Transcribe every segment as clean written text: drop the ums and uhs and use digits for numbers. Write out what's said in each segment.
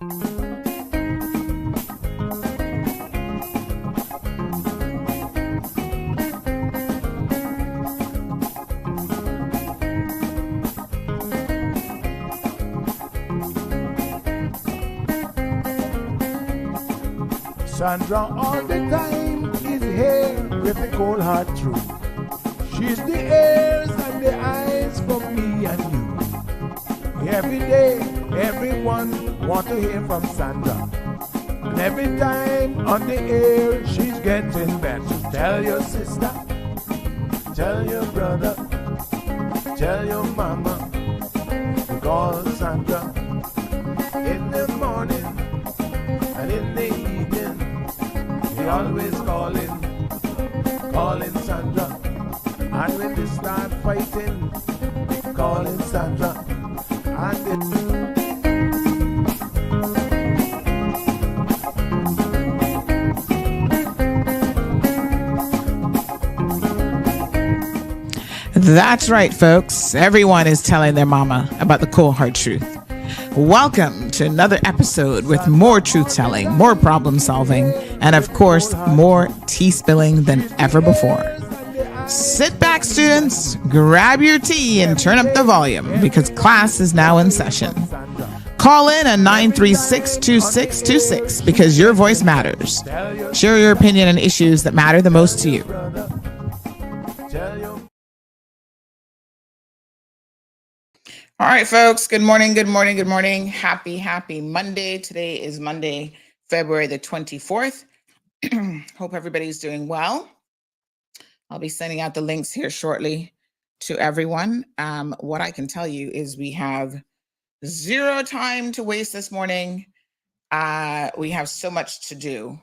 Sandra all the time is here with the cold hard truth. She's the ears and the eyes for me and you. Every day, everyone want to hear from Sandra. And every time on the air, she's getting better. Tell your sister, tell your brother, tell your mama to call Sandra in the morning and in the evening. We always calling Sandra. And when they start fighting, we calling Sandra. And That's right, folks. Everyone is telling their mama about the cold hard truth. Welcome to another episode with more truth-telling, more problem-solving, and of course, more tea spilling than ever before. Sit back, students, grab your tea and turn up the volume because class is now in session. Call in at 936-2626 because your voice matters. Share your opinion on issues that matter the most to you. All right, folks. Good morning. Good morning. Good morning. Happy Monday. Today is Monday, February the 24th. Hope everybody's doing well. I'll be sending out the links here shortly to everyone. What I can tell you is we have zero time to waste this morning. We have so much to do.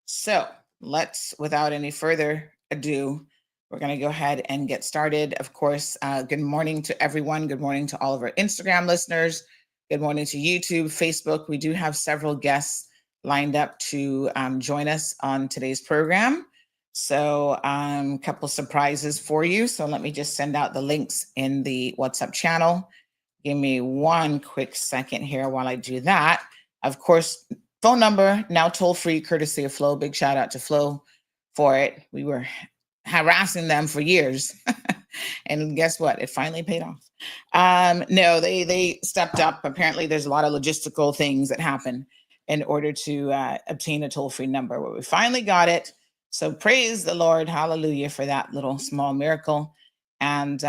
So let's, without any further ado, we're going to go ahead and get started. Of course, good morning to everyone. Good morning to all of our Instagram listeners. Good morning to YouTube, Facebook. We do have several guests lined up to join us on today's program. So a couple surprises for you. So let me just send out the links in the WhatsApp channel. Give me one quick second here while I do that. Of course, phone number, now toll-free, courtesy of Flo. Big shout out to Flo for it. We were harassing them for years. And guess what? It finally paid off. No, they stepped up. Apparently, there's a lot of logistical things that happen in order to obtain a toll-free number. Well, we finally got it. So praise the Lord. Hallelujah for that little small miracle. And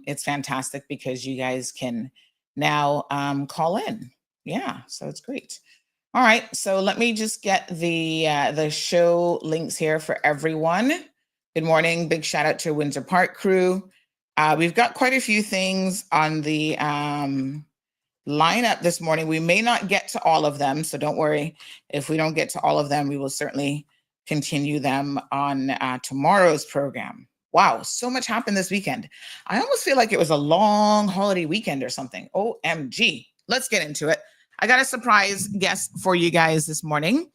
it's fantastic because you guys can now call in. Yeah, so it's great. All right, so let me just get the show links here for everyone. Good morning. Big shout out to Windsor Park crew. We've got quite a few things on the lineup this morning. We may not get to all of them, so don't worry. If we don't get to all of them, we will certainly continue them on tomorrow's program. Wow, so much happened this weekend. I almost feel like it was a long holiday weekend or something. OMG. Let's get into it. I got a surprise guest for you guys this morning.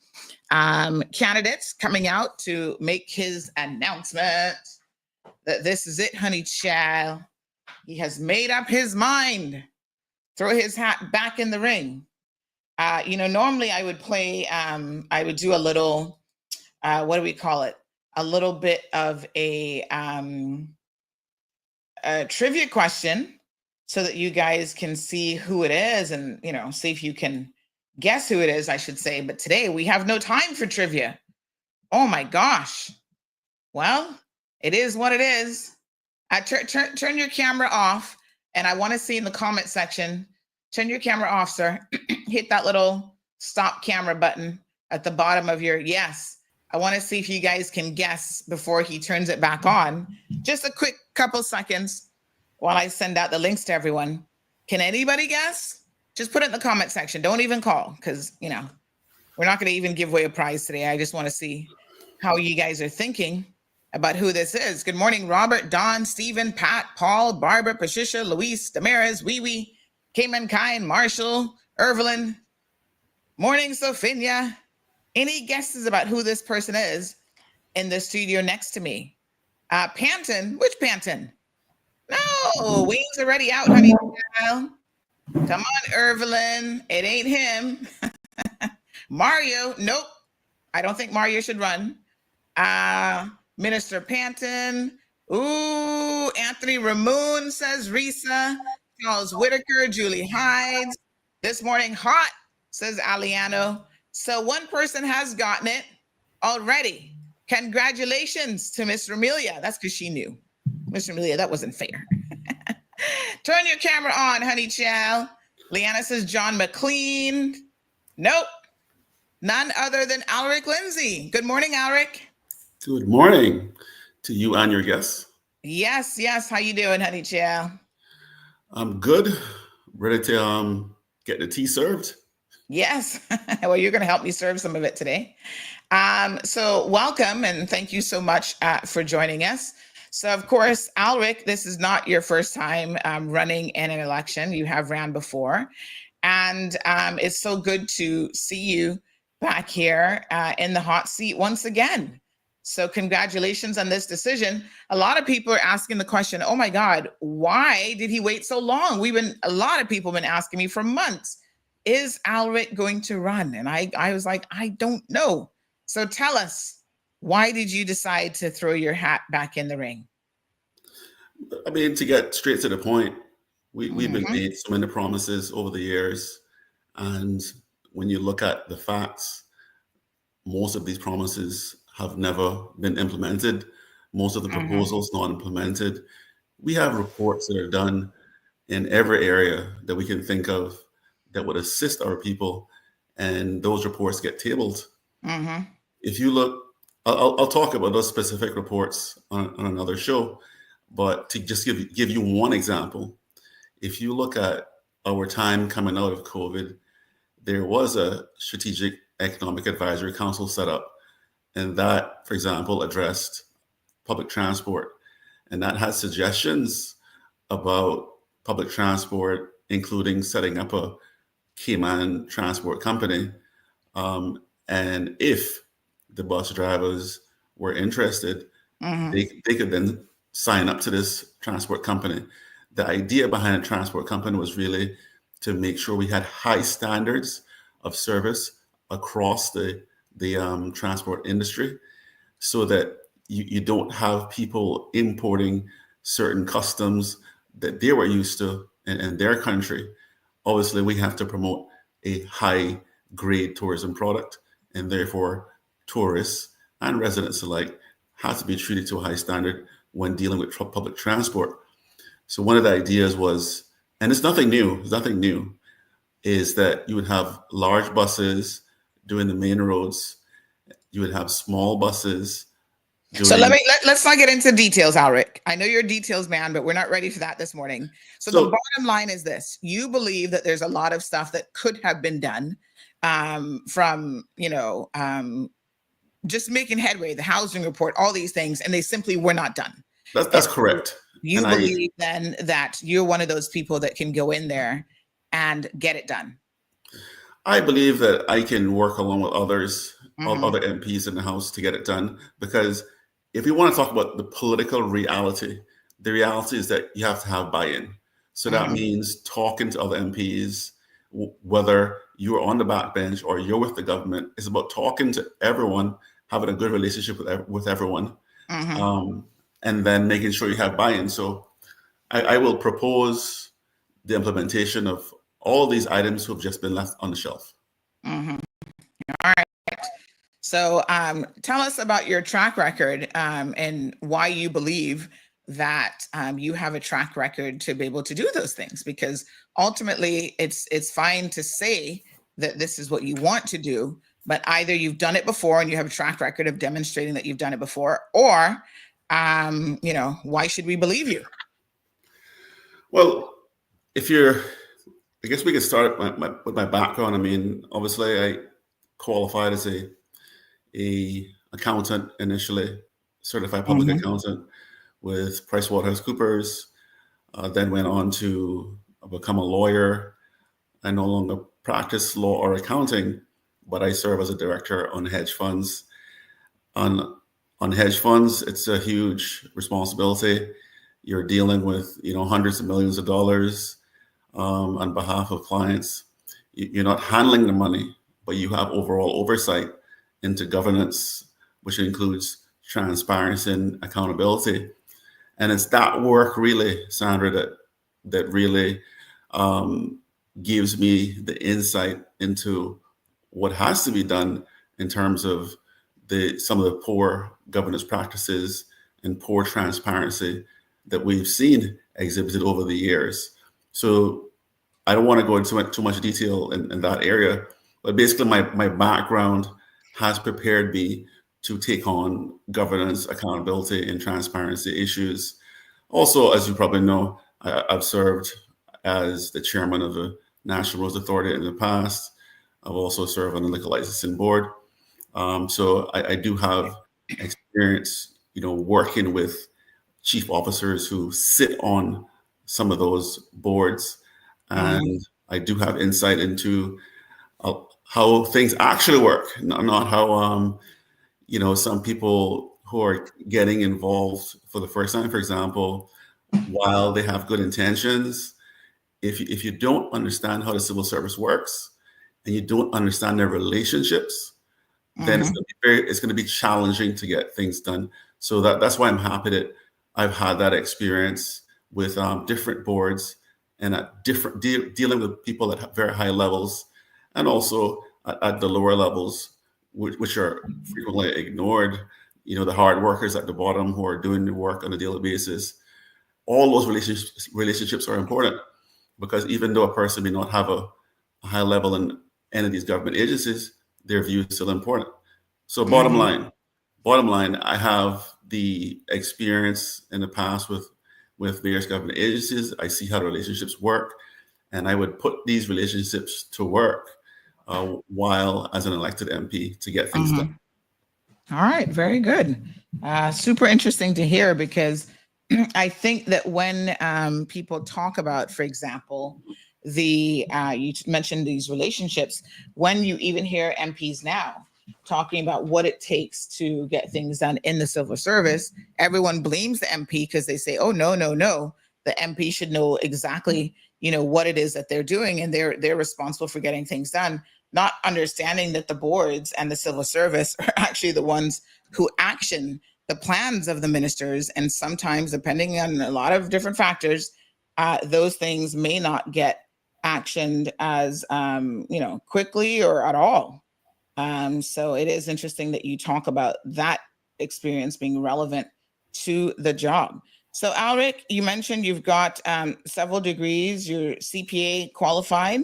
Candidates coming out to make his announcement that this is it, honey child. He has made up his mind. Throw his hat back in the ring. Normally I would play, I would do a little, what do we call it? A little bit of a trivia question so that you guys can see who it is and, see if you can guess who it is, I should say. But today we have no time for trivia. Oh my gosh. Well, it is what it is. Turn your camera off. And I want to see in the comment section, turn your camera off, sir. Hit that little stop camera button at the bottom of your, yes. I want to see if you guys can guess before he turns it back on. Just a quick couple seconds while I send out the links to everyone. Can anybody guess? Just put it in the comment section. Don't even call because, we're not going to even give away a prize today. I just want to see how you guys are thinking about who this is. Good morning, Robert, Don, Stephen, Pat, Paul, Barbara, Patricia, Luis, Damaris, Wee, Cayman, Kine, Marshall, Irvelyn. Morning, Sophia. Any guesses about who this person is in the studio next to me? Panton. Which Panton? No, wings already out, honey. Come on, Irvelyn. It ain't him. Mario, nope. I don't think Mario should run. Minister Panton. Ooh, Anthony Ramon says Risa. Charles Whitaker, Julie Hides. This morning hot, says Aliano. So one person has gotten it already. Congratulations to Miss Ramelia. That's because she knew. Miss Ramelia, that wasn't fair. Turn your camera on, honey child. Leanna says John McLean. Nope. None other than Alric Lindsay. Good morning, Alric. Good morning to you and your guests. Yes, yes. How you doing, honey child? I'm good. Ready to get the tea served. Yes. Well, you're going to help me serve some of it today. So welcome and thank you so much for joining us. So, of course, Alric, this is not your first time running in an election. You have ran before. And it's so good to see you back here in the hot seat once again. So congratulations on this decision. A lot of people are asking the question, oh my God, why did he wait so long? A lot of people have been asking me for months, is Alric going to run? And I was like, I don't know. So tell us, why did you decide to throw your hat back in the ring? I mean, to get straight to the point, we've been made so many promises over the years. And when you look at the facts, most of these promises have never been implemented. Most of the proposals not implemented. We have reports that are done in every area that we can think of that would assist our people, and those reports get tabled. If you look, I'll talk about those specific reports on another show, but to just give you one example, if you look at our time coming out of COVID, there was a strategic economic advisory council set up. And that, for example, addressed public transport. And that had suggestions about public transport, including setting up a Cayman transport company. And if the bus drivers were interested, they could then sign up to this transport company. The idea behind a transport company was really to make sure we had high standards of service across the transport industry, so that you don't have people importing certain customs that they were used to in their country. Obviously, we have to promote a high grade tourism product, and therefore tourists and residents alike have to be treated to a high standard when dealing with public transport. So one of the ideas was, and it's nothing new, is that you would have large buses doing the main roads. You would have small buses doing... So let's not get into details, Alric. I know you're a details man, but we're not ready for that this morning. So the bottom line is this: you believe that there's a lot of stuff that could have been done from just making headway, the housing report, all these things, and they simply were not done. That's correct. You believe then that you're one of those people that can go in there and get it done? I believe that I can work along with others, other MPs in the House, to get it done. Because if we want to talk about the political reality, the reality is that you have to have buy-in. So that means talking to other MPs, whether you're on the backbench or you're with the government. It's about talking to everyone, having a good relationship with everyone, and then making sure you have buy-in. So I will propose the implementation of all these items who have just been left on the shelf. All right. So tell us about your track record and why you believe that you have a track record to be able to do those things, because ultimately it's fine to say that this is what you want to do, but either you've done it before and you have a track record of demonstrating that you've done it before, or why should we believe you? Well, I guess we could start with my background. I mean, obviously, I qualified as a accountant initially, certified public accountant with PricewaterhouseCoopers. Then went on to become a lawyer. I no longer practice law or accounting, but I serve as a director on hedge funds. On hedge funds, it's a huge responsibility. You're dealing with hundreds of millions of dollars on behalf of clients. You're not handling the money, but you have overall oversight into governance, which includes transparency and accountability. And it's that work really, Sandra, that really gives me the insight into what has to be done in terms of some of the poor governance practices and poor transparency that we've seen exhibited over the years. So I don't want to go into too much detail in that area, but basically my background has prepared me to take on governance, accountability, and transparency issues. Also, as you probably know, I've served as the chairman of the National Roads Authority in the past. I've also served on the liquor licensing board. So I do have experience, working with chief officers who sit on some of those boards. And I do have insight into how things actually work, not how, some people who are getting involved for the first time, for example, while they have good intentions, if you don't understand how the civil service works and you don't understand their relationships, then it's going to be challenging to get things done. So that's why I'm happy that I've had that experience with different boards and at different dealing with people at very high levels, and also at the lower levels, which are frequently ignored. The hard workers at the bottom who are doing the work on a daily basis. All those relationships are important, because even though a person may not have a high level in any of these government agencies, their view is still important. So bottom line, I have the experience in the past with various government agencies. I see how the relationships work, and I would put these relationships to work while as an elected MP to get things done. All right, very good. Super interesting to hear, because I think that when people talk about, for example, you mentioned these relationships, when you even hear MPs now talking about what it takes to get things done in the civil service, everyone blames the MP because they say, oh, no, the MP should know exactly, what it is that they're doing, and they're responsible for getting things done, not understanding that the boards and the civil service are actually the ones who action the plans of the ministers. And sometimes, depending on a lot of different factors, those things may not get actioned as, quickly or at all. So it is interesting that you talk about that experience being relevant to the job. So Alric, you mentioned you've got several degrees, you're CPA qualified,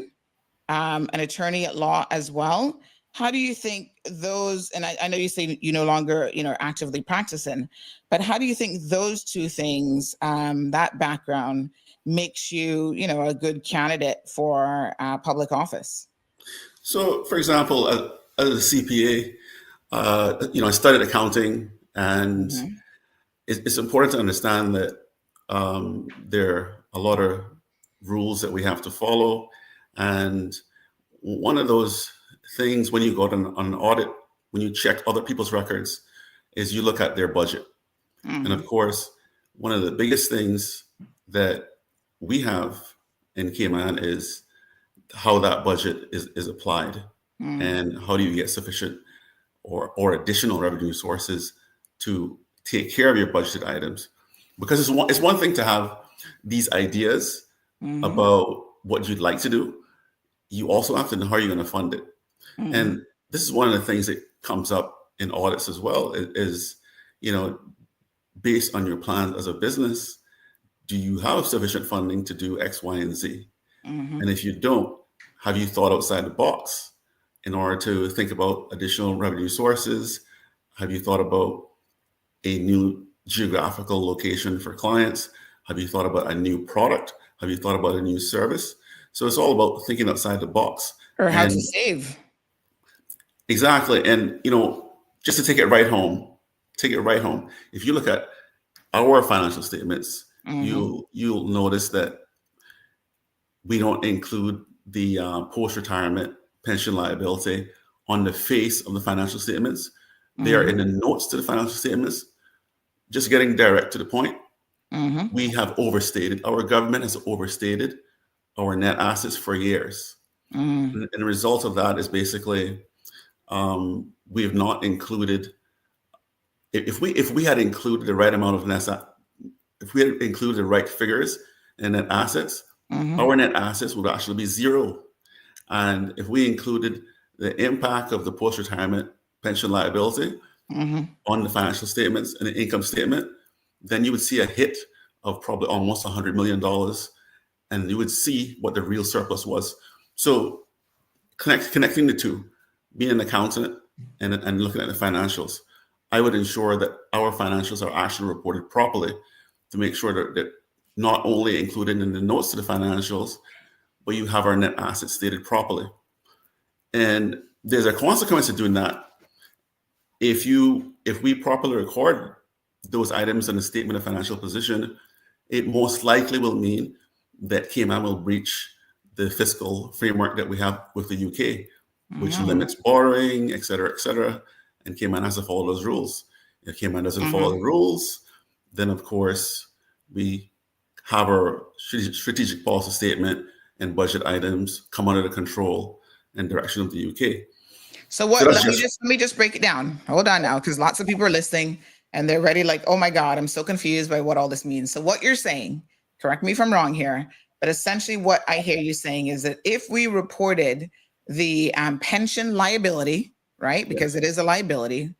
an attorney at law as well. How do you think those, and I know you say you no longer, actively practicing, but how do you think those two things, that background, makes you, a good candidate for public office? So, for example, as a CPA, I studied accounting, and it's important to understand that there are a lot of rules that we have to follow. And one of those things, when you go on an audit, when you check other people's records, is you look at their budget. And of course, one of the biggest things that we have in Cayman is how that budget is applied, and how do you get sufficient or additional revenue sources to take care of your budgeted items. Because it's one thing to have these ideas about what you'd like to do. You also have to know how you're going to fund it. And this is one of the things that comes up in audits as well, is based on your plans as a business, do you have sufficient funding to do X, Y, and Z? And if you don't, have you thought outside the box in order to think about additional revenue sources? Have you thought about a new geographical location for clients? Have you thought about a new product? Have you thought about a new service? So it's all about thinking outside the box. Or how to save. Exactly. And, just to take it right home. If you look at our financial statements, you'll notice that we don't include the post-retirement pension liability on the face of the financial statements. They are in the notes to the financial statements. Just getting direct to the point, we have overstated, our government has overstated our net assets for years. And the result of that is basically we have not included. If we had included the right amount of if we had included the right figures in net assets, our net assets would actually be zero. And if we included the impact of the post-retirement pension liability on the financial statements and the income statement, then you would see a hit of probably almost $100 million, and you would see what the real surplus was. So connecting the two, being an accountant and looking at the financials, I would ensure that our financials are actually reported properly to make sure that not only included in the notes to the financials, but you have our net assets stated properly. And there's a consequence of doing that. If we properly record those items in the statement of financial position, it most likely will mean that Cayman will breach the fiscal framework that we have with the UK, which limits borrowing, et cetera, and Cayman has to follow those rules. If Cayman doesn't follow the rules, then of course we have our strategic policy statement and budget items come under the control and direction of the UK. So what? Let me just break it down. Hold on now, because lots of people are listening and they're ready. Like, oh my God, I'm so confused by what all this means. So what you're saying, correct me if I'm wrong here, but essentially what I hear you saying is that if we reported the pension liability, right, because it is a liability,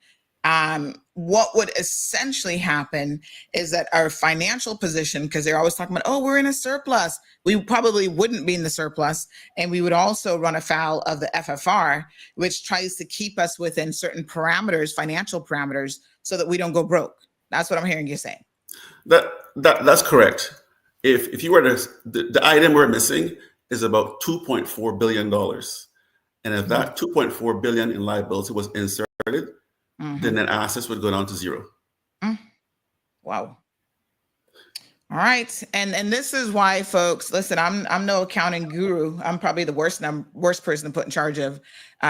what would essentially happen is that our financial position, because they're always talking about, oh, we're in a surplus. We probably wouldn't be in the surplus. And we would also run afoul of the FFR, which tries to keep us within certain parameters, financial parameters, so that we don't go broke. That's what I'm hearing you say. That's correct. If you were to, the item we're missing is about $2.4 billion. And if that 2.4 billion in liability was inserted, then net assets would go down to zero. Wow. All right. And this is why, folks, listen, I'm no accounting guru. I'm probably the worst person to put in charge of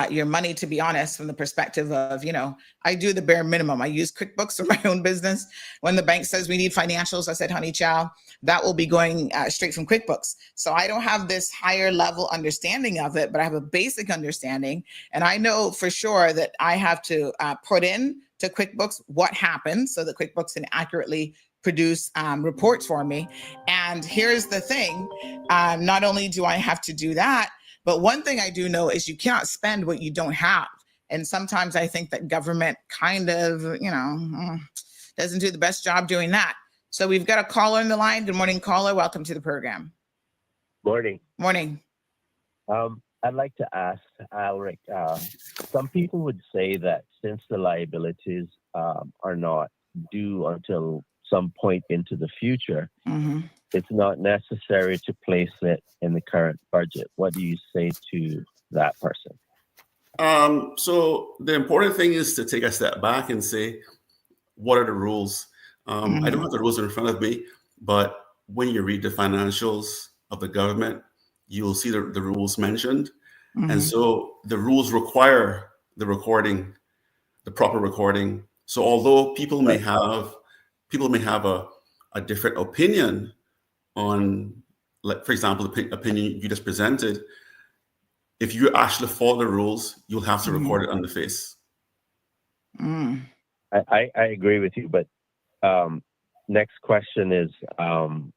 your money, to be honest, from the perspective of, I do the bare minimum. I use QuickBooks for my own business. When the bank says we need financials, I said, honey, chow, that will be going straight from QuickBooks. So I don't have this higher level understanding of it, but I have a basic understanding. And I know for sure that I have to put in to QuickBooks what happened so that QuickBooks can accurately produce reports for me. And here's the thing, not only do I have to do that, but one thing I do know is you cannot spend what you don't have. And sometimes I think that government kind of, doesn't do the best job doing that. So we've got a caller in the line. Good morning, caller. Welcome to the program. Morning. Morning. I'd like to ask Alric, some people would say that since the liabilities are not due until some point into the future, it's not necessary to place it in the current budget. What do you say to that person? So the important thing is to take a step back and say, what are the rules? I don't have the rules in front of me, but when you read the financials of the government, you will see the rules mentioned. And so the rules require the recording, the proper recording. So although people may have a different opinion on, like, for example, the opinion you just presented, if you actually follow the rules, you'll have to record it on the face. I agree with you, but next question is,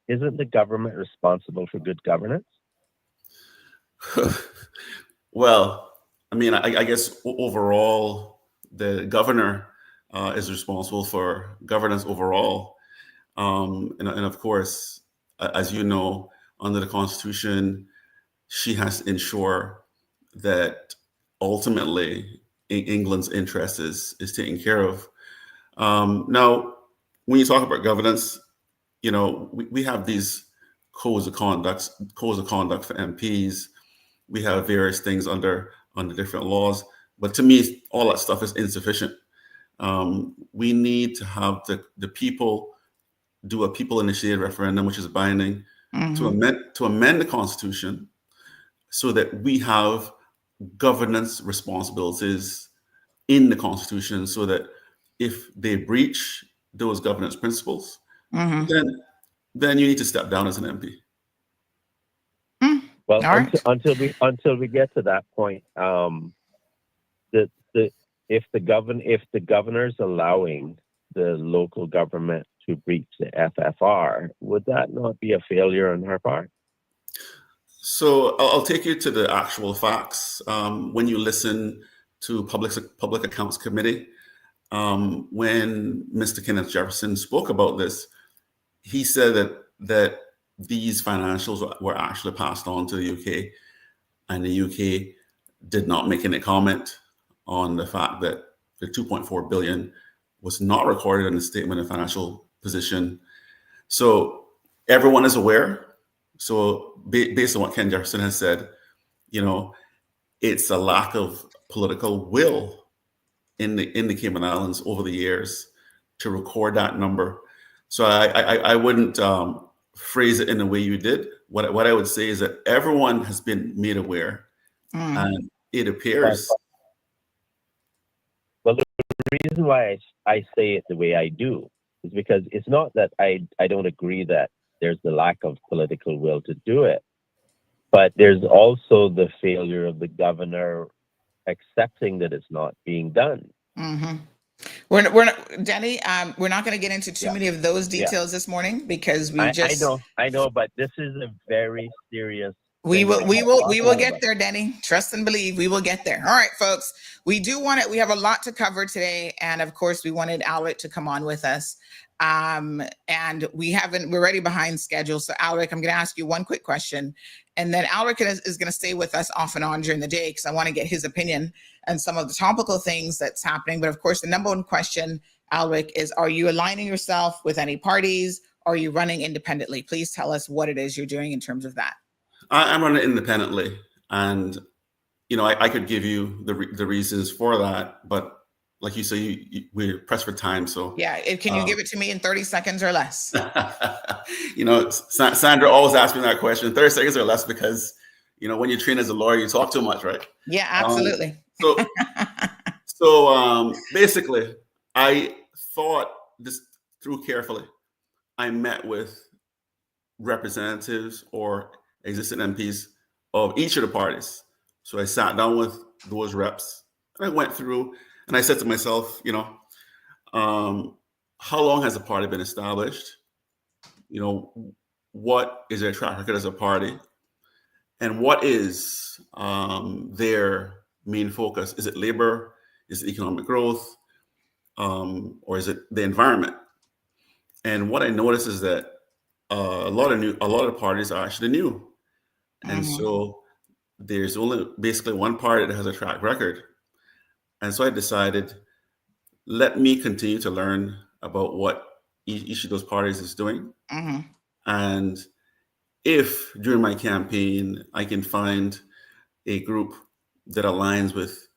isn't the government responsible for good governance? Well, I mean, I guess overall, the governor is responsible for governance overall. And of course, as you know, under the Constitution, she has to ensure that ultimately England's interest is taken care of. Now, when you talk about governance, we have these codes of conduct for MPs. We have various things under different laws, but to me, all that stuff is insufficient. We need to have the people do a people-initiated referendum, which is binding, to amend the Constitution so that we have governance responsibilities in the Constitution, so that if they breach those governance principles, then you need to step down as an MP. Well, All right. until we get to that point, the if the governor's allowing the local government to breach the FFR, would that not be a failure on her part? So I'll take you to the actual facts. When you listen to Public Accounts Committee, when Mr. Kenneth Jefferson spoke about this, he said that these financials were actually passed on to the UK, and the UK did not make any comment on the fact that the 2.4 billion was not recorded in the statement of financial position. So everyone is aware. So based on what Ken Jefferson has said, it's a lack of political will in the Cayman Islands over the years to record that number. So I wouldn't phrase it in the way you did. What I would say is that everyone has been made aware, and it appears. Well, the reason why I say it the way I do is because it's not that I don't agree that there's the lack of political will to do it, but there's also the failure of the governor accepting that it's not being done. Mm-hmm. We're not, Denny. We're not going to get into too many of those details this morning because I know, but this is a very serious. We will get there, Denny. Trust and believe we will get there. All right, folks. We have a lot to cover today. And of course, we wanted Alric to come on with us. And we're already behind schedule. So Alric, I'm going to ask you one quick question. And then Alric is going to stay with us off and on during the day because I want to get his opinion and some of the topical things that's happening. But of course, the number one question, Alric, is are you aligning yourself with any parties? Or are you running independently? Please tell us what it is you're doing in terms of that. I'm running independently, and I could give you the reasons for that, but like you say, we're pressed for time. So yeah, can you give it to me in 30 seconds or less? Sandra always asks me that question, 30 seconds or less, because when you train as a lawyer, you talk too much, right? Yeah, absolutely. So basically, I thought this through carefully. I met with representatives or existing MPs of each of the parties. So I sat down with those reps and I went through and I said to myself, how long has a party been established? What is their track record as a party? And what is their main focus? Is it labor? Is it economic growth? Or is it the environment? And what I noticed is that a lot of parties are actually new. And so there's only basically one party that has a track record. And so I decided, let me continue to learn about what each of those parties is doing. And if during my campaign, I can find a group that aligns with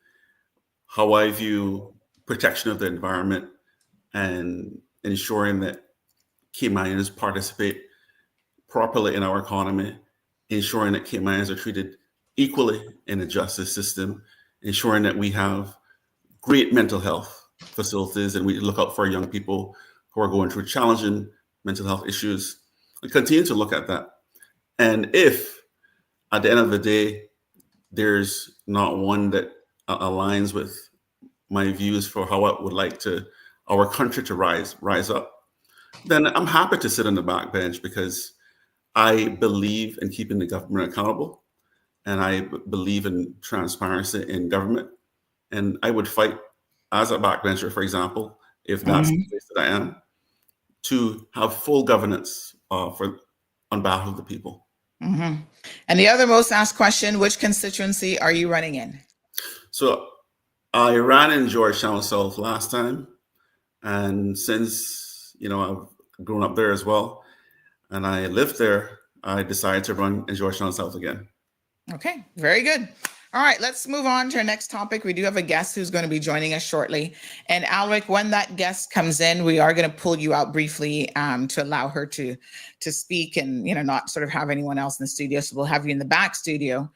how I view protection of the environment and ensuring that Caymanians participate properly in our economy, ensuring that Caymanians are treated equally in the justice system, ensuring that we have great mental health facilities and we look out for young people who are going through challenging mental health issues. We continue to look at that. And if at the end of the day, there's not one that aligns with my views for how I would like our country to rise up, then I'm happy to sit on the back bench because I believe in keeping the government accountable and I believe in transparency in government. And I would fight as a backbencher, for example, if that's the place that I am, to have full governance on behalf of the people. And the other most asked question, which constituency are you running in? So I ran in Georgetown South last time. And since, I've grown up there as well, and I lived there, I decided to run in Georgetown South again. Okay, very good. All right, let's move on to our next topic. We do have a guest who's going to be joining us shortly. And Alric, when that guest comes in, we are going to pull you out briefly to allow her to speak and, not sort of have anyone else in the studio. So we'll have you in the back studio.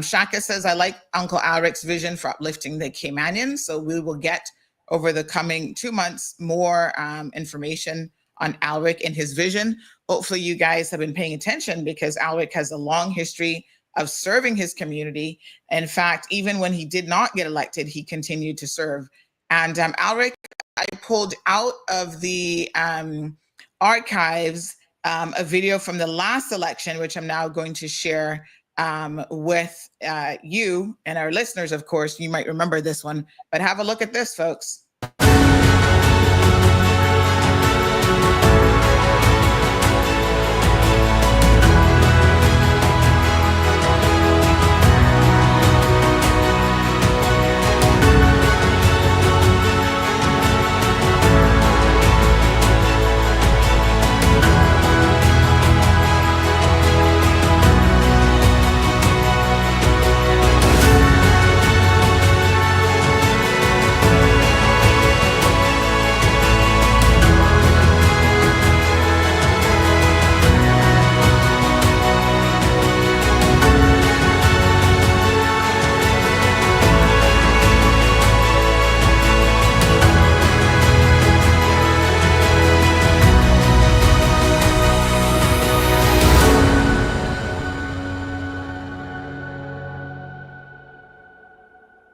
Shaka says, I like Uncle Alric's vision for uplifting the Caymanians. So we will get over the coming 2 months more information on Alric and his vision. Hopefully you guys have been paying attention because Alric has a long history of serving his community. In fact, even when he did not get elected, he continued to serve. And Alric, I pulled out of the archives a video from the last election, which I'm now going to share with you and our listeners. Of course, you might remember this one, but have a look at this, folks.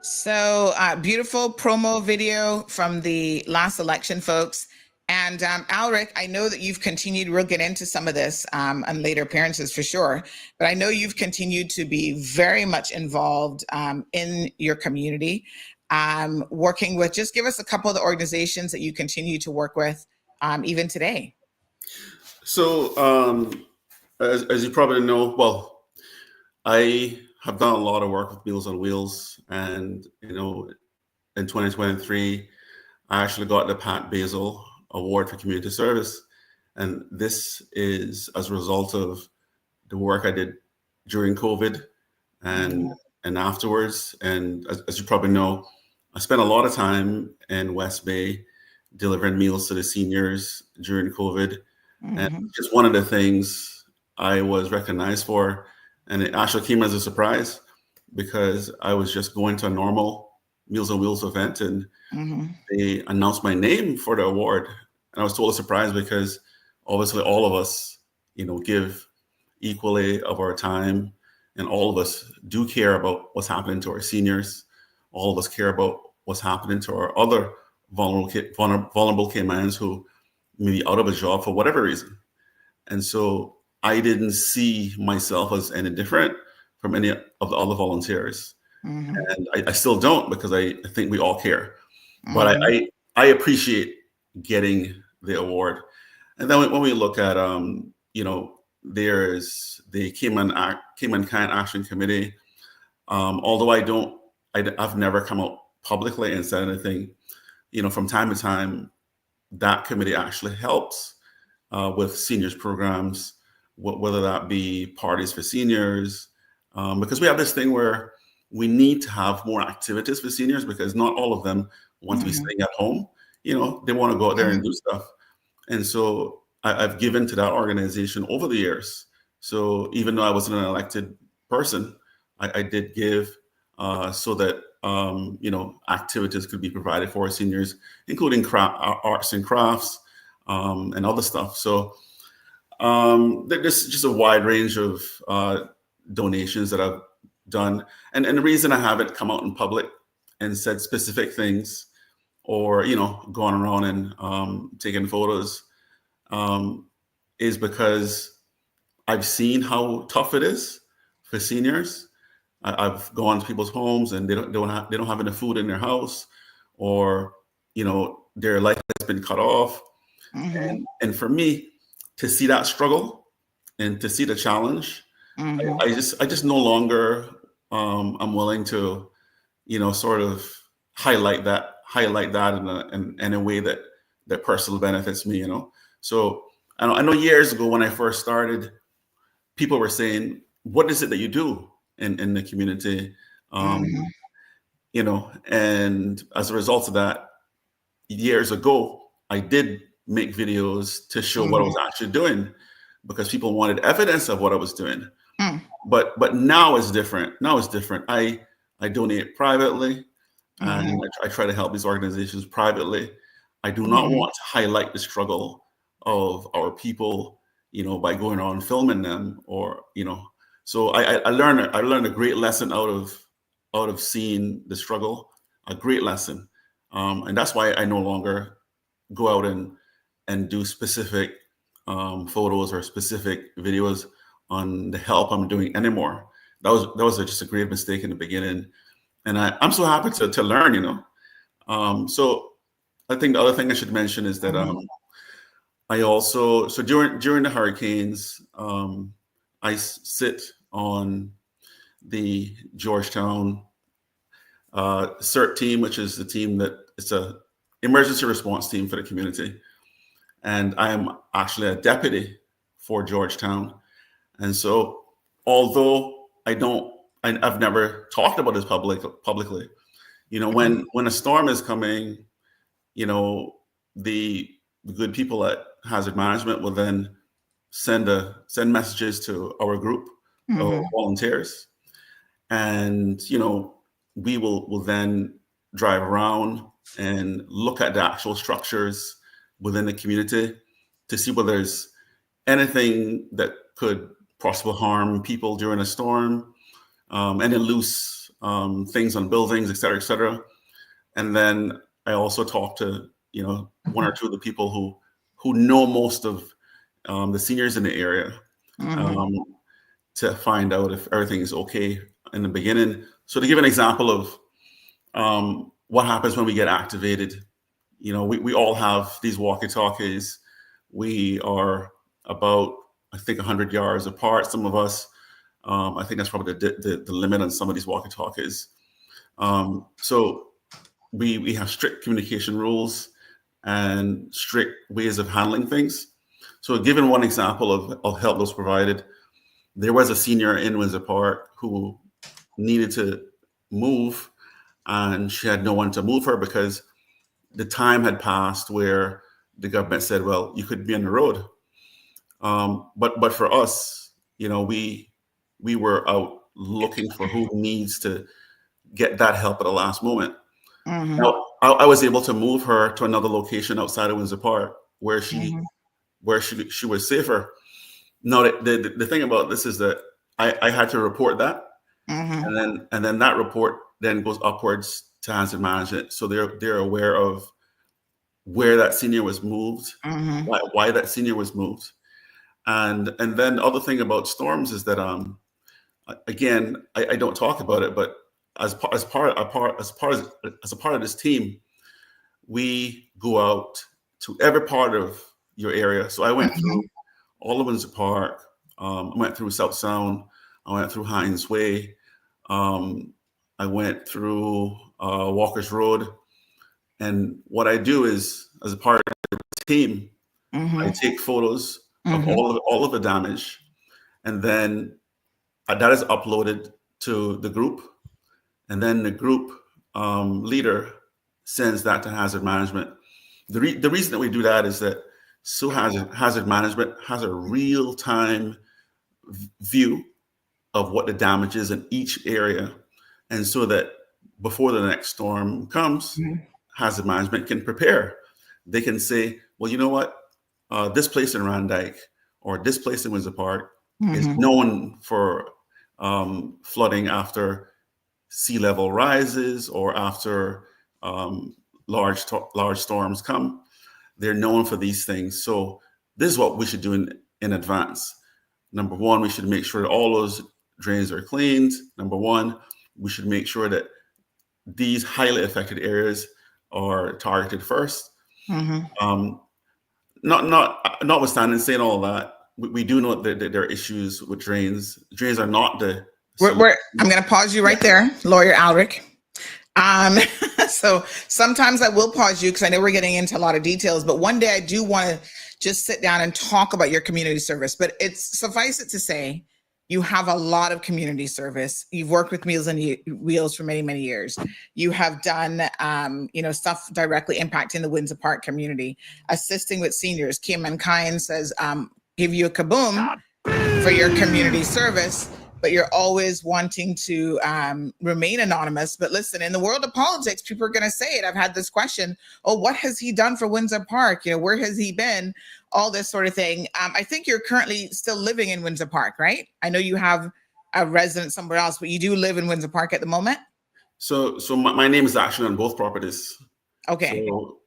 So beautiful promo video from the last election, folks. And Alric, I know that you've continued, we'll get into some of this on later appearances for sure, but I know you've continued to be very much involved in your community, working with, just give us a couple of the organizations that you continue to work with even today. So as you probably know, well, I have done a lot of work with Meals on Wheels, and in 2023, I actually got the Pat Basil Award for Community Service, and this is as a result of the work I did during COVID and afterwards. And as you probably know, I spent a lot of time in West Bay delivering meals to the seniors during COVID, and just one of the things I was recognized for. And it actually came as a surprise because I was just going to a normal Meals on Wheels event, and they announced my name for the award. And I was totally surprised because obviously all of us, give equally of our time, and all of us do care about what's happening to our seniors. All of us care about what's happening to our other vulnerable Caymans who may be out of a job for whatever reason. And so I didn't see myself as any different from any of the other volunteers. And I still don't, because I think we all care. But I appreciate getting the award. And then when we look at, there's the Cayman Kind Action Committee. Although I've never come out publicly and said anything, from time to time, that committee actually helps with seniors programs, whether that be parties for seniors, because we have this thing where we need to have more activities for seniors, because not all of them want to be staying at home. They want to go out there and do stuff. And so I've given to that organization over the years. So even though I wasn't an elected person, I did give so that, activities could be provided for seniors, including arts and crafts and other stuff. So there's just a wide range of donations that I've done. And the reason I haven't come out in public and said specific things, or, gone around and taken photos, is because I've seen how tough it is for seniors. I've gone to people's homes and they don't have enough food in their house, or, their life has been cut off. And for me to see that struggle and to see the challenge, I just no longer I'm willing to, sort of highlight that in a way that personally benefits me, So I know years ago when I first started, people were saying, "What is it that you do in the community?" And as a result of that, years ago, I did make videos to show what I was actually doing, because people wanted evidence of what I was doing. But now it's different. I donate privately, and I try to help these organizations privately. I do not want to highlight the struggle of our people, by going on filming them, or, So I learned a great lesson out of seeing the struggle, a great lesson. And that's why I no longer go out and do specific photos or specific videos on the help I'm doing anymore. That was just a great mistake in the beginning, and I'm so happy to learn. So I think the other thing I should mention is that I also, so during the hurricanes, I sit on the Georgetown CERT team, which is the team that it's a emergency response team for the community. And I am actually a deputy for Georgetown. And so, although I've never talked about this publicly, when a storm is coming, the good people at Hazard Management will then send messages to our group of volunteers, and we will then drive around and look at the actual structures within the community to see whether there's anything that could possibly harm people during a storm, any loose things on buildings, et cetera. And then I also talk to one or two of the people who know most of the seniors in the area to find out if everything is okay in the beginning. So to give an example of what happens when we get activated, we all have these walkie-talkies. We are about, I think, 100 yards apart. Some of us, I think that's probably the limit on some of these walkie-talkies. So we have strict communication rules and strict ways of handling things. So given one example of help that was provided, there was a senior in Windsor Park who needed to move, and she had no one to move her because the time had passed where the government said, well, you could be on the road. But for us, we were out looking for who needs to get that help at the last moment. Now, I was able to move her to another location outside of Windsor Park where she was safer. Now, the thing about this is that I had to report that, and then that report then goes upwards to Hazard Management, so they're aware of where that senior was moved, why that senior was moved, and then the other thing about storms is that again, I don't talk about it, but as a part of this team, we go out to every part of your area. So I went through all of Windsor Park. I went through South Sound. I went through Hines Way. I went through Walker's Road. And what I do is, as a part of the team, I take photos of all of the damage, and then that is uploaded to the group. And then the group leader sends that to Hazard Management. The reason that we do that is that so Hazard Management has a real-time view of what the damage is in each area. And so that before the next storm comes, Hazard Management can prepare. They can say, well, you know what? This place in Randike or this place in Windsor Park is known for flooding after sea level rises or after large storms come. They're known for these things. So this is what we should do in advance. Number one, we should make sure that all those drains are cleaned. Number one, we should make sure that these highly affected areas are targeted first. Notwithstanding saying all that, we do know that there are issues with drains. Drains are not the... I'm going to pause you right there, Lawyer Alric. So sometimes I will pause you because I know we're getting into a lot of details, but one day I do want to just sit down and talk about your community service. But it's suffice it to say, you have a lot of community service. You've worked with Meals on Wheels for many, many years. You have done, stuff directly impacting the Windsor Park community, assisting with seniors. Cayman says, give you a kaboom for your community service, but you're always wanting to remain anonymous. But listen, in the world of politics, people are going to say it. I've had this question, what has he done for Windsor Park? Where has he been? All this sort of thing. I think you're currently still living in Windsor Park, right? I know you have a resident somewhere else, but you do live in Windsor Park at the moment? So my name is actually on both properties. Okay. So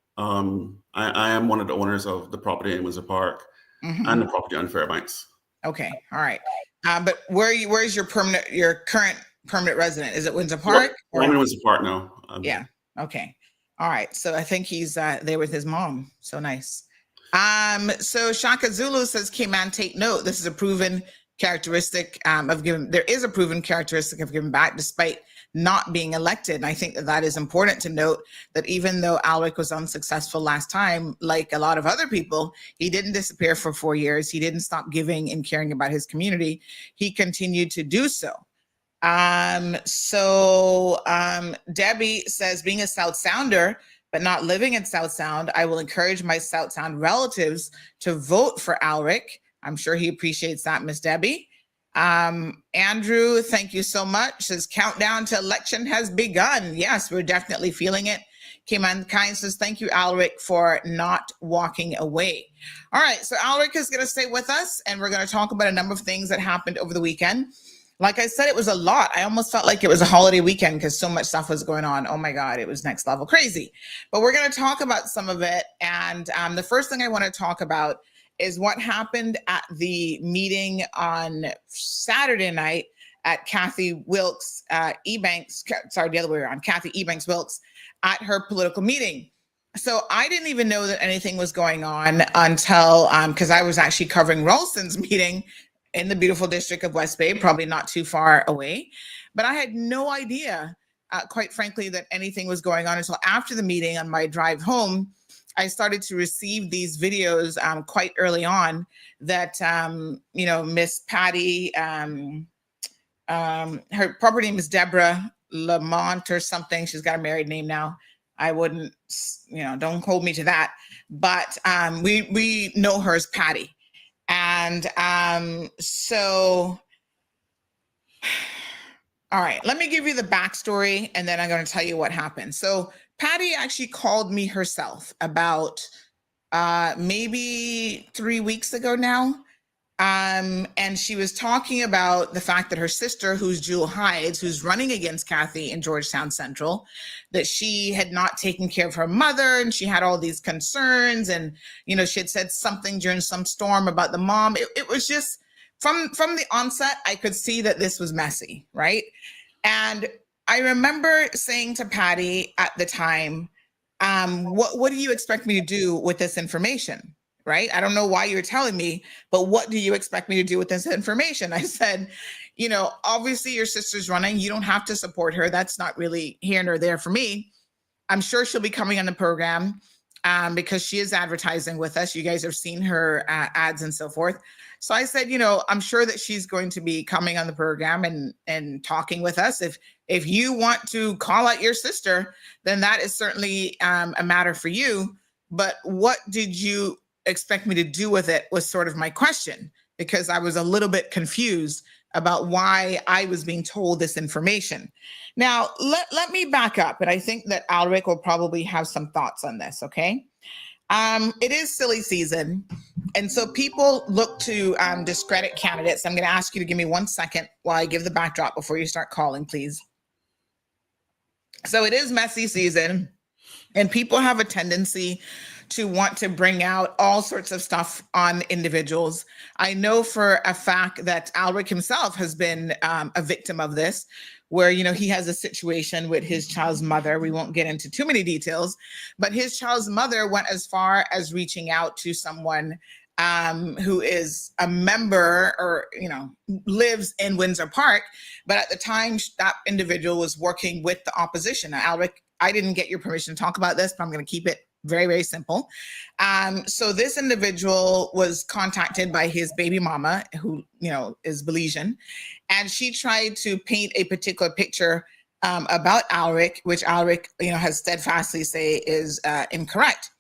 I am one of the owners of the property in Windsor Park and the property on Fairbanks. Okay. All right. But where's your current permanent resident? Is it Windsor Park? Well, I'm in Windsor Park now. Yeah. Okay. All right. So I think he's there with his mom. So nice. So Shaka Zulu says, Cayman, take note. This is a proven characteristic of giving. There is a proven characteristic of giving back despite not being elected. And I think that is important to note, that even though Alric was unsuccessful last time, like a lot of other people, he didn't disappear for 4 years. He didn't stop giving and caring about his community. He continued to do so. Debbie says, being a South Sounder, but not living in South Sound, I will encourage my South Sound relatives to vote for Alric. I'm sure he appreciates that, Miss Debbie. Andrew, thank you so much. Says, countdown to election has begun. Yes, we're definitely feeling it. Cayman Kind says, thank you, Alric, for not walking away. All right, so Alric is going to stay with us, and we're going to talk about a number of things that happened over the weekend. Like I said, it was a lot. I almost felt like it was a holiday weekend because so much stuff was going on. Oh my God, it was next level crazy. But we're going to talk about some of it. And the first thing I want to talk about is what happened at the meeting on Saturday night at Kathy Wilkes Ebanks, sorry, the other way around, Kathy Ebanks Wilkes at her political meeting. So I didn't even know that anything was going on until, because I was actually covering Ralston's meeting in the beautiful district of West Bay, probably not too far away. But I had no idea, quite frankly, that anything was going on until after the meeting. On my drive home, I started to receive these videos quite early on that, Miss Patty, her proper name is Deborah Lamont or something. She's got a married name now. I wouldn't, don't hold me to that. But we know her as Patty. And all right, let me give you the backstory and then I'm going to tell you what happened. So Patty actually called me herself about maybe 3 weeks ago now. And she was talking about the fact that her sister, who's Jewel Hides, who's running against Kathy in Georgetown Central, that she had not taken care of her mother and she had all these concerns. And, she had said something during some storm about the mom. It was just from the onset, I could see that this was messy, right? And I remember saying to Patty at the time, what do you expect me to do with this information? Right? I don't know why you're telling me, but what do you expect me to do with this information? I said, obviously your sister's running. You don't have to support her. That's not really here nor there for me. I'm sure she'll be coming on the program because she is advertising with us. You guys have seen her ads and so forth. So I said, I'm sure that she's going to be coming on the program and talking with us. If you want to call out your sister, then that is certainly a matter for you. But what did you expect me to do with it was sort of my question, because I was a little bit confused about why I was being told this information. Now, let me back up, and I think that Alric will probably have some thoughts on this, okay? It is silly season, and so people look to discredit candidates. I'm going to ask you to give me 1 second while I give the backdrop before you start calling, please. So it is messy season, and people have a tendency to want to bring out all sorts of stuff on individuals. I know for a fact that Alric himself has been a victim of this, where, he has a situation with his child's mother. We won't get into too many details, but his child's mother went as far as reaching out to someone who is a member or, lives in Windsor Park. But at the time, that individual was working with the opposition. Now, Alric, I didn't get your permission to talk about this, but I'm going to keep it very, very simple. So this individual was contacted by his baby mama, who, is Belizean, and she tried to paint a particular picture about Alric, which Alric, has steadfastly say is incorrect.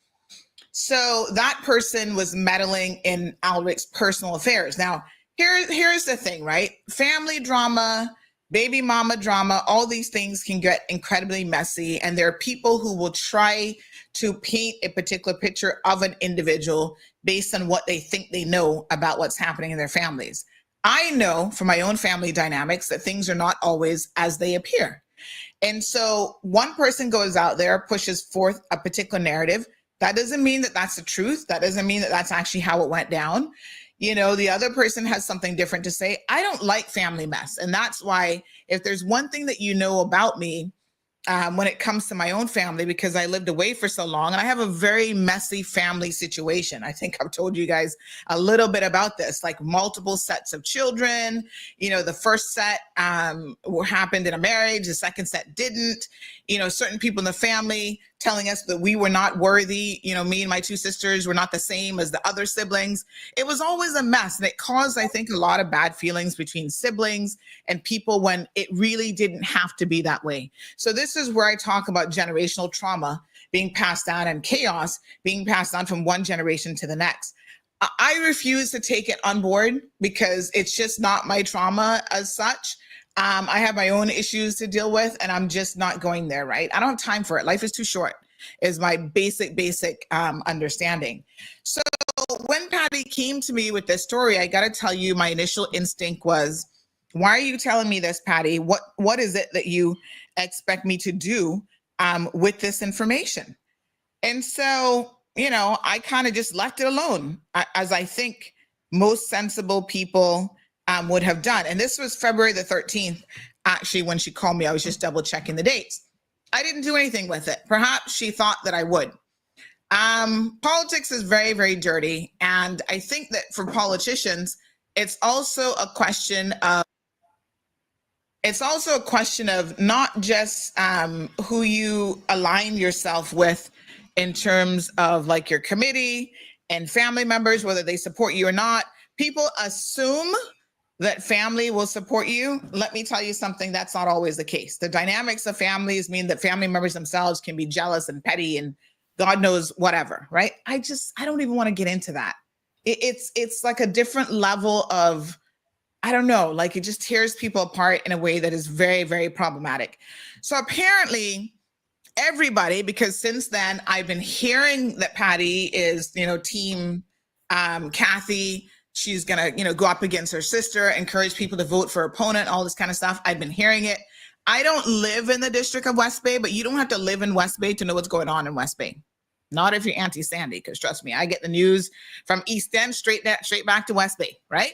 So that person was meddling in Alric's personal affairs. Now, here's the thing, right? Family drama, baby mama drama, all these things can get incredibly messy. And there are people who will try to paint a particular picture of an individual based on what they think they know about what's happening in their families. I know from my own family dynamics that things are not always as they appear. And so one person goes out there, pushes forth a particular narrative. That doesn't mean that that's the truth. That doesn't mean that that's actually how it went down. You know, the other person has something different to say. I don't like family mess. And that's why, if there's one thing that you know about me, when it comes to my own family, because I lived away for so long and I have a very messy family situation. I think I've told you guys a little bit about this, like multiple sets of children. You know, the first set happened in a marriage, the second set didn't. You know, certain people in the family telling us that we were not worthy. You know, me and my two sisters were not the same as the other siblings. It was always a mess. And it caused, I think, a lot of bad feelings between siblings and people when it really didn't have to be that way. So this is where I talk about generational trauma being passed down and chaos being passed on from one generation to the next. I refuse to take it on board because it's just not my trauma as such. I have my own issues to deal with, and I'm just not going there, right? I don't have time for it. Life is too short, is my basic understanding. So when Patty came to me with this story, I got to tell you, my initial instinct was, why are you telling me this, Patty? What is it that you expect me to do with this information? And so, you know, I kind of just left it alone, as I think most sensible people would have done. And this was February the 13th. Actually, when she called me, I was just double checking the dates. I didn't do anything with it. Perhaps she thought that I would. Politics is very, very dirty. And I think that for politicians, it's also a question of not just who you align yourself with in terms of like your committee and family members, whether they support you or not. People assume that family will support you. Let me tell you something, that's not always the case. The dynamics of families mean that family members themselves can be jealous and petty and God knows whatever, right? I don't even want to get into that. It's like a different level of, I don't know, like it just tears people apart in a way that is very, very problematic. So apparently everybody, because since then I've been hearing that Patty is, you know, team Kathy. She's going to, go up against her sister, encourage people to vote for her opponent, all this kind of stuff. I've been hearing it. I don't live in the district of West Bay, but you don't have to live in West Bay to know what's going on in West Bay. Not if you're anti-Sandy, because trust me, I get the news from East End straight back to West Bay, right?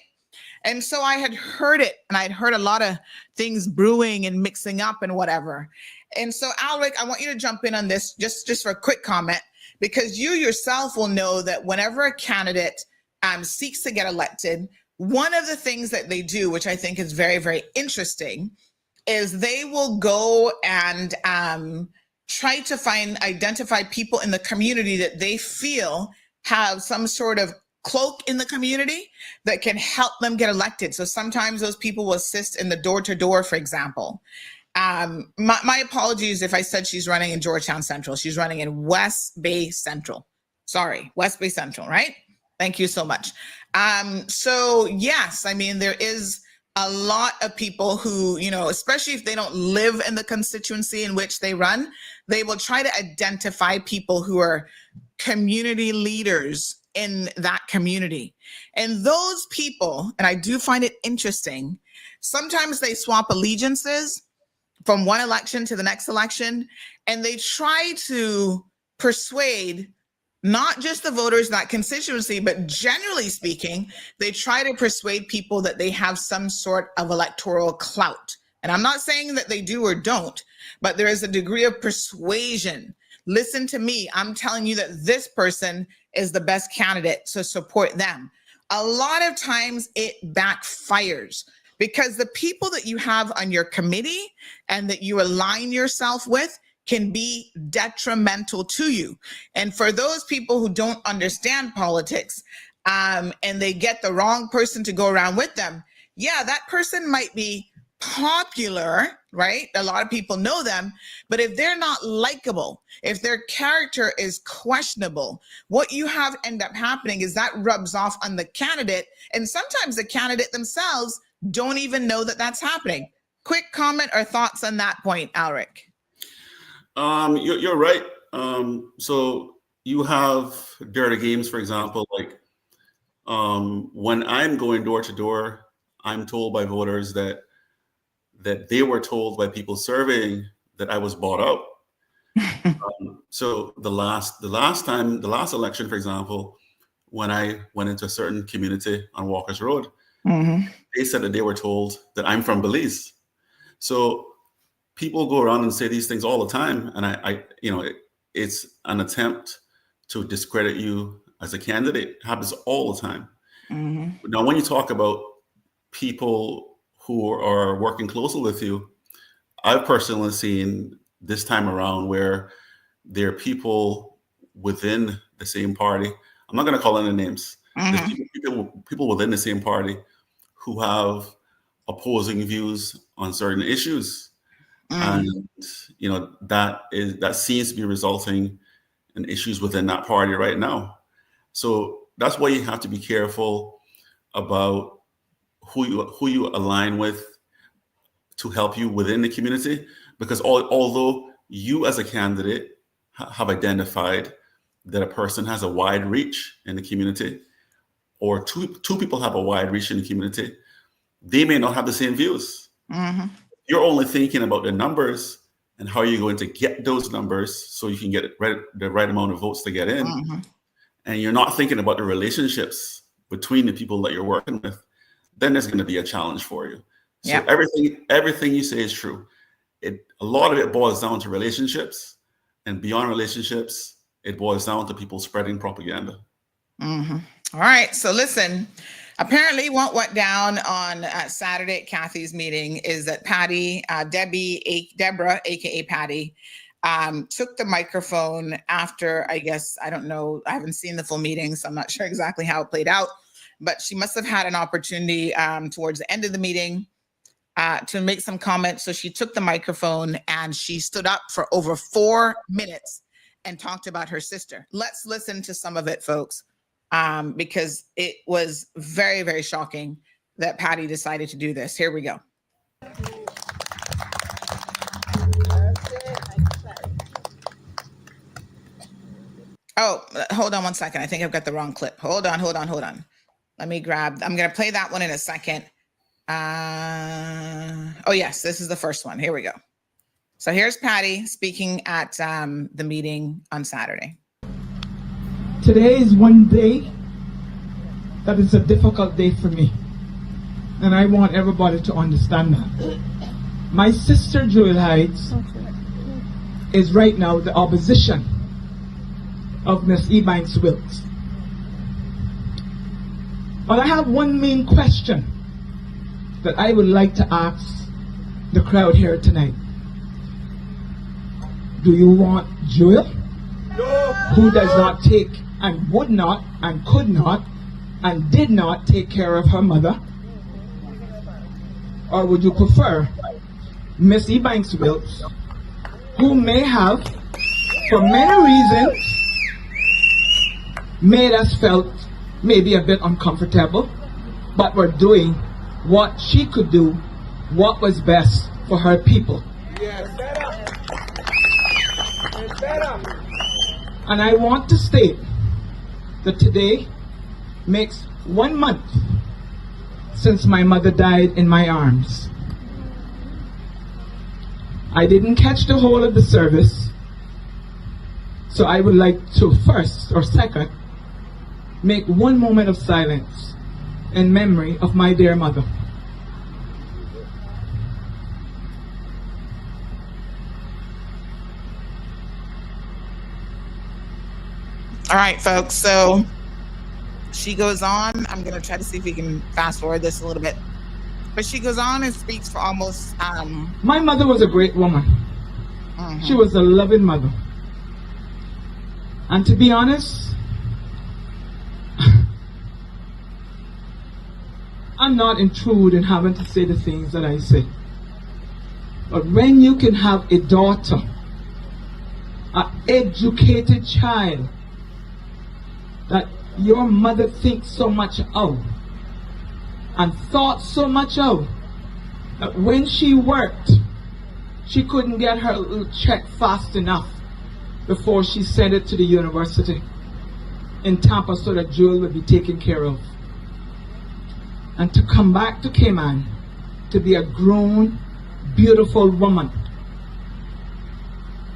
And so I had heard it, and I'd heard a lot of things brewing and mixing up and whatever. And so, Alric, I want you to jump in on this just for a quick comment, because you yourself will know that whenever a candidate seeks to get elected, one of the things that they do, which I think is very, very interesting, is they will go and try to identify people in the community that they feel have some sort of cloak in the community that can help them get elected. So sometimes those people will assist in the door-to-door, for example. My apologies if I said she's running in Georgetown Central. She's running in West Bay Central. Sorry, West Bay Central, right? Thank you so much. So yes, I mean, there is a lot of people who, especially if they don't live in the constituency in which they run, they will try to identify people who are community leaders in that community. And those people, and I do find it interesting, sometimes they swap allegiances from one election to the next election, and they try to persuade not just the voters in that constituency, but generally speaking, they try to persuade people that they have some sort of electoral clout. And I'm not saying that they do or don't, but there is a degree of persuasion. Listen to me. I'm telling you that this person is the best candidate, so support them. A lot of times it backfires because the people that you have on your committee and that you align yourself with can be detrimental to you. And for those people who don't understand politics and they get the wrong person to go around with them, yeah, that person might be popular, right? A lot of people know them, but if they're not likable, if their character is questionable, what you have end up happening is that rubs off on the candidate. And sometimes the candidate themselves don't even know that that's happening. Quick comment or thoughts on that point, Alric? You're right. So you have dirty games, for example, like when I'm going door to door, I'm told by voters that they were told by people surveying that I was bought out. So the last election, for example, when I went into a certain community on Walker's Road, they said that they were told that I'm from Belize. So people go around and say these things all the time, and it's an attempt to discredit you as a candidate. It happens all the time. Now, when you talk about people who are working closely with you, I've personally seen this time around where there are people within the same party. I'm not going to call any names. There's people within the same party who have opposing views on certain issues, and that seems to be resulting in issues within that party right now. So that's why you have to be careful about who you align with to help you within the community, because although you as a candidate have identified that a person has a wide reach in the community, or two people have a wide reach in the community, they may not have the same views. You're only thinking about the numbers and how you're going to get those numbers so you can get the right amount of votes to get in. And you're not thinking about the relationships between the people that you're working with. Then there's going to be a challenge for you. So everything you say is true. A lot of it boils down to relationships, and beyond relationships, it boils down to people spreading propaganda. All right. So listen, apparently what went down on Saturday at Kathy's meeting is that Deborah, aka Patty, took the microphone after, I don't know, I haven't seen the full meeting, so I'm not sure exactly how it played out, but she must have had an opportunity towards the end of the meeting to make some comments. So she took the microphone and she stood up for over 4 minutes and talked about her sister. Let's listen to some of it, folks, because it was very, very shocking that Patty decided to do this. Here we go. Oh, hold on one second. I think I've got the wrong clip. Hold on. Let me I'm going to play that one in a second. Oh, yes, this is the first one. Here we go. So here's Patty speaking at the meeting on Saturday. Today is one day that is a difficult day for me. And I want everybody to understand that. My sister, Jewel Heights, is right now the opposition of Miss Ebanks Wilkes. But I have one main question that I would like to ask the crowd here tonight. Do you want Jewel, who does not take and would not and could not and did not take care of her mother? Or would you prefer Miss Ebanks Wilkes, who may have, for many reasons, made us felt maybe a bit uncomfortable, but we're doing what she could do, what was best for her people. Yes. And I want to state that today makes 1 month since my mother died in my arms. I didn't catch the whole of the service, so I would like to first or second make 1 moment of silence in memory of my dear mother. All right, folks, so she goes on. I'm going to try to see if we can fast forward this a little bit. But she goes on and speaks for almost... My mother was a great woman. She was a loving mother. And to be honest, I'm not intrude in having to say the things that I say. But when you can have a daughter, an educated child, that your mother thinks so much of and thought so much of, that when she worked, she couldn't get her little check fast enough before she sent it to the university in Tampa so that Jewel would be taken care of. and to come back to Cayman to be a grown, beautiful woman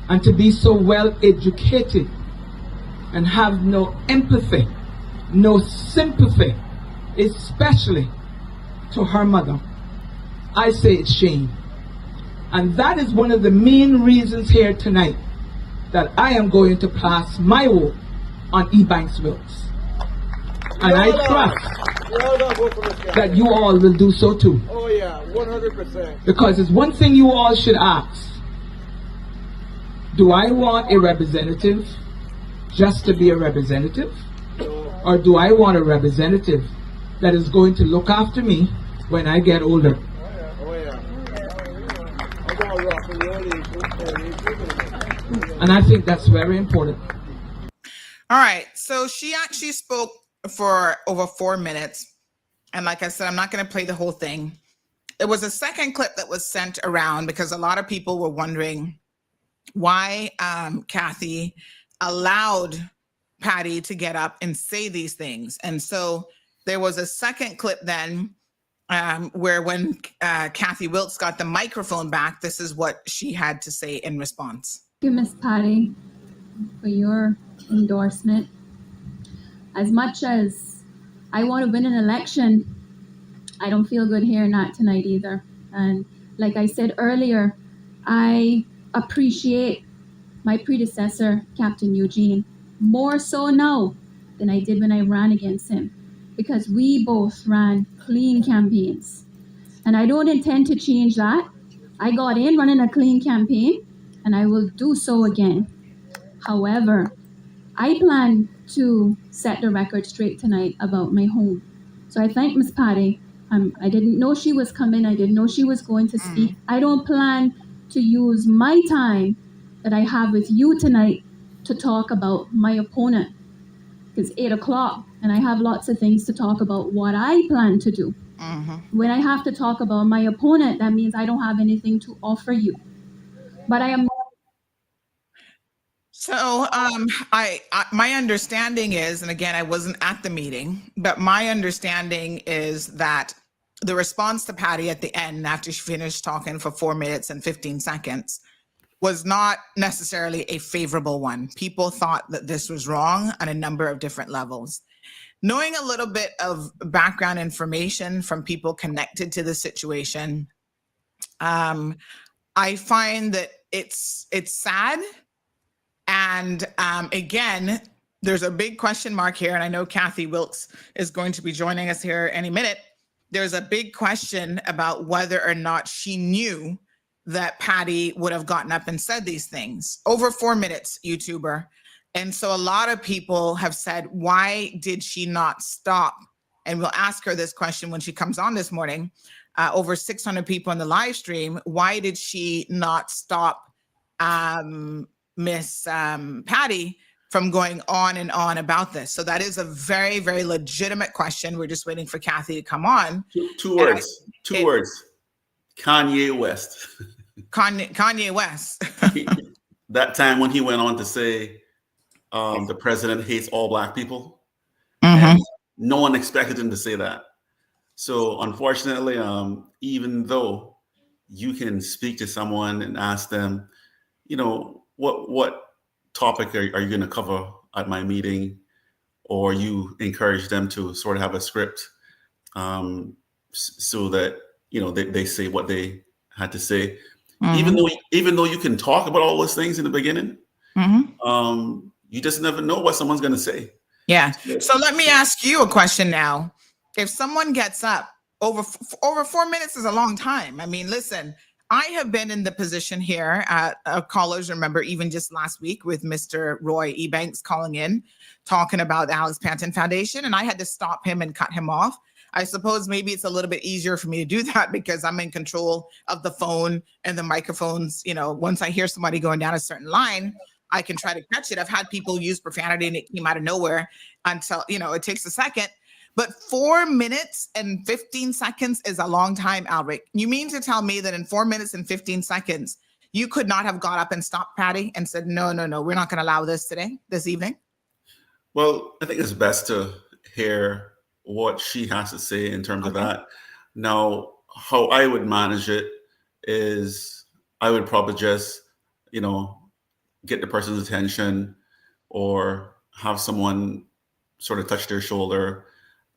and to be so well educated and have no empathy, no sympathy, especially to her mother. I say it's shame. And that is one of the main reasons here tonight that I am going to pass my vote on Ebanks Wilkes. And I trust that you all will do so too. Oh yeah, 100%. Because it's one thing you all should ask. Do I want a representative just to be a representative? Or do I want a representative that is going to look after me when I get older? Oh yeah. And I think that's very important. All right. So she actually spoke for over 4 minutes. And like I said, I'm not going to play the whole thing. There was a second clip that was sent around because a lot of people were wondering why Kathy allowed Patty to get up and say these things. And so there was a second clip then where when Kathy Wilkes got the microphone back, this is what she had to say in response. Thank you, Miss Patty, for your endorsement. As much as I want to win an election, I don't feel good here, not tonight either. And like I said earlier, I appreciate my predecessor, Captain Eugene, more so now than I did when I ran against him, because we both ran clean campaigns. And I don't intend to change that. I got in running a clean campaign, and I will do so again. However, I plan to set the record straight tonight about my home. So I thank Miss Patty. I didn't know she was coming. I didn't know she was going to speak. I don't plan to use my time that I have with you tonight to talk about my opponent. It's 8 o'clock and I have lots of things to talk about what I plan to do. When I have to talk about my opponent, that means I don't have anything to offer you. But I am. So my understanding is, and again, I wasn't at the meeting, but my understanding is that the response to Patty at the end, after she finished talking for 4 minutes and 15 seconds, was not necessarily a favorable one. People thought that this was wrong on a number of different levels. Knowing a little bit of background information from people connected to the situation, I find that it's sad. And again, there's a big question mark here, and I know Kathy Wilkes is going to be joining us here any minute. There's a big question about whether or not she knew that Patty would have gotten up and said these things. Over 4 minutes, YouTuber. And so a lot of people have said, why did she not stop? And we'll ask her this question when she comes on this morning. Over 600 people in the live stream. Why did she not stop Miss Patty from going on and on about this? So that is a very, very legitimate question. We're just waiting for Kathy to come on. Two words. Kanye West. Kanye West. That time when he went on to say the president hates all Black people. Mm-hmm. No one expected him to say that. So unfortunately, even though you can speak to someone and ask them, you know, what topic are you going to cover at my meeting, or you encourage them to sort of have a script so that, you know, they say what they had to say. Mm-hmm. Even though you can talk about all those things in the beginning, mm-hmm. You just never know what someone's going to say. Yeah. So let me ask you a question now. If someone gets up, over 4 minutes is a long time. I mean, listen, I have been in the position here, callers remember even just last week with Mr. Roy Ebanks calling in, talking about the Alex Panton Foundation, and I had to stop him and cut him off. I suppose maybe it's a little bit easier for me to do that because I'm in control of the phone and the microphones. You know, once I hear somebody going down a certain line, I can try to catch it. I've had people use profanity and it came out of nowhere until, you know, it takes a second. But 4 minutes and 15 seconds is a long time, Alric. You mean to tell me that in 4 minutes and 15 seconds, you could not have got up and stopped Patty and said, no, we're not going to allow this evening? Well, I think it's best to hear what she has to say in terms of that. Now, how I would manage it is I would probably just, get the person's attention or have someone sort of touch their shoulder,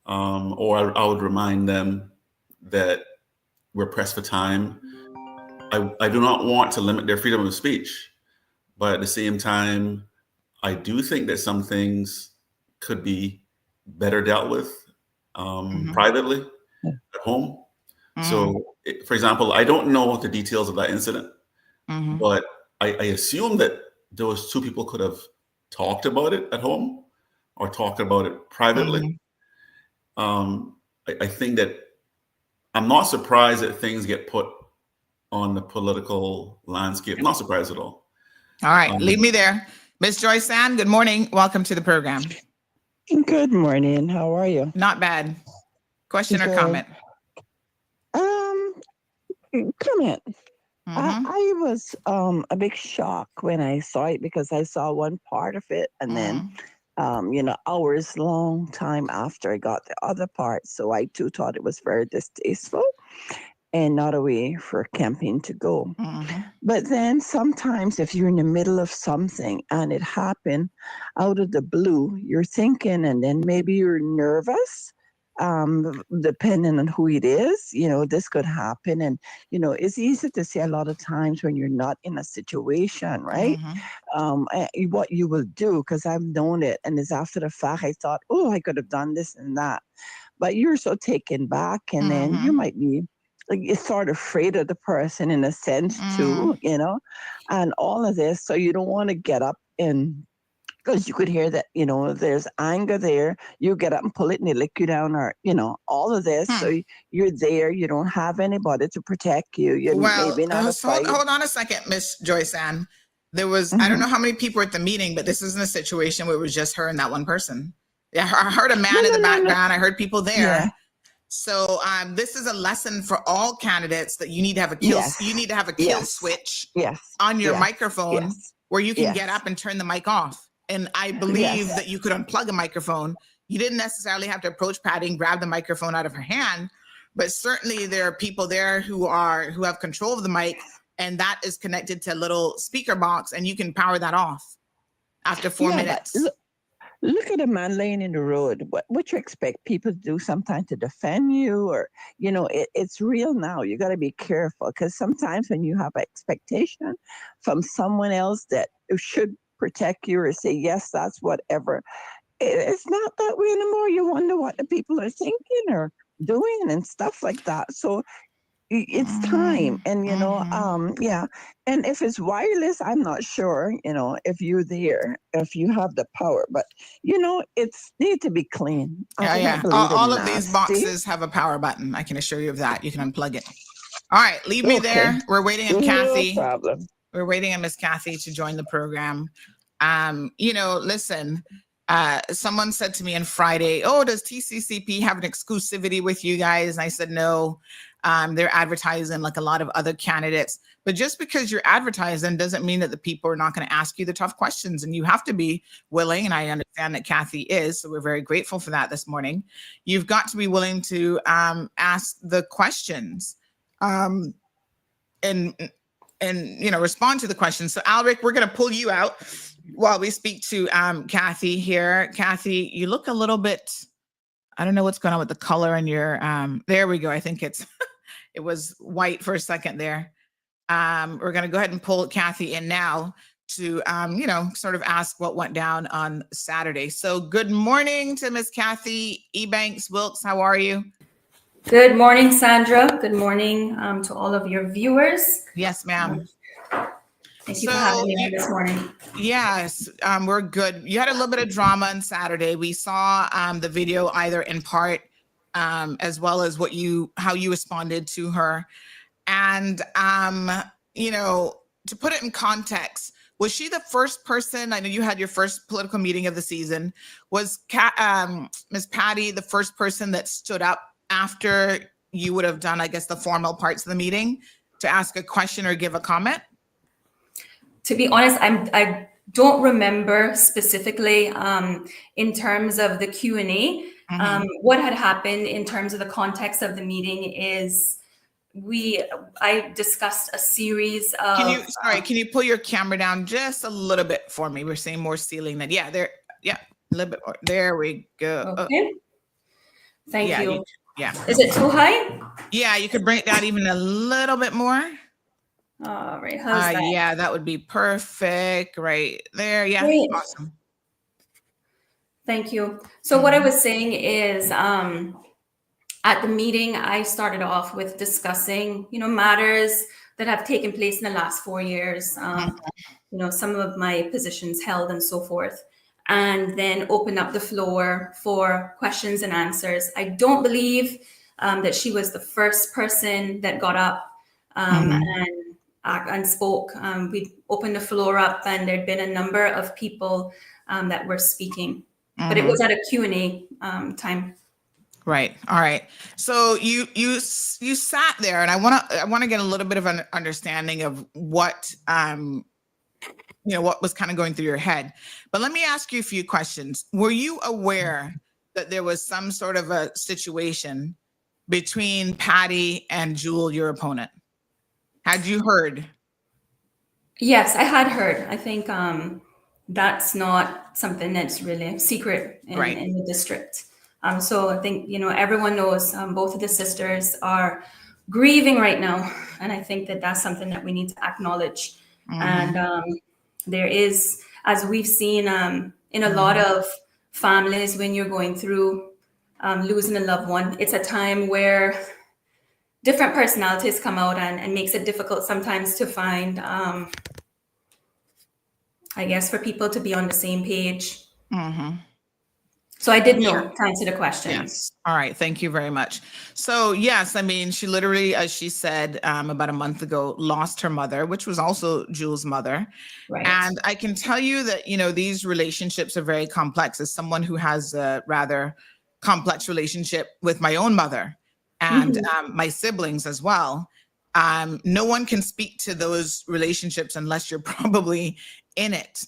or I would remind them that we're pressed for time. I do not want to limit their freedom of speech, but at the same time, I do think that some things could be better dealt with privately at home. So, for example, I don't know the details of that incident, but I assume that those two people could have talked about it at home or talked about it privately. I think that I'm not surprised that things get put on the political landscape. Not surprised at all. All right, leave me there. Miss Joyce Ann, good morning. Welcome to the program. Good morning. How are you? Not bad. Question or comment? Comment. I was a big shock when I saw it because I saw one part of it and then, hours long time after I got the other part. So I too thought it was very distasteful and not a way for camping to go. But then sometimes if you're in the middle of something and it happened out of the blue, you're thinking, and then maybe you're nervous, depending on who it is, this could happen. And, it's easy to say a lot of times when you're not in a situation, right? What you will do, because I've known it. And it's after the fact, I thought, I could have done this and that. But you're so taken back, and then you might be you're sort of afraid of the person in a sense too, and all of this. So you don't want to get up and, because you could hear that, there's anger there. You get up and pull it and they lick you down, or, all of this. So you're there. You don't have anybody to protect you. You're maybe not a fight. Hold on a second, Miss Joyce Ann. There was, I don't know how many people were at the meeting, but this isn't a situation where it was just her and that one person. Yeah, I heard a man in the background. I heard people there. Yeah. So this is a lesson for all candidates that you need to have a kill. You need to have a kill switch on your microphone where you can get up and turn the mic off. And I believe that you could unplug a microphone. You didn't necessarily have to approach Patty and grab the microphone out of her hand, but certainly there are people there who have control of the mic, and that is connected to a little speaker box, and you can power that off after 4 minutes. Look at a man laying in the road. What you expect people to do sometimes to defend you, or, it's real now. You got to be careful, because sometimes when you have an expectation from someone else that should protect you or say, yes, that's whatever, it's not that way anymore. You wonder what the people are thinking or doing and stuff like that. So it's time. And, and if it's wireless, I'm not sure, if you're there, if you have the power, but, it's need to be clean. All of these boxes have a power button. I can assure you of that. You can unplug it. All right. Leave me there. We're waiting on Kathy. No problem. We're waiting on Miss Kathy to join the program. Listen, someone said to me on Friday, does TCCP have an exclusivity with you guys? And I said, no. They're advertising like a lot of other candidates, but just because you're advertising doesn't mean that the people are not going to ask you the tough questions, and you have to be willing. And I understand that Kathy is, so we're very grateful for that this morning. You've got to be willing to ask the questions and respond to the questions. So Alric, we're going to pull you out while we speak to Kathy here. Kathy, you look a little bit, I don't know what's going on with the color in your, there we go. I think it was white for a second there. We're going to go ahead and pull Kathy in now to, sort of ask what went down on Saturday. So good morning to Miss Kathy Ebanks-Wilkes. How are you? Good morning, Sandra. Good morning to all of your viewers. Yes, ma'am. Thank you for having me this morning. Yes, we're good. You had a little bit of drama on Saturday. We saw the video either in part as well as how you responded to her. And, to put it in context, was she the first person? I know you had your first political meeting of the season. Was Ms. Patty the first person that stood up after you would have done, I guess, the formal parts of the meeting to ask a question or give a comment? To be honest, I don't remember specifically in terms of the Q&A. What had happened in terms of the context of the meeting is I discussed a series of. Can you pull your camera down just a little bit for me? We're seeing more ceiling than, a little bit more. There we go. Okay. Thank you. Yeah. Is it too high? Yeah, you could bring it down even a little bit more. All right. How's that? Yeah, that would be perfect right there. Yeah. Great. Awesome. Thank you. So what I was saying is, at the meeting, I started off with discussing, matters that have taken place in the last 4 years, some of my positions held and so forth, and then open up the floor for questions and answers. I don't believe that she was the first person that got up and spoke. We opened the floor up, and there'd been a number of people that were speaking, but it was at a Q&A time. Right. All right. So you sat there, and I want to get a little bit of an understanding of what what was kind of going through your head. But let me ask you a few questions. Were you aware that there was some sort of a situation between Patty and Jewel, your opponent? Had you heard? Yes, I had heard. I think that's not something that's really secret in the district. So I think, everyone knows both of the sisters are grieving right now. And I think that that's something that we need to acknowledge. And there is, as we've seen in a lot of families, when you're going through losing a loved one, it's a time where different personalities come out and makes it difficult sometimes to find, I guess, for people to be on the same page. So I did know to answer the question. Yes. All right. Thank you very much. So yes, I mean, she literally, as she said about a month ago, lost her mother, which was also Jewel's mother. Right. And I can tell you that, these relationships are very complex. As someone who has a rather complex relationship with my own mother and my siblings as well, no one can speak to those relationships unless you're probably in it.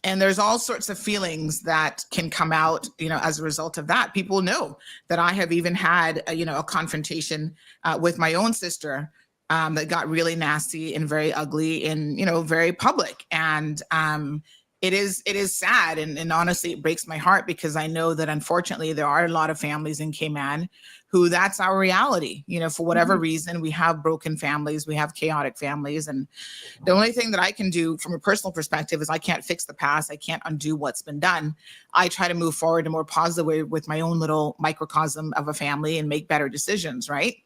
And there's all sorts of feelings that can come out, as a result of that. People know that I have even had, a confrontation with my own sister that got really nasty and very ugly and, very public. And it is sad. And honestly, it breaks my heart because I know that unfortunately there are a lot of families in Cayman who that's our reality. For whatever reason, we have broken families, we have chaotic families. And the only thing that I can do from a personal perspective is I can't fix the past. I can't undo what's been done. I try to move forward in a more positive way with my own little microcosm of a family and make better decisions, right?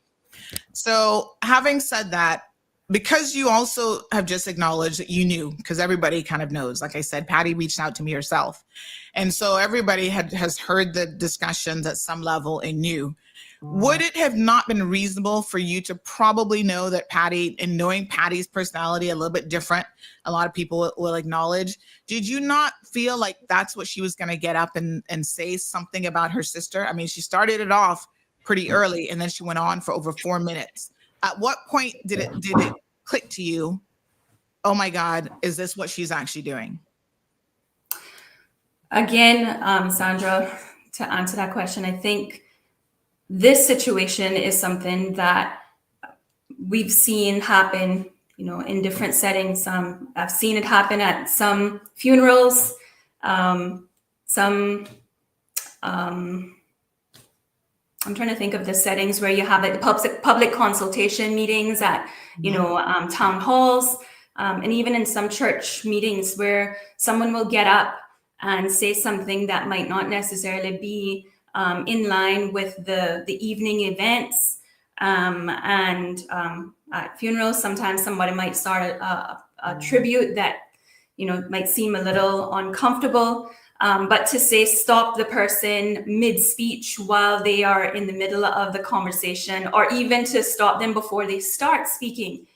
So having said that, because you also have just acknowledged that you knew, because everybody kind of knows, like I said, Patty reached out to me herself. And so everybody has heard the discussions at some level and knew. Would it have not been reasonable for you to probably know that Patty, and knowing Patty's personality a little bit different, a lot of people will acknowledge, did you not feel like that's what she was going to get up and say something about her sister? I mean, she started it off pretty early and then she went on for over 4 minutes. At what point did it click to you, oh my God, is this what she's actually doing? Again, Sandra, to answer that question, I think this situation is something that we've seen happen, in different settings. I've seen it happen at some funerals, I'm trying to think of the settings where you have like the public consultation meetings at, town halls, and even in some church meetings where someone will get up and say something that might not necessarily be in line with the evening events. And at funerals, sometimes somebody might start a tribute that, might seem a little uncomfortable. But to say stop the person mid-speech while they are in the middle of the conversation, or even to stop them before they start speaking,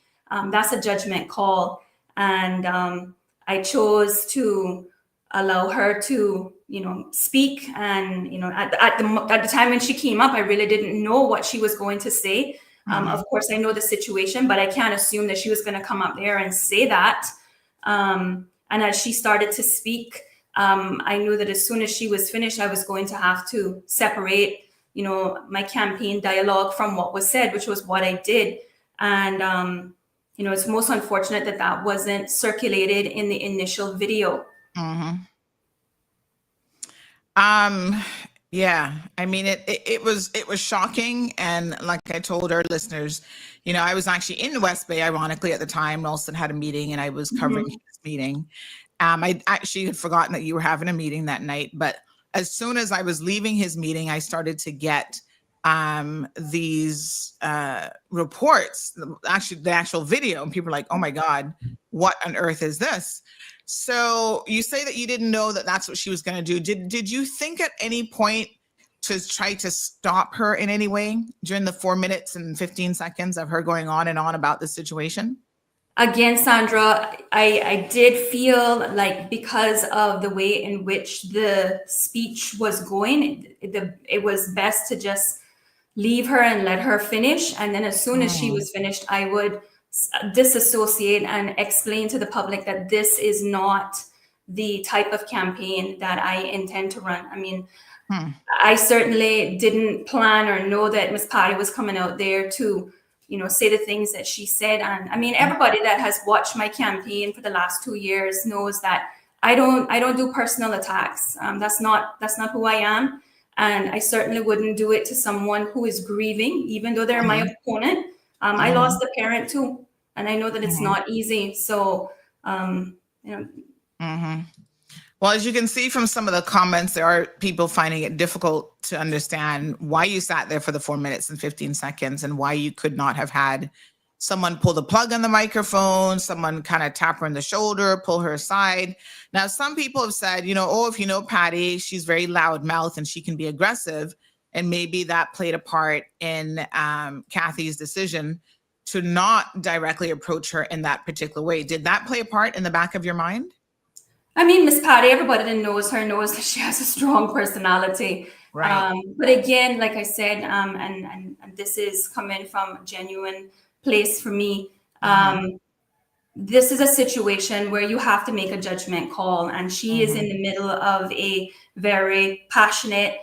that's a judgment call. And I chose to allow her to, speak. And, at the time when she came up, I really didn't know what she was going to say. Of course, I know the situation, but I can't assume that she was going to come up there and say that. And as she started to speak, I knew that as soon as she was finished, I was going to have to separate, my campaign dialogue from what was said, which was what I did. And, it's most unfortunate that that wasn't circulated in the initial video. Yeah, I mean, it was shocking. And like I told our listeners, I was actually in the West Bay, ironically, at the time. Nelson had a meeting and I was covering his meeting. I actually had forgotten that you were having a meeting that night, but as soon as I was leaving his meeting, I started to get these reports, the actual video, and people are like, oh my God, what on earth is this? So you say that you didn't know that that's what she was going to do. Did you think at any point to try to stop her in any way during the 4 minutes and 15 seconds of her going on and on about the situation? Again, Sandra, I did feel like because of the way in which the speech was going, it was best to just leave her and let her finish. And then as soon as she was finished, I would disassociate and explain to the public that this is not the type of campaign that I intend to run. I mean, I certainly didn't plan or know that Ms. Patty was coming out there to, say the things that she said. And I mean, everybody that has watched my campaign for the last 2 years knows that I don't do personal attacks. That's not who I am. And I certainly wouldn't do it to someone who is grieving, even though they're my opponent. I lost a parent too, and I know that it's not easy. So, Well, as you can see from some of the comments, there are people finding it difficult to understand why you sat there for the 4 minutes and 15 seconds and why you could not have had someone pull the plug on the microphone, someone kind of tap her on the shoulder, pull her aside. Now, some people have said, if you know Patty, she's very loudmouth and she can be aggressive. And maybe that played a part in Kathy's decision to not directly approach her in that particular way. Did that play a part in the back of your mind? I mean, Miss Patty, everybody that knows her knows that she has a strong personality. Right. But again, like I said, and this is coming from a genuine place for me. This is a situation where you have to make a judgment call, and she is in the middle of a very passionate,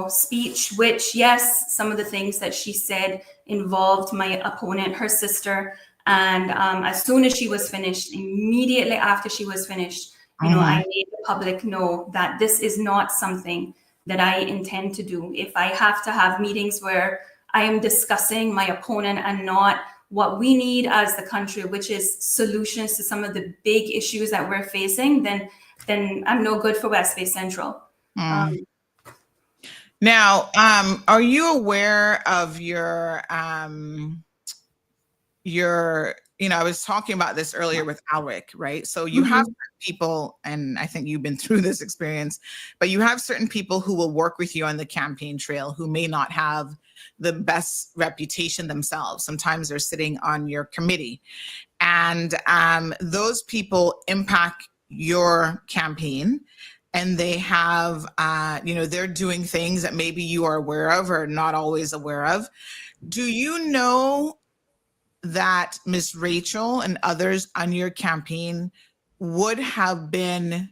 speech, which, yes, some of the things that she said involved my opponent, her sister. And as soon as she was finished, immediately after she was finished, I made the public know that this is not something that I intend to do. If I have to have meetings where I am discussing my opponent and not what we need as the country, which is solutions to some of the big issues that we're facing, then I'm no good for West Bay Central. Now, are you aware of your, I was talking about this earlier with Alric, right? So you have people, and I think you've been through this experience, but you have certain people who will work with you on the campaign trail who may not have the best reputation themselves. Sometimes they're sitting on your committee, and those people impact your campaign, and they have, they're doing things that maybe you are aware of or not always aware of. Do you know that Miss Rachel and others on your campaign would have been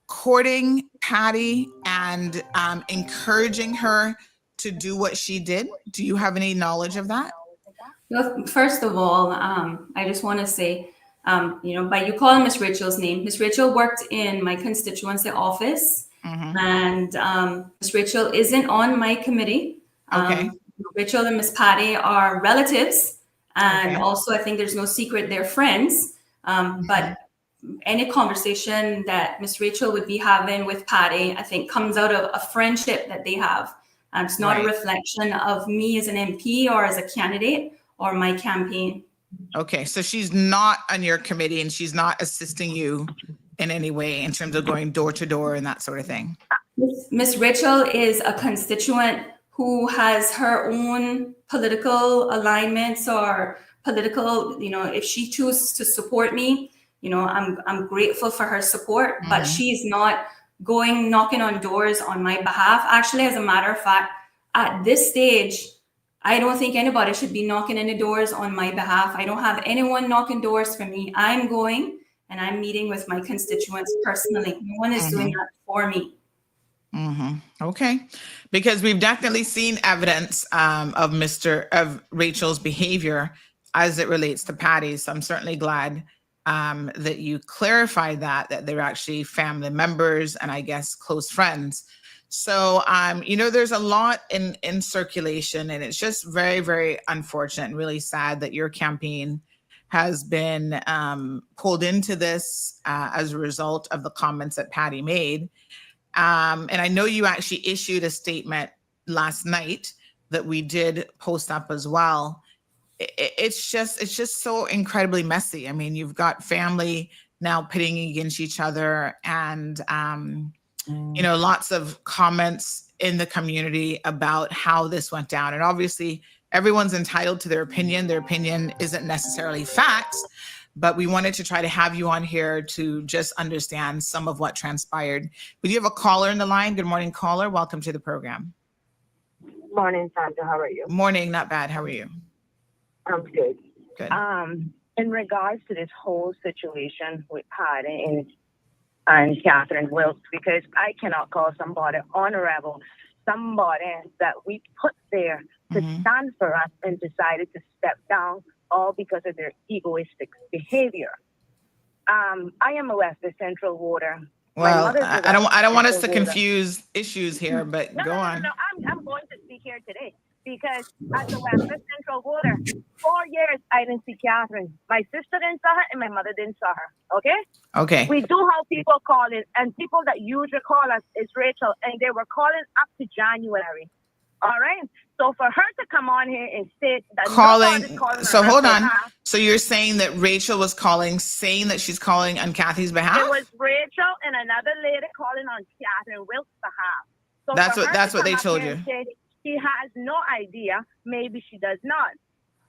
courting Patty and encouraging her to do what she did? Do you have any knowledge of that? Well, first of all, I just want to say, by you calling Miss Rachel's name, Miss Rachel worked in my constituency office, and Miss Rachel isn't on my committee. Okay. Rachel and Miss Patty are relatives, and also I think there's no secret they're friends. But any conversation that Miss Rachel would be having with Patty, I think, comes out of a friendship that they have. It's not a reflection of me as an MP or as a candidate or my campaign. Okay, so she's not on your committee and she's not assisting you in any way in terms of going door to door and that sort of thing. Miss Rachel is a constituent who has her own political alignments or political, if she chooses to support me, I'm grateful for her support, but she's not going knocking on doors on my behalf. Actually, as a matter of fact, at this stage, I don't think anybody should be knocking any doors on my behalf. I don't have anyone knocking doors for me. I'm going and I'm meeting with my constituents personally. No one is doing that for me. Okay, because we've definitely seen evidence of Rachel's behavior as it relates to Patty. So I'm certainly glad that you clarified that they're actually family members and I guess close friends. So there's a lot in circulation, and it's just very, very unfortunate and really sad that your campaign has been pulled into this as a result of the comments that Patty made. And I know you actually issued a statement last night that we did post up as well. It's just so incredibly messy. I mean, you've got family now pitting against each other, and lots of comments in the community about how this went down. And obviously, everyone's entitled to their opinion. Their opinion isn't necessarily facts, but we wanted to try to have you on here to just understand some of what transpired. We do have a caller in the line. Good morning, caller. Welcome to the program. Morning, Sandra. How are you? Morning. Not bad. How are you? I'm good. Good. In regards to this whole situation with Patty and Catherine Wilkes, because I cannot call somebody honorable, somebody that we put there to stand for us and decided to step down, all because of their egoistic behavior. I am a West Central voter. Well, I don't want us to confuse issues here, but go on. No. I'm going to speak here today because as a West Central voter, 4 years I didn't see Catherine. My sister didn't saw her, and my mother didn't saw her. Okay. We do have people calling, and people that usually call us is Rachel, and they were calling up to January. All right. So for her to come on here and say that calling so hold on. So you're saying that Rachel was calling, saying that she's calling on Kathy's behalf? It was Rachel and another lady calling on Catherine Wilkes' behalf. So that's what they told you. She has no idea. Maybe she does not.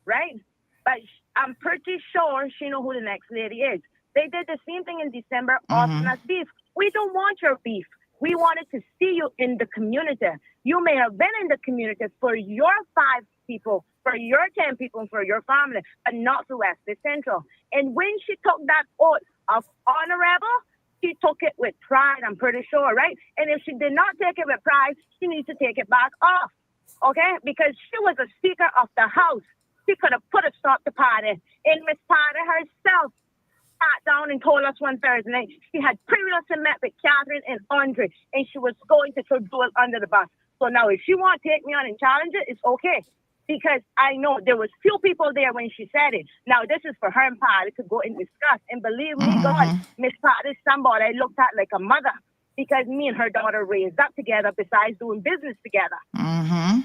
Right? But I'm pretty sure she knows who the next lady is. They did the same thing in December, offering us beef. We don't want your beef. We wanted to see you in the community. You may have been in the community for your 5 people, for your 10 people, for your family, but not for West Central. And when she took that oath of honorable, she took it with pride, I'm pretty sure, right? And if she did not take it with pride, she needs to take it back off, okay? Because she was a speaker of the House. She could have put a stop to Patty. And Miss Patty herself sat down and told us one Thursday night she had previously met with Catherine and Andre, and she was going to throw Joel under the bus. So now if she want to take me on and challenge it, it's okay. Because I know there was few people there when she said it. Now this is for her and Patty to go and discuss. And believe me, God, Miss Patty is somebody I looked at like a mother, because me and her daughter raised up together besides doing business together.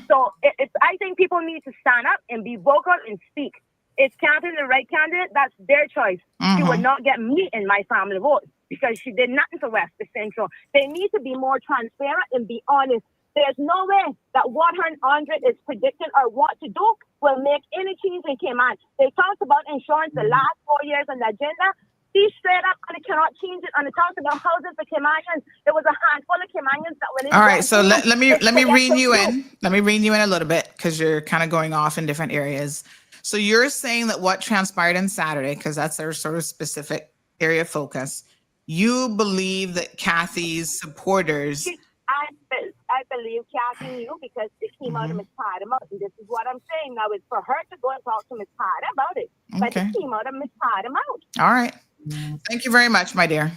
So I think people need to stand up and be vocal and speak. Is Catherine the right candidate? That's their choice. She would not get me and my family vote because she did nothing for West Central. They need to be more transparent and be honest. There's no way that what her and Andre is predicting or what to do will make any change in Cayman. They talked about insurance the last 4 years on the agenda. She straight up and cannot change it. And they talked about housing for Caymanians. There was a handful of Caymanians that went in. All right, so let me rein you in. Let me rein you in a little bit because you're kind of going off in different areas. So you're saying that what transpired on Saturday, because that's our sort of specific area of focus, you believe that Kathy's supporters... I believe Kathy knew because it came out of Miss Patty mouth. And this is what I'm saying. Now it's for her to go and talk to Miss Patty about it. But it came out of Miss Patty mouth. All right. Thank you very much, my dear.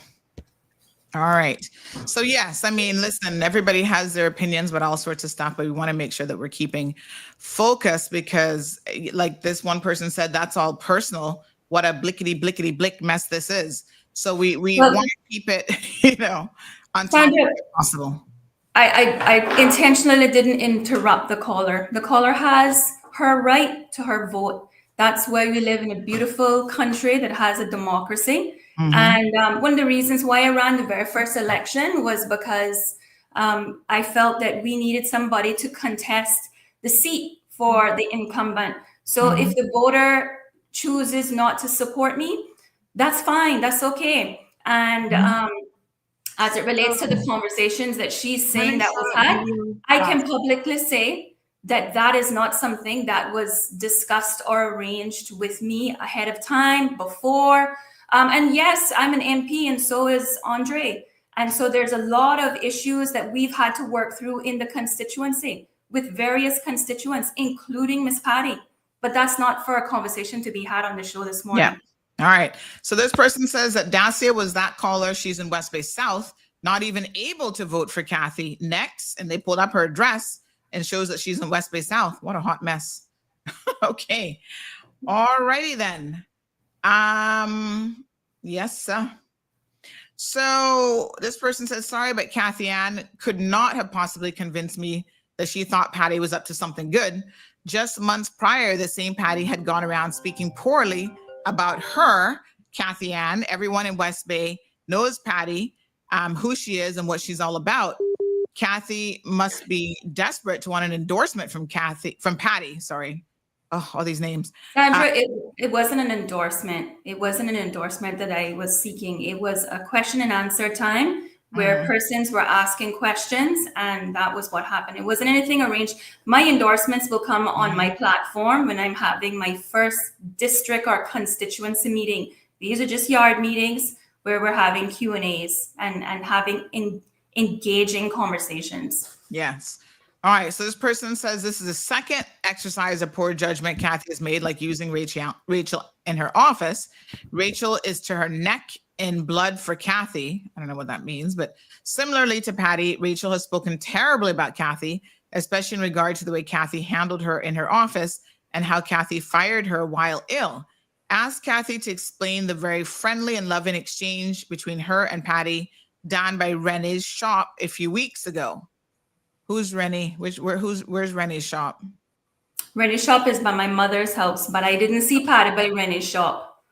All right. So yes, I mean, listen, everybody has their opinions about all sorts of stuff, but we want to make sure that we're keeping focus because like this one person said, that's all personal. What a blickety blick mess this is. So we want to keep it, on top of it possible. I intentionally didn't interrupt the caller. The caller has her right to her vote. That's why we live in a beautiful country that has a democracy. And one of the reasons why I ran the very first election was because I felt that we needed somebody to contest the seat for the incumbent. So if the voter chooses not to support me, that's fine. That's okay. And as it relates to the conversations that she's saying that was had, I can publicly say that that is not something that was discussed or arranged with me ahead of time before. And yes, I'm an MP, and so is Andre. And so there's a lot of issues that we've had to work through in the constituency with various constituents, including Miss Patty. But that's not for a conversation to be had on the show this morning. Yeah. All right. So this person says that Dacia was that caller. She's in West Bay South, not even able to vote for Kathy next. And they pulled up her address and shows that she's in West Bay South. What a hot mess. Okay. All righty then. Yes. So this person says, sorry, but Kathy Ann could not have possibly convinced me that she thought Patty was up to something good. Just months prior, the same Patty had gone around speaking poorly about her, Kathy Ann. Everyone in West Bay knows Patty, who she is and what she's all about. Kathy must be desperate to want an endorsement from Patty, sorry. Oh, all these names. Sandra, it wasn't an endorsement. It wasn't an endorsement that I was seeking. It was a question and answer time where persons were asking questions, and that was what happened. It wasn't anything arranged. My endorsements will come on my platform when I'm having my first district or constituency meeting. These are just yard meetings where we're having Q&As and having engaging conversations. Yes. All right. So this person says this is the second exercise of poor judgment Kathy has made, like using Rachel in her office. Rachel is to her neck in blood for Kathy. I don't know what that means, but similarly to Patty, Rachel has spoken terribly about Kathy, especially in regard to the way Kathy handled her in her office and how Kathy fired her while ill. Ask Kathy to explain the very friendly and loving exchange between her and Patty done by Renee's shop a few weeks ago. Who's Renee? Where's Renee's shop? Renee's shop is by my mother's house, but I didn't see Patty by Renee's shop.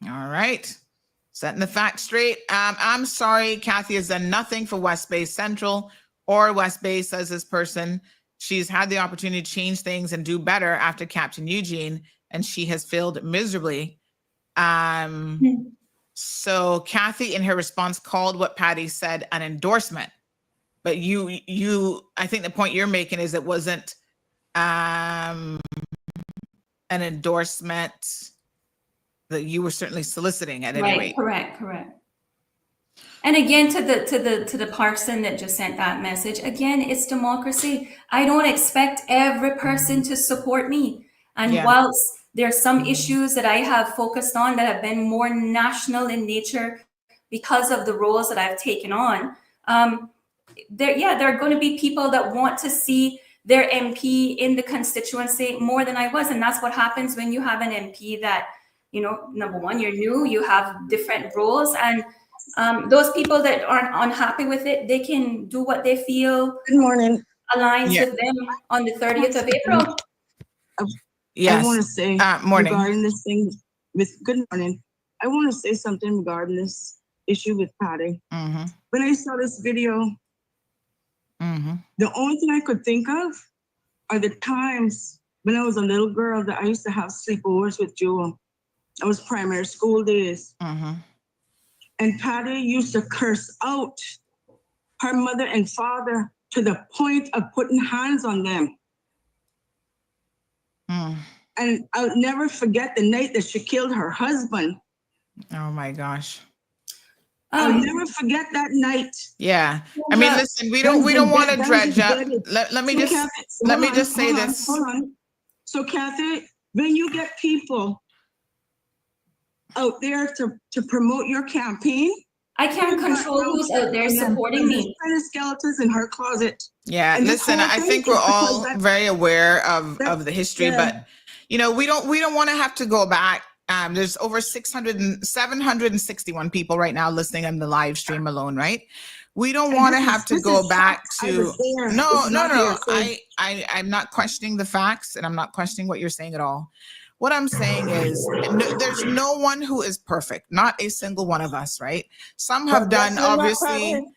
All right. Setting the facts straight. I'm sorry, Kathy has done nothing for West Bay Central or West Bay, says this person. She's had the opportunity to change things and do better after Captain Eugene, and she has failed miserably. So Kathy, in her response, called what Patty said an endorsement. But I think the point you're making is it wasn't an endorsement that you were certainly soliciting at any rate. Correct. And again, to the person that just sent that message, again, it's democracy. I don't expect every person to support me. And whilst there's some issues that I have focused on that have been more national in nature because of the roles that I've taken on, there are going to be people that want to see their MP in the constituency more than I was. And that's what happens when you have an MP that, number one, you're new, you have different roles. And those people that aren't unhappy with it, they can do what they feel aligns with them on the 30th of April. Yes. I want to say regarding this thing good morning. I want to say something regarding this issue with Patty. When I saw this video, the only thing I could think of are the times when I was a little girl that I used to have sleepovers with Jewel. I was primary school days. And Patty used to curse out her mother and father to the point of putting hands on them. And I'll never forget the night that she killed her husband. Oh my gosh. I'll never forget that night. Yeah. I mean, listen, we don't want to dredge up. Let me just say this. Hold on. So Kathy, when you get people out there to promote your campaign, I can't control who's out there supporting me. Kind of skeletons in her closet. Yeah, and listen, I think we're all very aware of the history, but we don't want to have to go back. There's over 761 people right now listening on the live stream alone, right? We don't want to have to go back to no. I'm not questioning the facts, and I'm not questioning what you're saying at all. What I'm saying is there's no one who is perfect, not a single one of us, right? Some have done obviously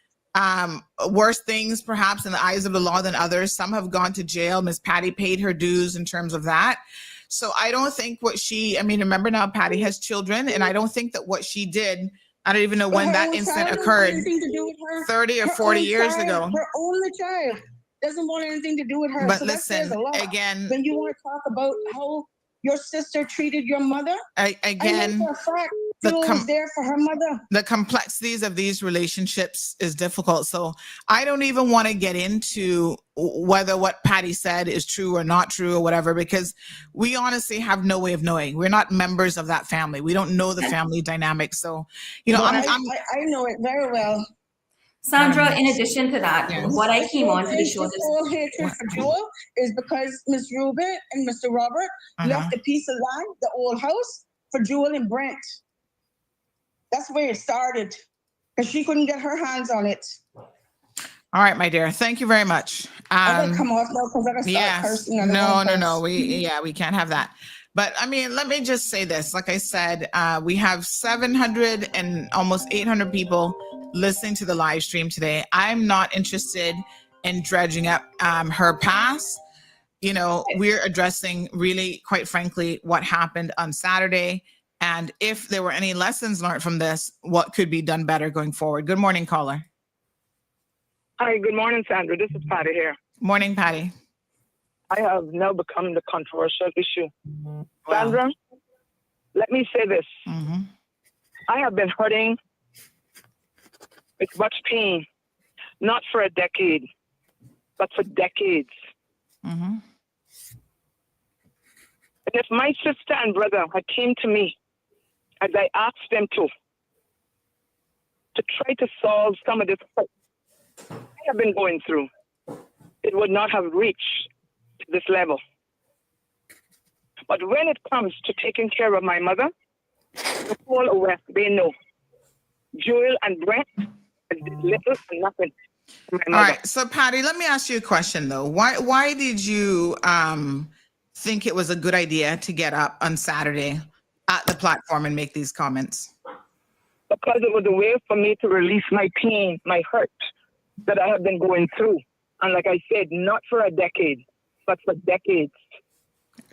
worse things perhaps in the eyes of the law than others. Some have gone to jail. Miss Patty paid her dues in terms of that. So I don't think remember now Patty has children, and I don't think that what she did, I don't even know when that incident occurred, 30 or 40 years ago. Her only child doesn't want anything to do with her. But so listen, again, when you want to talk about how your sister treated your mother. Again, for a fact, Jewel was there for her mother. The complexities of these relationships is difficult. So I don't even want to get into whether what Patty said is true or not true or whatever, because we honestly have no way of knowing. We're not members of that family. We don't know the family dynamic. So, you know, I know it very well. Sandra, in addition to that, what I came on to the show this whole hatred for Jewel is because Miss Rubin and Mr. Robert left a piece of land, the old house, for Jewel and Brent. That's where it started, because she couldn't get her hands on it. All right, my dear. Thank you very much. I'm gonna come off now because I'm gonna start cursing. No. We can't have that. But I mean, let me just say this. Like I said, we have 700 and almost 800 people listening to the live stream today. I'm not interested in dredging up her past. You know, we're addressing really, quite frankly, what happened on Saturday. And if there were any lessons learned from this, what could be done better going forward? Good morning, caller. Hi, good morning, Sandra. This is Patty here. Morning, Patty. I have now become the controversial issue. Wow. Sandra, let me say this. I have been hurting with much pain, not for a decade, but for decades. And if my sister and brother had came to me, as I asked them to try to solve some of this hurt I have been going through, it would not have reached to this level. But when it comes to taking care of my mother, the whole West, they know. Joel and Brent did little and nothing. All right. So, Patty, let me ask you a question, though. Why did you think it was a good idea to get up on Saturday at the platform and make these comments? Because it was a way for me to release my pain, my hurt that I have been going through. And like I said, not for a decade, but for decades.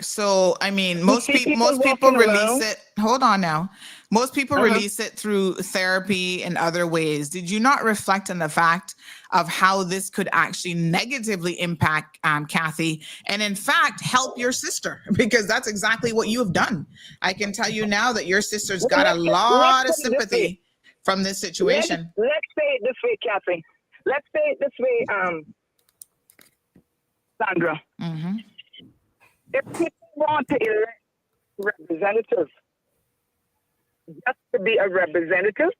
So, I mean, most people release it. Hold on now. Most people release it through therapy and other ways. Did you not reflect on the fact of how this could actually negatively impact Kathy and in fact help your sister? Because that's exactly what you have done. I can tell you now that your sister's got a lot of sympathy from this situation. Let's say it this way, Kathy. Let's say it this way, Sandra. If people want to elect representatives, just to be a representative,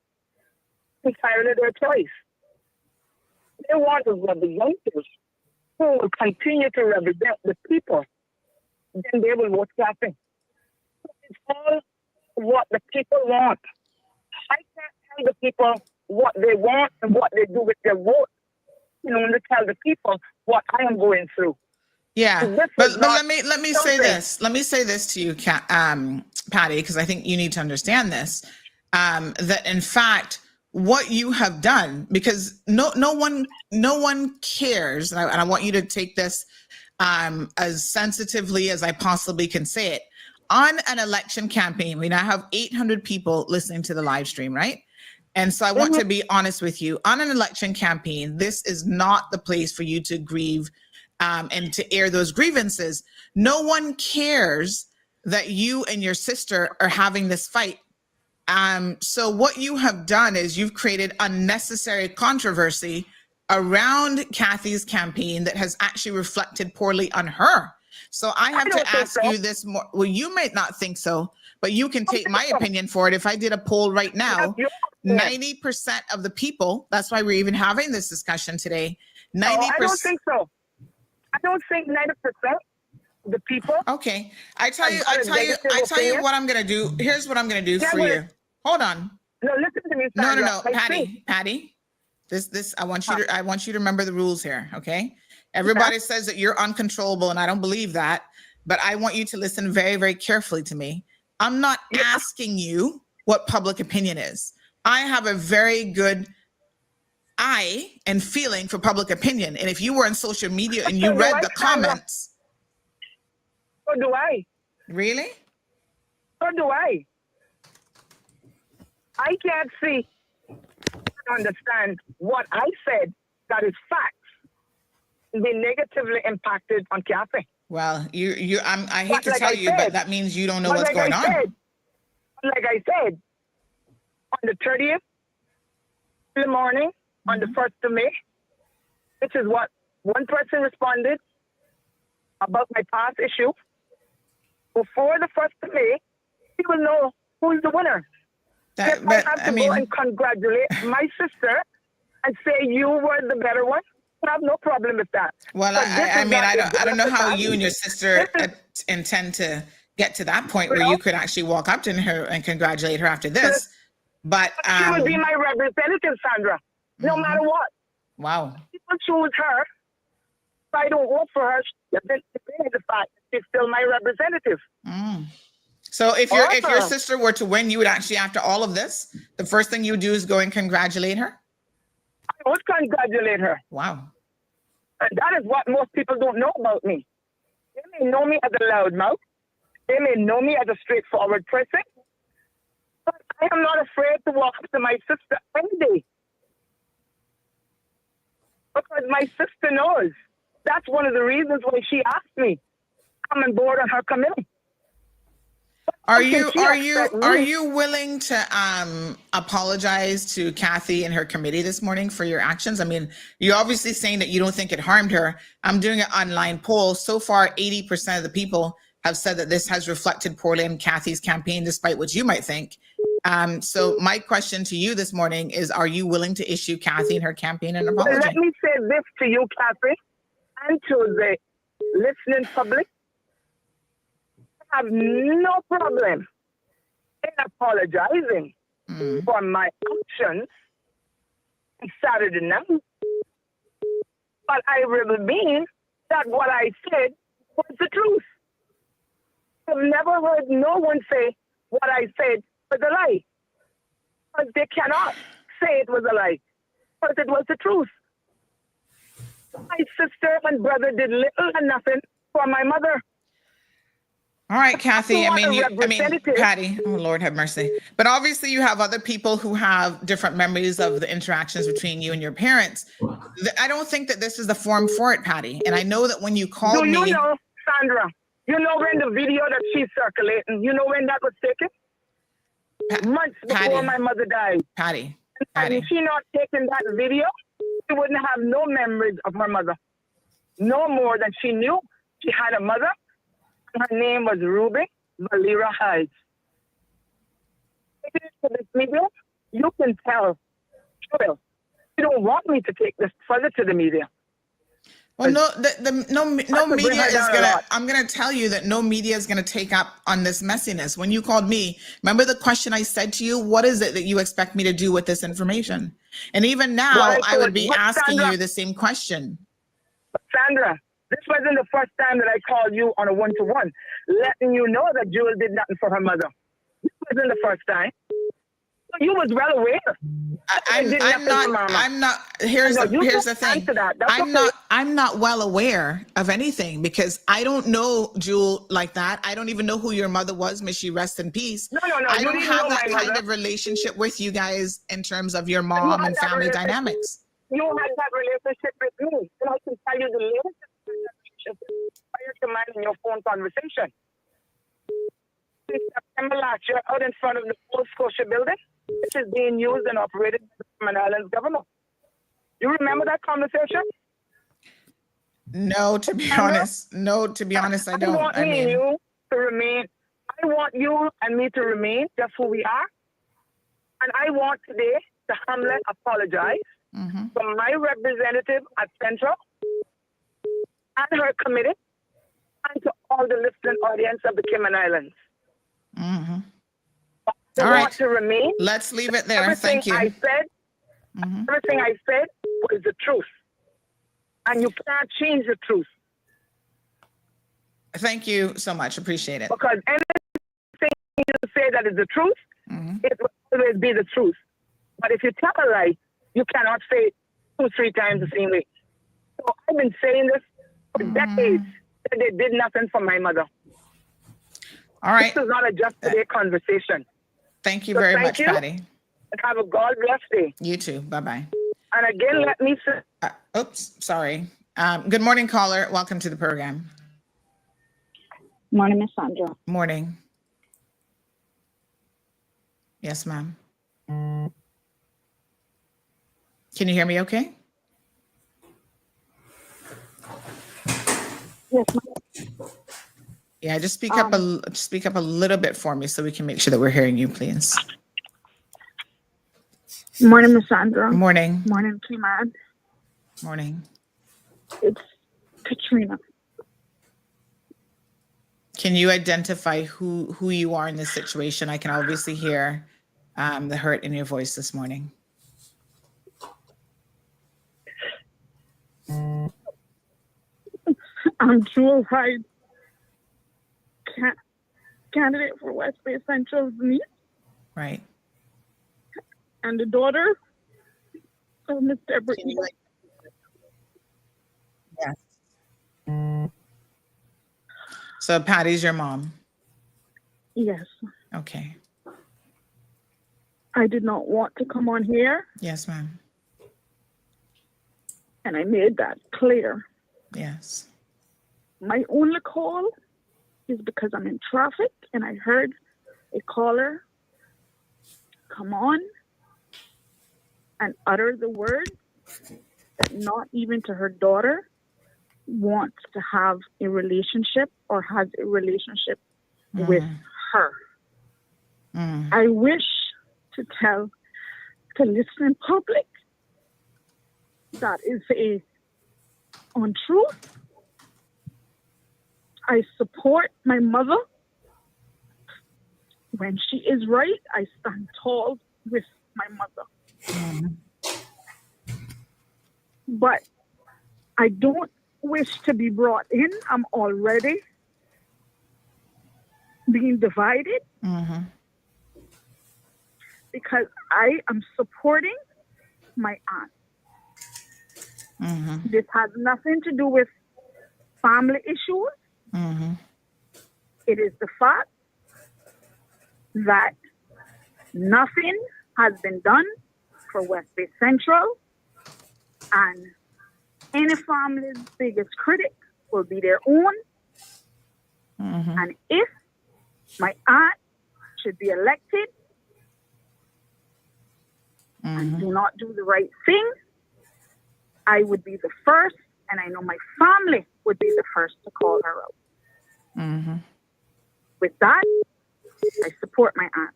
entirely their choice. They want a representative who will continue to represent the people. Then they will vote Kathy. It's all what the people want. I can't tell the people what they want and what they do with their vote. You know, to tell the people what I am going through. Yeah, but let me say this. Let me say this to you, Patty, because I think you need to understand this. That in fact, what you have done, because no one cares, and I want you to take this as sensitively as I possibly can say it. On an election campaign, we now have 800 people listening to the live stream, right? And so I want to be honest with you. On an election campaign, this is not the place for you to grieve and to air those grievances. No one cares that you and your sister are having this fight. So what you have done is you've created unnecessary controversy around Kathy's campaign that has actually reflected poorly on her. So I have to ask you this more. Well, you might not think so, but you can take my opinion for it. If I did a poll right now, 90% of the people, that's why we're even having this discussion today. 90%. I don't think so. I don't think 90% of the people. Okay. I tell you what I'm going to do. Here's what I'm going to do for you. Hold on. No, listen to me, Sandra. No. Patty. This, I want you to remember the rules here. Okay. Everybody says that you're uncontrollable, and I don't believe that, but I want you to listen very, very carefully to me. I'm not asking you what public opinion is. I have a very good eye and feeling for public opinion. And if you were on social media and you read the comments. So do I. Really? So do I. I can't see and understand what I said that is facts be negatively impacted on Kathy. Well, I hate to tell you, but that means you don't know what's going on. Like I said, on the 30th in the morning, on the 1st of May, which is what one person responded about my past issue. Before the 1st of May, we will know who's the winner. I have to go and congratulate my sister and say you were the better one. I have no problem with that. Well, I don't know how you and your sister intend to get to that point where you could actually walk up to her and congratulate her after this. But she would be my representative, Sandra, no matter what. Wow. People choose her. If I don't vote for her, then the fact she's still my representative. So if your sister were to win, you would actually, after all of this, the first thing you would do is go and congratulate her? I would congratulate her. Wow. And that is what most people don't know about me. They may know me as a loudmouth. They may know me as a straightforward person. But I am not afraid to walk up to my sister any day. Because my sister knows. That's one of the reasons why she asked me to come on board on her committee. Are you willing to apologize to Kathy and her committee this morning for your actions? I mean, you're obviously saying that you don't think it harmed her. I'm doing an online poll. So far, 80% of the people have said that this has reflected poorly on Kathy's campaign, despite what you might think. So my question to you this morning is, are you willing to issue Kathy and her campaign an apology? Let me say this to you, Kathy, and to the listening public. I have no problem in apologizing for my actions on Saturday night. But I really mean that what I said was the truth. I've never heard no one say what I said was a lie. Because they cannot say it was a lie. Because it was the truth. My sister and brother did little and nothing for my mother. All right, Kathy. Patty. Oh, Lord have mercy. But obviously, you have other people who have different memories of the interactions between you and your parents. I don't think that this is the forum for it, Patty. And I know that when you called me, you know, Sandra, you know when the video that she's circulating, you know when that was taken? Months before my mother died. Patty. And if she not taking that video, she wouldn't have no memories of my mother. No more than she knew she had a mother. Her name was Ruby Valera Heights. For this video, you can tell, you don't want me to take this further to the media. Well, no media is gonna. I'm gonna tell you that no media is gonna take up on this messiness. When you called me, remember the question I said to you? What is it that you expect me to do with this information? And even now, I would be asking you the same question. Sandra, this wasn't the first time that I called you on a one-to-one, letting you know that Jewel did nothing for her mother. This wasn't the first time. You was well aware. I'm not. Here's the thing. I'm not well aware of anything because I don't know Jewel like that. I don't even know who your mother was. May she rest in peace. No. I don't have that kind of relationship with you guys in terms of your mom and family dynamics. You had that relationship with me, and I can tell you the latest prior to mine in your phone conversation. In September last year, out in front of the Old Scotia building, which is being used and operated by the Cayman Islands government. You remember that conversation? No, to be honest, I don't. I want you and me to remain just who we are. And I want today to humbly apologize from my representative at Central and her committee and to all the listening audience of the Cayman Islands. All right. To remain. Let's leave it there. Thank you. Everything I said was the truth. And you can't change the truth. Thank you so much. Appreciate it. Because anything you say that is the truth, it will always be the truth. But if you tell a lie, you cannot say it 2-3 times the same way. So I've been saying this for decades that they did nothing for my mother. All right. This is not a just today conversation. Thank you very much, Patty. And have a God bless day. You too. Bye-bye. And again, let me say... oops, sorry. Good morning, caller. Welcome to the program. Morning, Miss Sandra. Morning. Yes, ma'am. Can you hear me okay? Yes, ma'am. Yeah, just speak up a little bit for me so we can make sure that we're hearing you, please. Morning, Miss Sandra. Morning. Morning, Cayman. Morning. It's Katrina. Can you identify who you are in this situation? I can obviously hear the hurt in your voice this morning. I'm dual ride candidate for West Bay Central's niece. Right. And the daughter of Miss Deborah. Yes. So Patty's your mom? Yes. Okay. I did not want to come on here. Yes, ma'am. And I made that clear. Yes. My only call is because I'm in traffic and I heard a caller come on and utter the words that not even to her daughter wants to have a relationship or has a relationship with her. I wish to tell the listening public that is a untruth. I support my mother. When she is right, I stand tall with my mother. But I don't wish to be brought in. I'm already being divided because I am supporting my aunt. This has nothing to do with family issues. It is the fact that nothing has been done for West Bay Central, and any family's biggest critic will be their own. And if my aunt should be elected and do not do the right thing, I would be the first, and I know my family would be the first to call her out. With that, I support my aunt.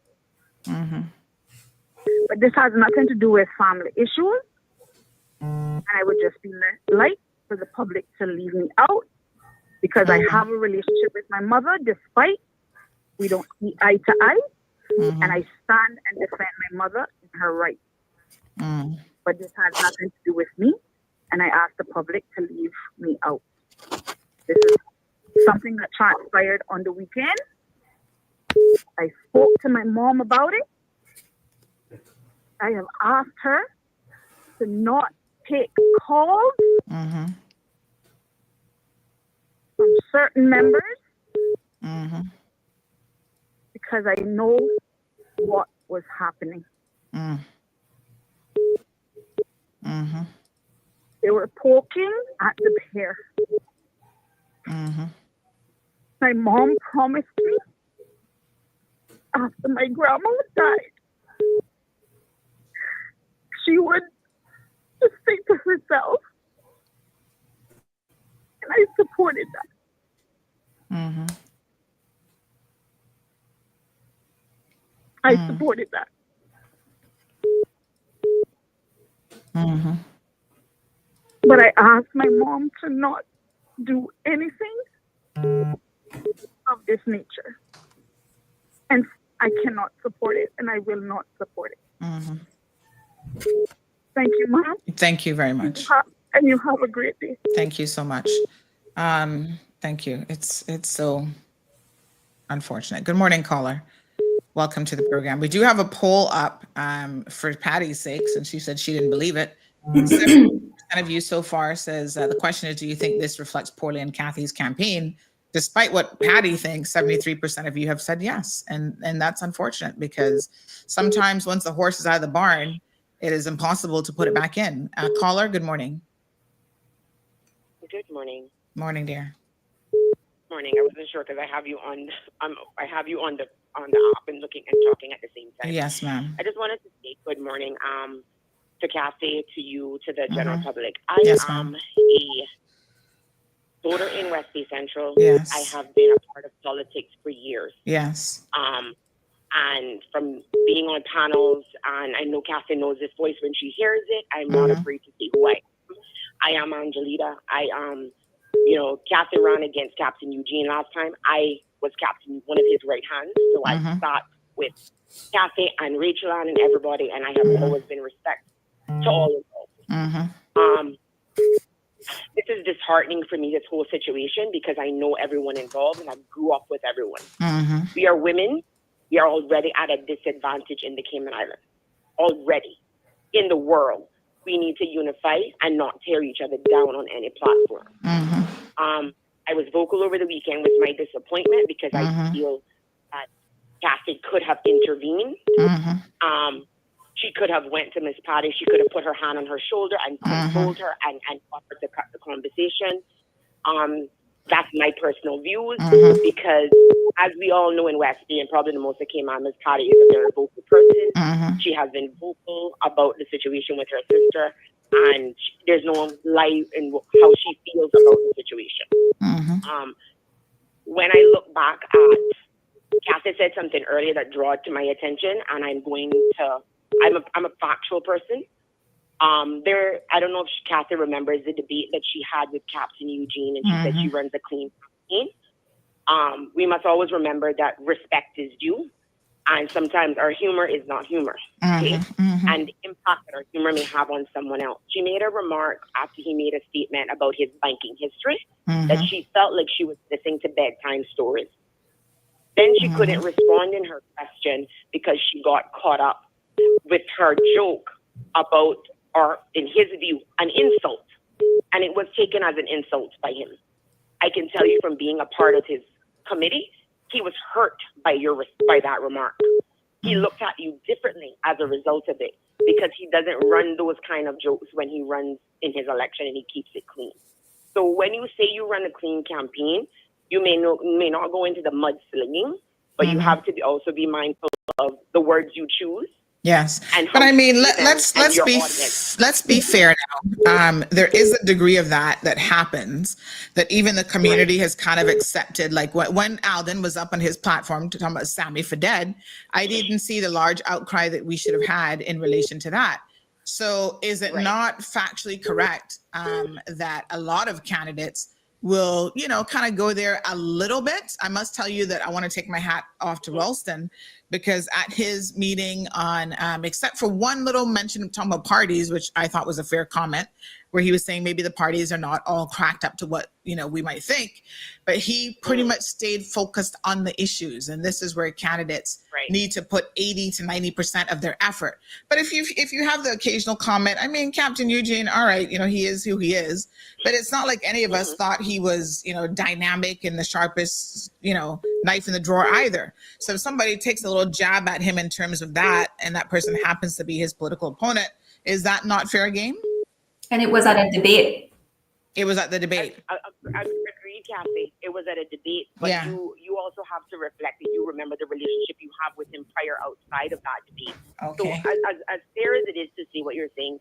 But this has nothing to do with family issues. And I would just be like for the public to leave me out because I have a relationship with my mother despite we don't see eye to eye. And I stand and defend my mother in her right. But this has nothing to do with me. And I ask the public to leave me out. This is something that transpired on the weekend. I spoke to my mom about it. I have asked her to not take calls from certain members because I know what was happening. They were poking at the bear. My mom promised me after my grandma died, she would just think to herself. And I supported that. I supported that. But I asked my mom to not do anything of this nature. And I cannot support it, and I will not support it. Thank you, Mom. Thank you very much. And you have a great day. Thank you so much. Thank you. It's so unfortunate. Good morning, caller. Welcome to the program. We do have a poll up for Patty's sake, since she said she didn't believe it. 70% of you so far says the question is, do you think this reflects poorly in Kathy's campaign? Despite what Patty thinks, 73% of you have said yes. And that's unfortunate because sometimes once the horse is out of the barn, it is impossible to put it back in. Caller, good morning. Good morning. Morning, dear. morning. I wasn't sure because I have you on. I have you on the app and looking and talking at the same time. Yes, ma'am. I just wanted to say good morning. To Kathy, to you, to the general public. I Yes, am ma'am. a voter in West Bay Central. Yes. I have been a part of politics for years. Yes. And from being on panels, and I know Kathy knows this voice when she hears it. I'm not afraid to say who I am. I am Angelita. Kathy ran against Captain Eugene last time. I was one of his right hands. So I sat with Kathy and Rachel and everybody, and I have always been respectful to all involved. This is disheartening for me, this whole situation, because I know everyone involved and I grew up with everyone. We are women. We are already at a disadvantage in the Cayman Islands. Already. In the world. We need to unify and not tear each other down on any platform. I was vocal over the weekend with my disappointment because I feel that Kathy could have intervened. She could have went to Miss Patty. She could have put her hand on her shoulder and consoled her and offered to cut the conversation. That's my personal views because, as we all know in West Bay and probably the most of Cayman, Miss Patty is a very vocal person. She has been vocal about the situation with her sister, and there's no lie in how she feels about the situation. When I look back at, Kathy said something earlier that drew to my attention, and I'm a factual person. I don't know if Kathy remembers the debate that she had with Captain Eugene, and she said she runs a clean campaign. We must always remember that respect is due, and sometimes our humor is not humor, okay? And the impact that our humor may have on someone else. She made a remark after he made a statement about his banking history that she felt like she was listening to bedtime stories. Then she couldn't respond in her question because she got caught up with her joke about, or in his view, an insult. And it was taken as an insult by him. I can tell you from being a part of his committee, he was hurt by that remark. He looked at you differently as a result of it because he doesn't run those kind of jokes when he runs in his election and he keeps it clean. So when you say you run a clean campaign, you may not go into the mudslinging, but you have to also be mindful of the words you choose. Yes, but I mean, let's be fair now. There is a degree of that happens, that even the community has kind of accepted. Like when Alden was up on his platform to talk about Sammy for dead, I didn't see the large outcry that we should have had in relation to that. So is it not factually correct that a lot of candidates will, kind of go there a little bit? I must tell you that I want to take my hat off to Ralston, because at his meeting on, except for one little mention of talking about parties, which I thought was a fair comment, where he was saying maybe the parties are not all cracked up to what, we might think, but he pretty much stayed focused on the issues. And this is where candidates need to put 80 to 90% of their effort. But if you have the occasional comment, I mean, Captain Eugene, all right, he is who he is, but it's not like any of us thought he was, dynamic and the sharpest, knife in the drawer either. So if somebody takes a little jab at him in terms of that, and that person happens to be his political opponent, is that not fair game? And it was at a debate. It was at the debate. I agree, Kathy. It was at a debate, but you also have to reflect that you remember the relationship you have with him prior outside of that debate. Okay. So as fair as it is to see what you're saying,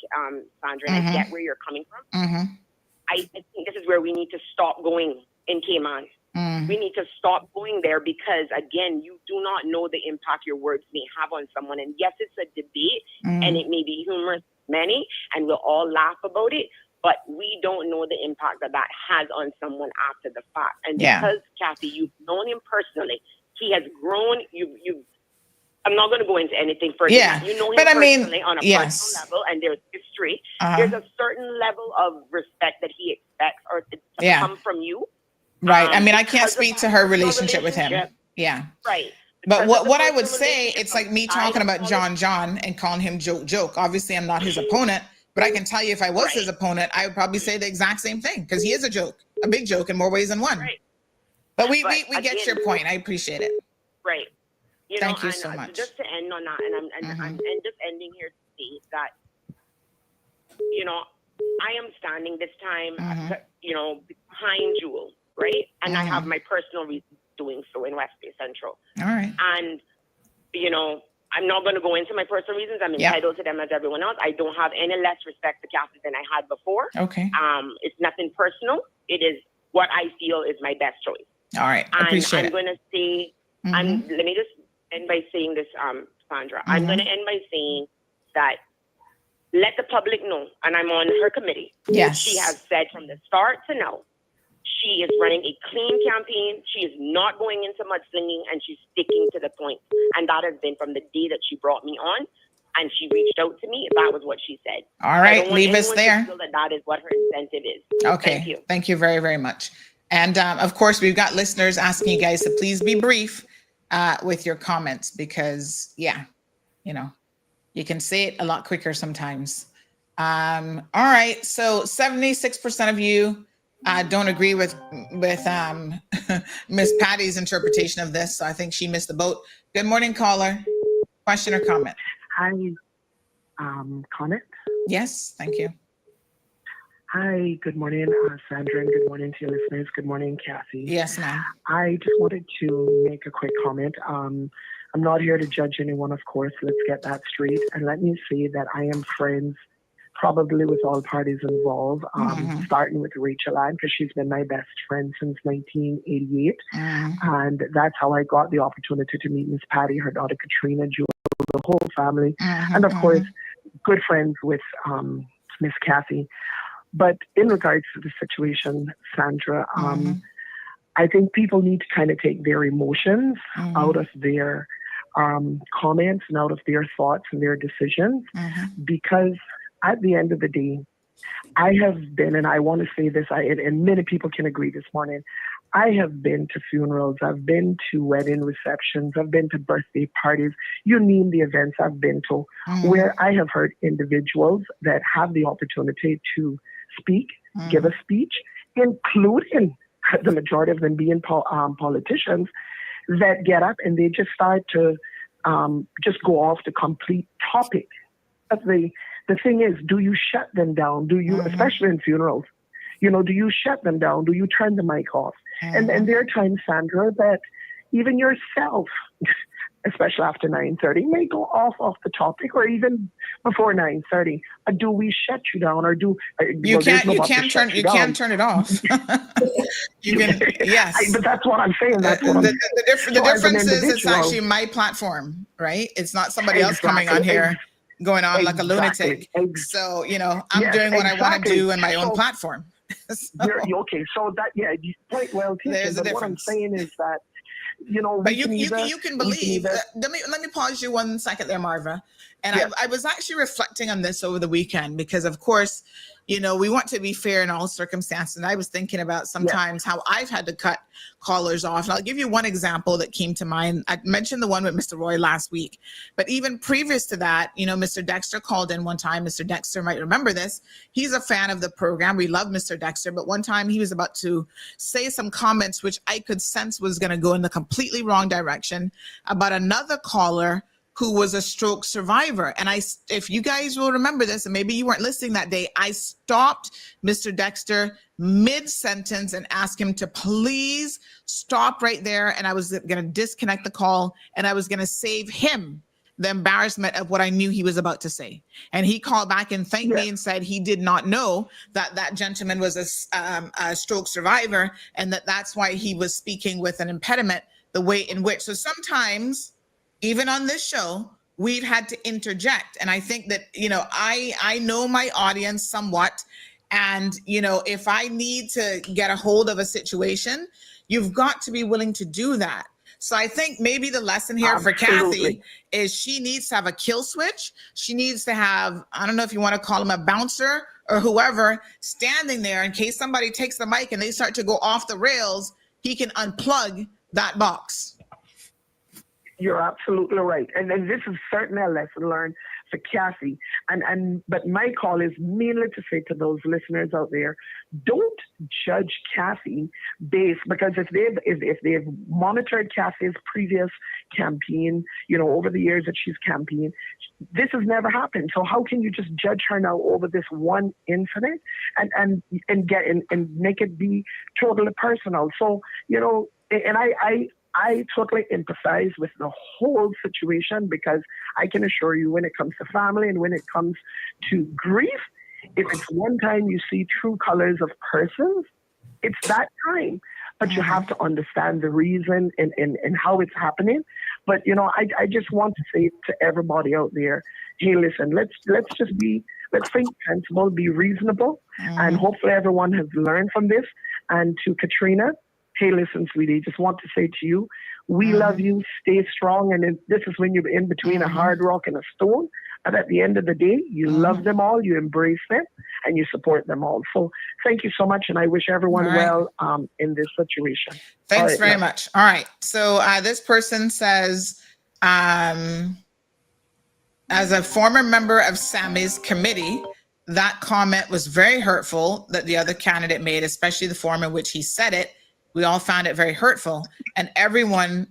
Sandra, and I get where you're coming from, I think this is where we need to stop going in Cayman. We need to stop going there because, again, you do not know the impact your words may have on someone. And yes, it's a debate and it may be humorous to many and we'll all laugh about it, but we don't know the impact that has on someone after the fact. And because, Kathy, you've known him personally, he has grown. I'm not going to go into anything further. Yeah, you know him but personally on a personal level, and there's history. There's a certain level of respect that he expects or to come from you. Right. I mean, I can't speak to her relationship with him. Yeah. Right. But what I would say, it's like me talking about John and calling him joke. Obviously, I'm not his opponent, but I can tell you if I was his opponent, I would probably say the exact same thing because he is a joke, a big joke in more ways than one. Right. But we get your point. I appreciate it. Right. Thank you so much. Just to end on that, and I'm just ending here to say that, I am standing this time, behind Jewel. right? And I have my personal reasons doing so in West Bay Central. All right. And, you know, I'm not going to go into my personal reasons. I'm entitled to them as everyone else. I don't have any less respect for Kathy than I had before. Okay. It's nothing personal. It is what I feel is my best choice. All right. Appreciate and it. I'm going to say, let me just end by saying this, Sandra. I'm going to end by saying that let the public know, and I'm on her committee. Yes. She has said from the start to now, she is running a clean campaign. She is not going into mudslinging, and she's sticking to the point. And that has been from the day that she brought me on, and she reached out to me. That was what she said. All right, leave us there. That is what her incentive is. Okay. Thank you very, very much. And of course, we've got listeners asking you guys to please be brief with your comments because, yeah, you know, you can say it a lot quicker sometimes. All right. So 76% of you don't agree with Miss Patty's interpretation of this. So I think she missed the boat. Good morning, caller. Question or comment? Hi, comment? Yes, thank you. Hi, good morning, Sandra, and good morning to your listeners. Good morning, Kathy. Yes, ma'am. I just wanted to make a quick comment. I'm not here to judge anyone, of course. Let's get that straight. And let me say that I am friends probably with all parties involved, starting with Rachel Ann, because she's been my best friend since 1988. And that's how I got the opportunity to meet Miss Patty, her daughter Katrina, Jewel, the whole family. And of course, good friends with Miss Kathy. But in regards to the situation, Sandra, I think people need to kind of take their emotions out of their comments and out of their thoughts and their decisions, because at the end of the day, I have been, and I want to say this, and many people can agree this morning, I have been to funerals, I've been to wedding receptions, I've been to birthday parties, you name the events I've been to, where I have heard individuals that have the opportunity to speak, give a speech, including the majority of them being politicians, that get up and they just start to just go off the complete topic. The thing is, do you shut them down? Do you, especially in funerals, you know, do you shut them down? Do you turn the mic off? And there are times, Sandra, that even yourself, especially after 9:30, may go off the topic, or even before 9:30. Do we shut you down, or do you can't turn it off? You can, yes. But that's what I'm saying. That's what the difference is it's actually my platform, right? It's not somebody else coming on here going on like a lunatic. So, you know, I'm doing what I want to do in my own platform. Okay, so that, you point well taken. There's a difference. What I'm saying is that, you know, but you can believe. Let me pause you 1 second there, Marva. And I was actually reflecting on this over the weekend because, of course, you know, we want to be fair in all circumstances. And I was thinking about sometimes how I've had to cut callers off. And I'll give you one example that came to mind. I mentioned the one with Mr. Roy last week, but even previous to that, you know, Mr. Dexter called in one time. Mr. Dexter might remember this. He's a fan of the program. We love Mr. Dexter, but one time he was about to say some comments, which I could sense was going to go in the completely wrong direction about another caller who was a stroke survivor. And if you guys will remember this, and maybe you weren't listening that day, I stopped Mr. Dexter mid-sentence and asked him to please stop right there. And I was going to disconnect the call, and I was going to save him the embarrassment of what I knew he was about to say. And he called back and thanked me and said he did not know that that gentleman was a stroke survivor, and that's why he was speaking with an impediment the way in which. So sometimes, even on this show, we've had to interject. And I think that, you know, I know my audience somewhat. And, you know, if I need to get a hold of a situation, you've got to be willing to do that. So I think maybe the lesson here for Kathy is she needs to have a kill switch. She needs to have, I don't know if you want to call him a bouncer or whoever, standing there in case somebody takes the mic and they start to go off the rails, he can unplug that box. You're absolutely right. And this is certainly a lesson learned to Cassie. But my call is mainly to say to those listeners out there, don't judge Cassie because if they've monitored Cassie's previous campaign, over the years that she's campaigned, this has never happened. So how can you just judge her now over this one incident and make it be totally personal? So, and I totally empathize with the whole situation, because I can assure you, when it comes to family and when it comes to grief, if it's one time you see true colors of persons, it's that time. But you have to understand the reason and how it's happening. But, I just want to say to everybody out there, hey, listen, let's think sensible, be reasonable, and hopefully everyone has learned from this. And to Katrina, hey, listen, sweetie, just want to say to you, we love you, stay strong. And this is when you're in between a hard rock and a stone. And at the end of the day, you love them all, you embrace them, and you support them all. So thank you so much. And I wish everyone well in this situation. Thanks very much. All right. So this person says, as a former member of Sammy's committee, that comment was very hurtful that the other candidate made, especially the form in which he said it. We all found it very hurtful. And everyone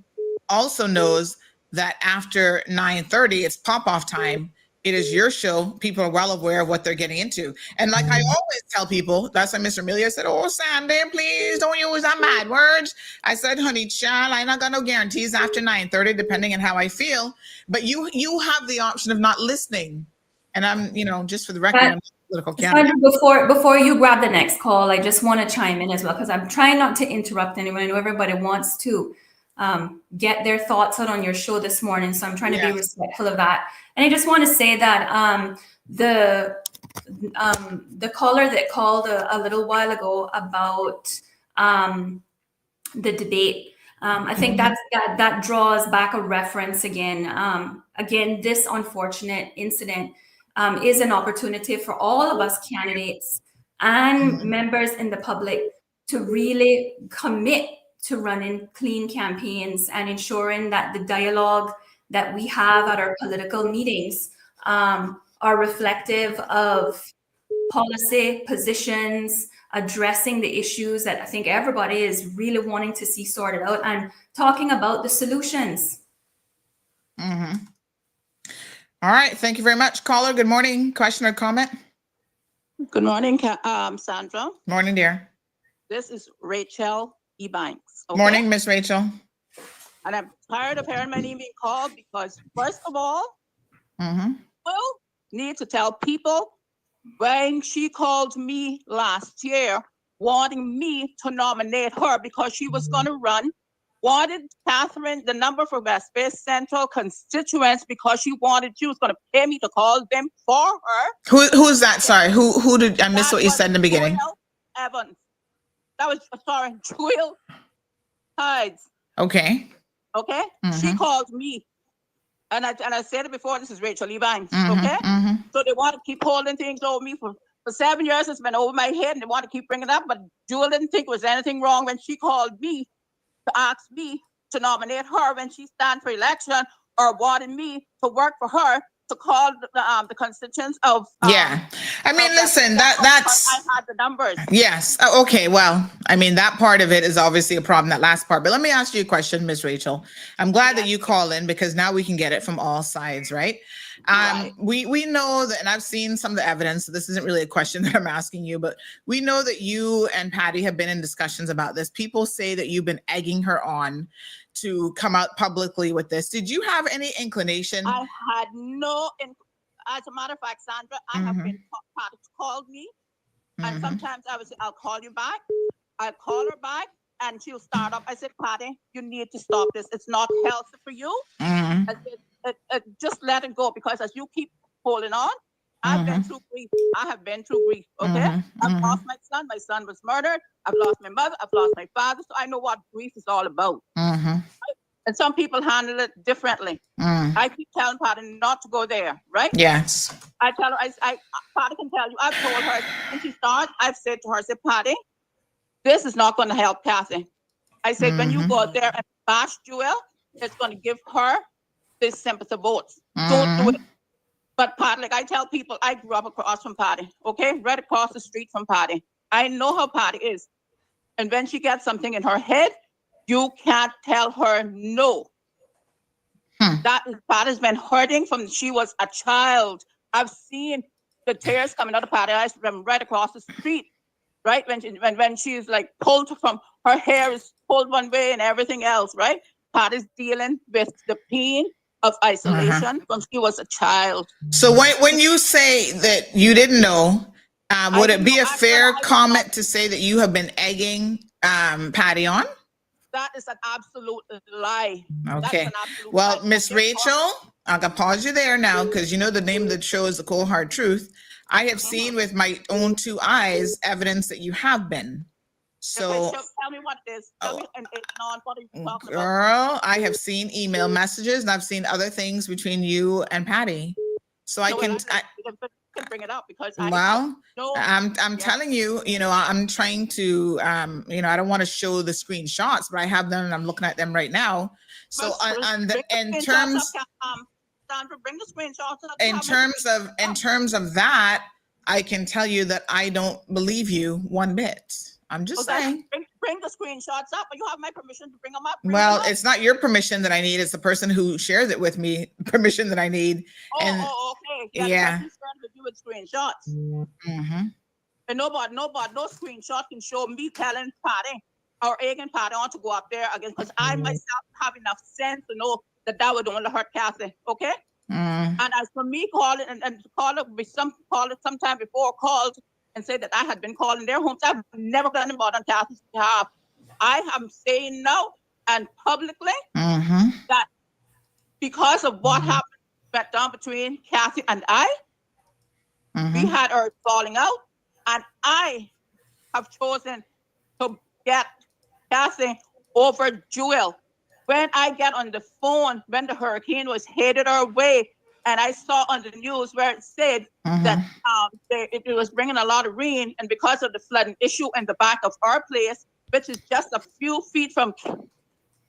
also knows that after 9:30, it's pop-off time. It is your show. People are well aware of what they're getting into. And like I always tell people, that's why Mr. Amelia said, oh, Sandy, please don't use that bad words. I said, honey, child, I not got no guarantees after 9:30, depending on how I feel. But you have the option of not listening. And I'm, just for the record, I'm a political candidate. Before you grab the next call, I just want to chime in as well, because I'm trying not to interrupt anyone. I know everybody wants to get their thoughts out on your show this morning, so I'm trying to be respectful of that. And I just want to say that the caller that called a little while ago about the debate, I think that draws back a reference again. Again, this unfortunate incident is an opportunity for all of us candidates and members in the public to really commit to running clean campaigns and ensuring that the dialogue that we have at our political meetings are reflective of policy positions, addressing the issues that I think everybody is really wanting to see sorted out, and talking about the solutions. All right. Thank you very much. Caller, good morning. Question or comment? Good morning, Sandra. Morning, dear. This is Rachel E. Banks. Okay? Morning, Miss Rachel. And I'm tired of hearing my name being called because, first of all, we'll need to tell people when she called me last year wanting me to nominate her because she was going to run, wanted Catherine the number for West Bay Central constituents because she was going to pay me to call them for her. Who's that? Sorry, who did I miss what you said in the beginning? Joel Evans. That was Joel Hides. Okay. Okay. She called me, and I said it before. This is Rachel Lee Banks. Okay. So they want to keep holding things over me for 7 years. It's been over my head, and they want to keep bringing it up. But Joel didn't think there was anything wrong when she called me to ask me to nominate her when she stand for election, or wanted me to work for her to call the constituents of I mean, listen, that's I had the numbers. Yes. Okay. Well, I mean, that part of it is obviously a problem, that last part. But let me ask you a question, Miss Rachel. I'm glad that you call in, because now we can get it from all sides, right? We know that, and I've seen some of the evidence, so this isn't really a question that I'm asking you, but we know that you and Patty have been in discussions about this. People say that you've been egging her on to come out publicly with this. Did you have any inclination? I had no, as a matter of fact, Sandra, I have been, Patty called me, and sometimes I would say, I'll call you back. I call her back, and she'll start up. I said, Patty, you need to stop this. It's not healthy for you. I said, just let it go, because as you keep holding on, I've been through grief. I have been through grief, okay? I've lost my son. My son was murdered. I've lost my mother. I've lost my father. So I know what grief is all about. And some people handle it differently. I keep telling Patty not to go there, right? Yes. I tell her, Patty can tell you, I've told her since she started, I've said to her, I said, Patty, this is not going to help Kathy. I said, when you go there and bash Joel, it's going to give her this sympathy votes. Don't do it. But Patty, like I tell people, I grew up across from Patty, okay? Right across the street from Patty. I know how Patty is. And when she gets something in her head, you can't tell her no. Patty's been hurting from she was a child. I've seen the tears coming out of Patty eyes from right across the street, right? When she's like pulled from, her hair is pulled one way and everything else, right? Patty's dealing with the pain of isolation from she was a child. So when you say that you didn't know, would it be a fair comment to say that you have been egging Patty on? That is an absolute lie. Okay. Well, Miss Rachel, I'm going to pause you there now because you know the name of the show is The Cold Hard Truth. I have seen with my own 2 eyes evidence that you have been. So tell me what it is. Tell me, and what are you talking girl, I have seen email messages and I've seen other things between you and Patty. So I can bring it up because I'm telling you, you know, I'm trying to you know, I don't want to show the screenshots, but I have them and I'm looking at them right now. So in terms of that, I can tell you that I don't believe you one bit. I'm just saying. Bring the screenshots up, but you have my permission to bring them up. Well, it's not your permission that I need. It's the person who shares it with me permission that I need. Okay. Yeah. You with screenshots. And no screenshot can show me telling Patty or egging Patty on to go up there again because I myself have enough sense to know that would only hurt Kathy. Okay. And as for me calling and call it sometime before called and said that I had been calling their homes, I've never done it on Kathy's behalf. I am saying no and publicly that because of what happened went down between Kathy and I, we had our falling out, and I have chosen to get Kathy over Jewel. When I get on the phone, when the hurricane was headed our way, and I saw on the news where it said that it was bringing a lot of rain, and because of the flooding issue in the back of our place, which is just a few feet from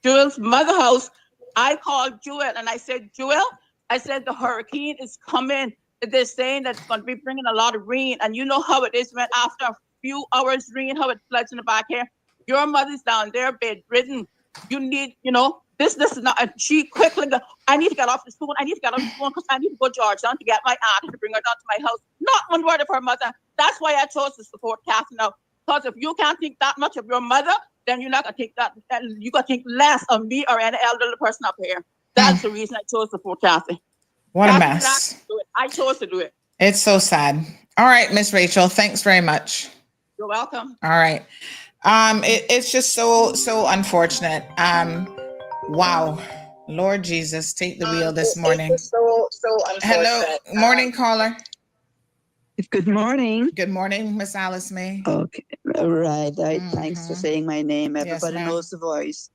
Jewel's mother house, I called Jewel and I said, Jewel, I said, the hurricane is coming. They're saying that it's going to be bringing a lot of rain. And you know how it is when after a few hours rain, how it floods in the back here. Your mother's down there bedridden. You need, you know, this is not, and she quickly go, I need to get off the phone. I need to get off the phone because I need to go to Georgetown to get my aunt to bring her down to my house. Not one word of her mother. That's why I chose to support Kathy now. Because if you can't think that much of your mother, then you're not going to think that, you got to think less of me or any elderly person up here. That's the reason I chose to support Kathy. What a mess. I chose to do it. It's so sad. All right, Miss Rachel, thanks very much. You're welcome. All right. It's just so unfortunate. Wow. Lord Jesus, take the wheel this morning. So unfortunate. Hello, morning caller. Good morning. Good morning, Miss Alice May. Okay, all right. Thanks for saying my name. Everybody knows the voice.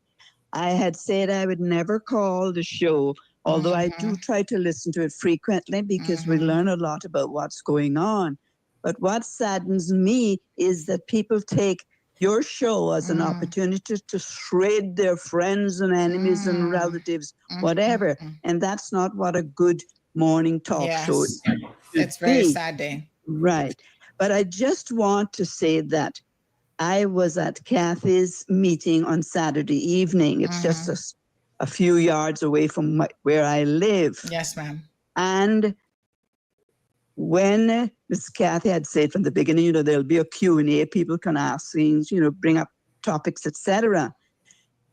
I had said I would never call the show, although I do try to listen to it frequently because we learn a lot about what's going on. But what saddens me is that people take your show as an opportunity to shred their friends and enemies and relatives, whatever. And that's not what a good morning talk show is. It's very sad day. Right. But I just want to say that I was at Kathy's meeting on Saturday evening. It's just a few yards away from where I live. Yes, ma'am. And when Miss Kathy had said from the beginning, you know, there'll be a Q&A, people can ask things, you know, bring up topics, etc.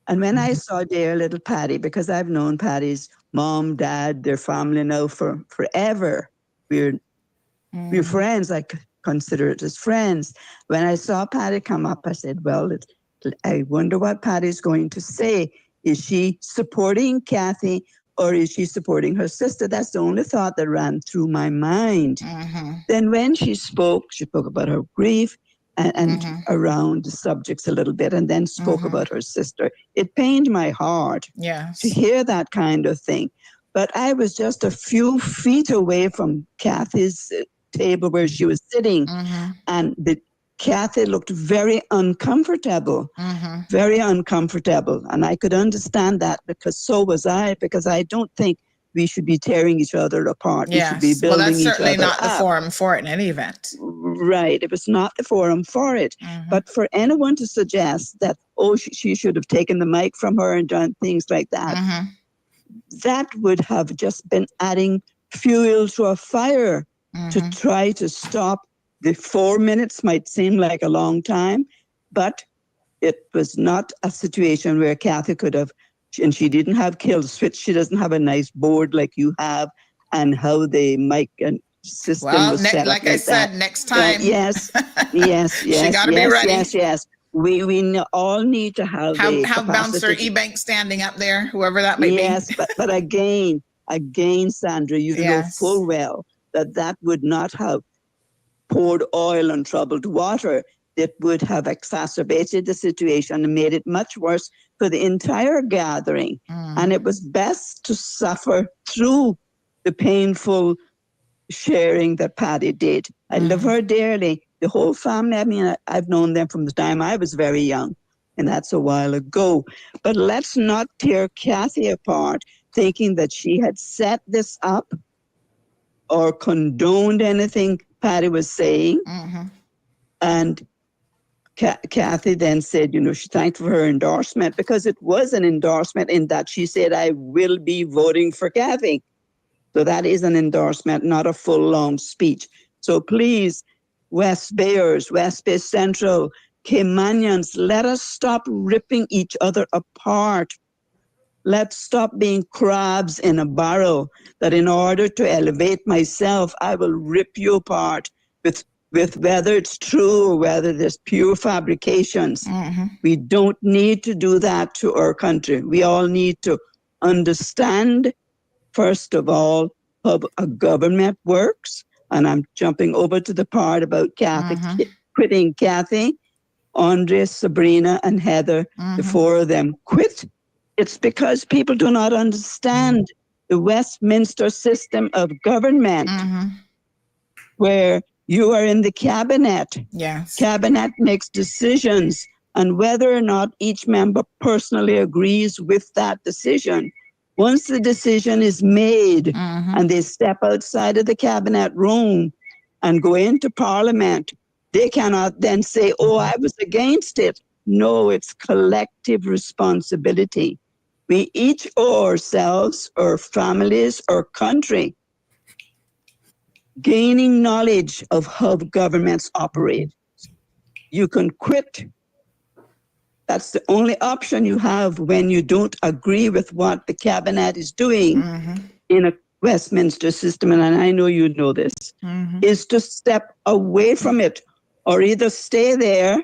And when I saw dear little Patty, because I've known Patty's mom, dad, their family now for forever, we're friends. I consider it as friends. When I saw Patty come up, I said, well, I wonder what Patty's going to say. Is she supporting Kathy or is she supporting her sister? That's the only thought that ran through my mind. Then when she spoke about her grief and around the subjects a little bit, and then spoke about her sister. It pained my heart to hear that kind of thing. But I was just a few feet away from Kathy's table where she was sitting, and Kathy looked very uncomfortable, very uncomfortable. And I could understand that because so was I, because I don't think we should be tearing each other apart. We should be Yes. Well, building that's each certainly other not the up. forum for it in any event. Right. It was not the forum for it. But for anyone to suggest that, oh, she should have taken the mic from her and done things like that, that would have just been adding fuel to a fire to try to stop. The 4 minutes might seem like a long time, but it was not a situation where Kathy could have, and she didn't have kill switch. She doesn't have a nice board like you have, and how the mic and system was set up like I said, that. next time. Yes. She got to be ready. Yes. We all need to have Bouncer Ebank standing up there, whoever that may be. Yes, but again, Sandra, you know full well that would not have poured oil on troubled water. It would have exacerbated the situation and made it much worse for the entire gathering. And it was best to suffer through the painful sharing that Patty did. I love her dearly. The whole family, I mean, I've known them from the time I was very young, and that's a while ago. But let's not tear Kathy apart thinking that she had set this up or condoned anything Patty was saying. And Kathy then said, she thanked for her endorsement, because it was an endorsement in that she said, I will be voting for Kathy. So that is an endorsement, not a full-long speech. So please, West Bayers, West Bay Central, Caymanians, let us stop ripping each other apart. Let's stop being crabs in a barrel, that in order to elevate myself, I will rip you apart with whether it's true or whether there's pure fabrications. We don't need to do that to our country. We all need to understand, first of all, how a government works. And I'm jumping over to the part about Kathy, quitting Kathy, Andre, Sabrina, and Heather, the four of them quit. It's because people do not understand the Westminster system of government, where you are in the cabinet. Yes. Cabinet makes decisions, and whether or not each member personally agrees with that decision, once the decision is made and they step outside of the cabinet room and go into Parliament, they cannot then say, oh, I was against it. No, it's collective responsibility. We each owe ourselves, our families, our country, gaining knowledge of how governments operate. You can quit. That's the only option you have when you don't agree with what the cabinet is doing in a Westminster system, and I know you know this, is to step away from it, or either stay there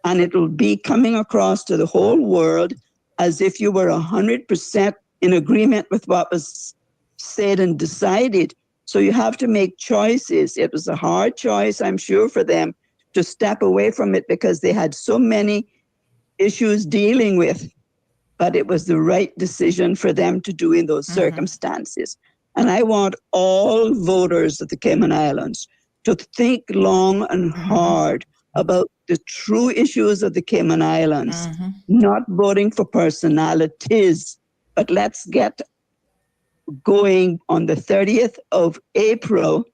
and it will be coming across to the whole world as if you were 100% in agreement with what was said and decided. So you have to make choices. It was a hard choice, I'm sure, for them to step away from it because they had so many issues dealing with, but it was the right decision for them to do in those circumstances. And I want all voters of the Cayman Islands to think long and hard about the true issues of the Cayman Islands, not voting for personalities, but let's get going on the 30th of April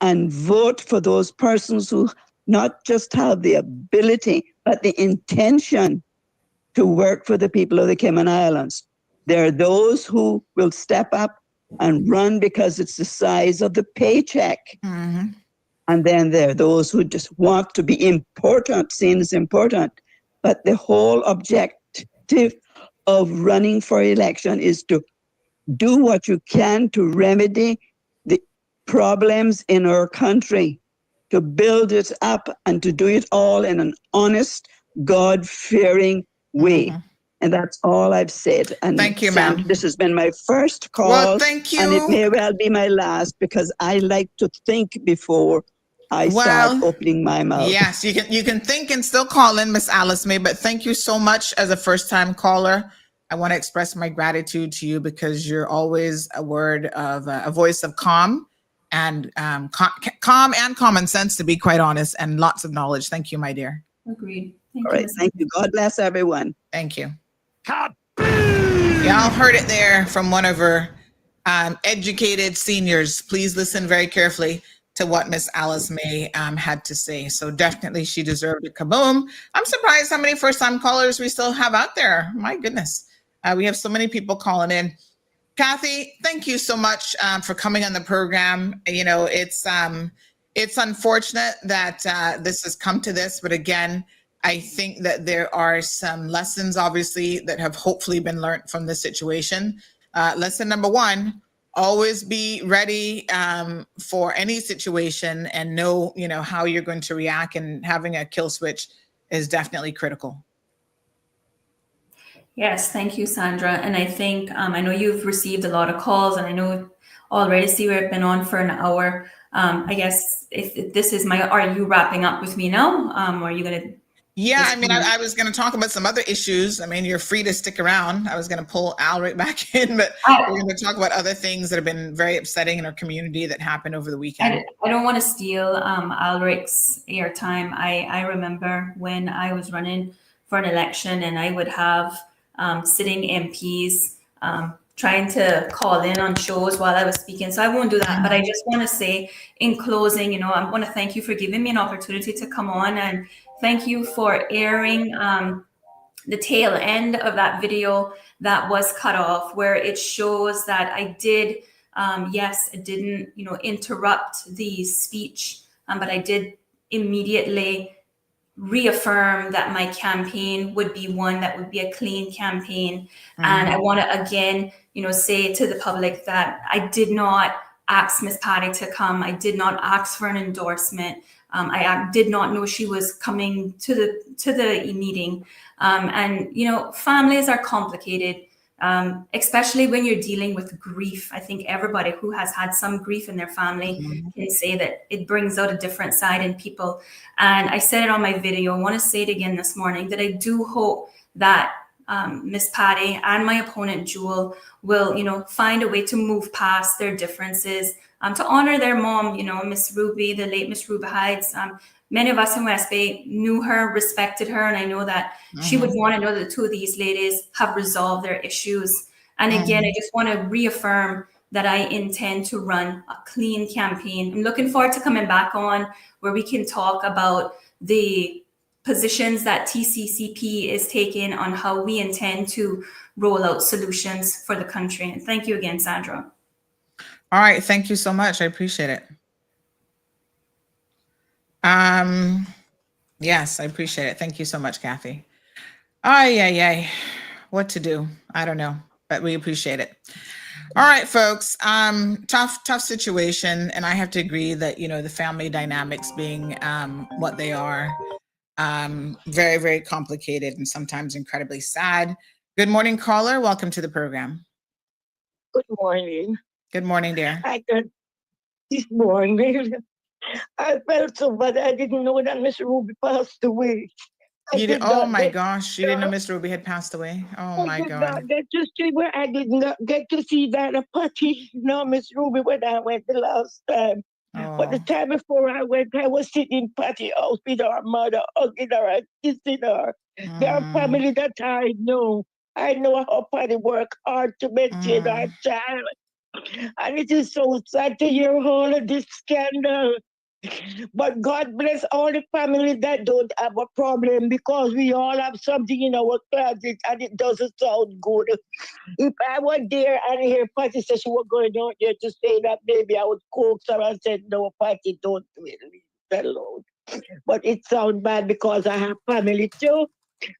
and vote for those persons who not just have the ability, but the intention to work for the people of the Cayman Islands. There are those who will step up and run because it's the size of the paycheck. And then there are those who just want to be important, seen as important. But the whole objective of running for election is to do what you can to remedy the problems in our country, to build it up and to do it all in an honest, God-fearing way. And that's all I've said. And thank you, ma'am. This has been my first call. Well, thank you. And it may well be my last, because I like to think before I start opening my mouth. Yes, you can think and still call in, Miss Alice May, but thank you so much as a first-time caller. I want to express my gratitude to you because you're always a voice of calm and calm and common sense, to be quite honest, and lots of knowledge. Thank you, my dear. Agreed. All right, thank you. God bless everyone. Thank you. Y'all heard it there from one of her educated seniors, please listen very carefully to what Miss Alice May had to say. So definitely she deserved a kaboom. I'm surprised how many first-time callers we still have out there. My goodness. We have so many people calling in. Kathy, thank you so much for coming on the program. You know, it's unfortunate that this has come to this, but again, I think that there are some lessons, obviously, that have hopefully been learned from this situation. Lesson number one, always be ready for any situation and know, you know, how you're going to react, and having a kill switch is definitely critical. Yes, thank you, Sandra. And I think, I know you've received a lot of calls, and I know already see we've been on for an hour. I guess if this is are you wrapping up with me now? Or are you going to? Yeah, I mean, I was going to talk about some other issues. I mean, you're free to stick around. I was going to pull Al right back in, but we're going to talk about other things that have been very upsetting in our community that happened over the weekend. I don't want to steal Alric's airtime. I remember when I was running for an election, and I would have sitting MPs trying to call in on shows while I was speaking. So I won't do that. But I just want to say in closing, you know, I want to thank you for giving me an opportunity to come on, and thank you for airing the tail end of that video that was cut off, where it shows that I did, yes, it didn't, you know, interrupt the speech, but I did immediately reaffirm that my campaign would be one that would be a clean campaign. And I want to again, you know, say to the public that I did not ask Miss Patty to come. I did not ask for an endorsement. I did not know she was coming to the meeting. And you know, families are complicated, especially when you're dealing with grief. I think everybody who has had some grief in their family can say that it brings out a different side in people. And I said it on my video. I want to say it again this morning, that I do hope that Miss Patty and my opponent Jewel will, you know, find a way to move past their differences, to honor their mom, you know, Miss Ruby, the late Miss Ruby Hides. Many of us in West Bay knew her, respected her, and I know that she would want to know that the two of these ladies have resolved their issues. And again, I just want to reaffirm that I intend to run a clean campaign. I'm looking forward to coming back on where we can talk about the positions that TCCP is taking on how we intend to roll out solutions for the country. And thank you again, Sandra. All right, thank you so much. I appreciate it. Yes, I appreciate it. Thank you so much, Kathy. What to do? I don't know, but we appreciate it. All right, folks. Tough situation, and I have to agree that, you know, the family dynamics being what they are, very, very complicated and sometimes incredibly sad. Good morning, caller. Welcome to the program. Good morning. Good morning, dear. This morning, I felt so bad. I didn't know that Miss Ruby passed away. Oh my gosh, you didn't know Miss Ruby had passed away? Oh my God. I did not get to see where I did not get to see that a party. No, Miss Ruby, when I went the last time. Oh. But the time before I went, I was sitting in party house with her mother, hugging her and kissing her. Their family that I know. I know how party work hard to maintain our child. And it is so sad to hear all of this scandal. But God bless all the families that don't have a problem, because we all have something in our closet and it doesn't sound good. If I were there and hear Patty say she was going out there to say that, maybe I would coax her and say, no, Patty, don't leave that alone. But it sounds bad because I have family too.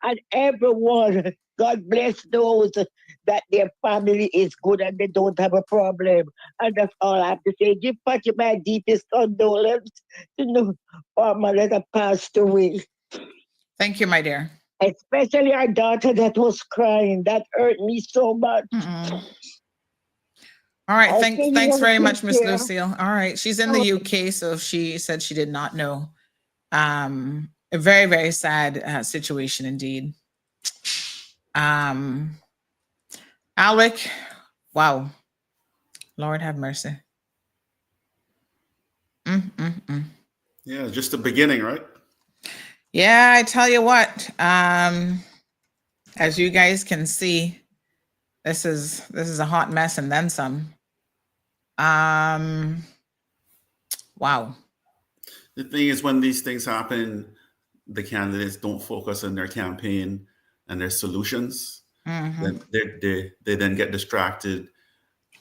And everyone, God bless those that their family is good and they don't have a problem. And that's all I have to say. Give Patty my deepest condolence to know our mother that passed away. Thank you, my dear. Especially our daughter that was crying. That hurt me so much. All right, thanks very much, Miss Lucille. All right, she's in the UK, so she said she did not know. A very, very sad situation indeed. Alec, wow. Lord have mercy. Yeah, just the beginning, right? Yeah, I tell you what, as you guys can see, this is a hot mess and then some. Wow. The thing is, when these things happen, the candidates don't focus on their campaign and their solutions. Then they then get distracted.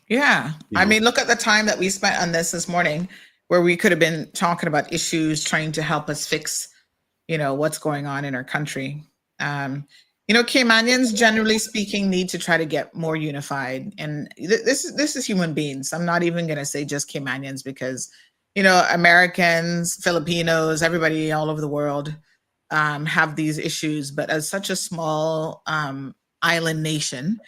Yeah. I mean, look at the time that we spent on this morning, where we could have been talking about issues, trying to help us fix, what's going on in our country. Caymanians, generally speaking, need to try to get more unified. And this is human beings. I'm not even going to say just Caymanians, because, Americans, Filipinos, everybody all over the world have these issues. But as such a small island nation,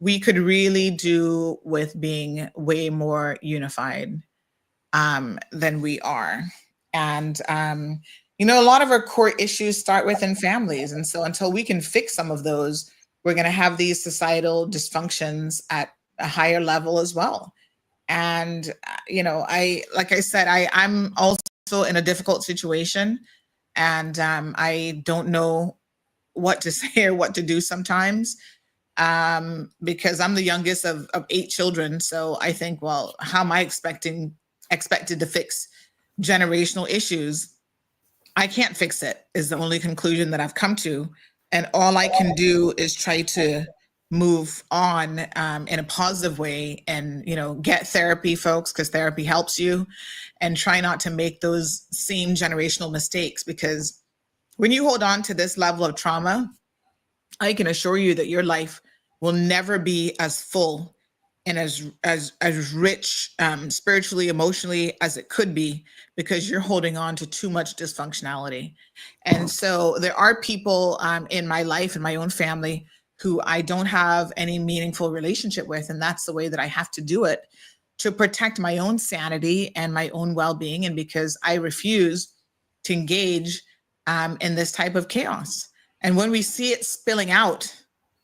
we could really do with being way more unified than we are. And, a lot of our core issues start within families. And so until we can fix some of those, we're going to have these societal dysfunctions at a higher level as well. And, like I said, I'm also in a difficult situation, and I don't know what to say or what to do sometimes, because I'm the youngest of 8 children. So I think, well, how am I expected to fix generational issues? I can't fix it, is the only conclusion that I've come to. And all I can do is try to move on in a positive way, and, get therapy, folks, because therapy helps you, and try not to make those same generational mistakes. Because when you hold on to this level of trauma, I can assure you that your life will never be as full and as rich spiritually, emotionally as it could be, because you're holding on to too much dysfunctionality. And so there are people in my life, in my own family, who I don't have any meaningful relationship with. And that's the way that I have to do it, to protect my own sanity and my own well-being. And because I refuse to engage in this type of chaos. And when we see it spilling out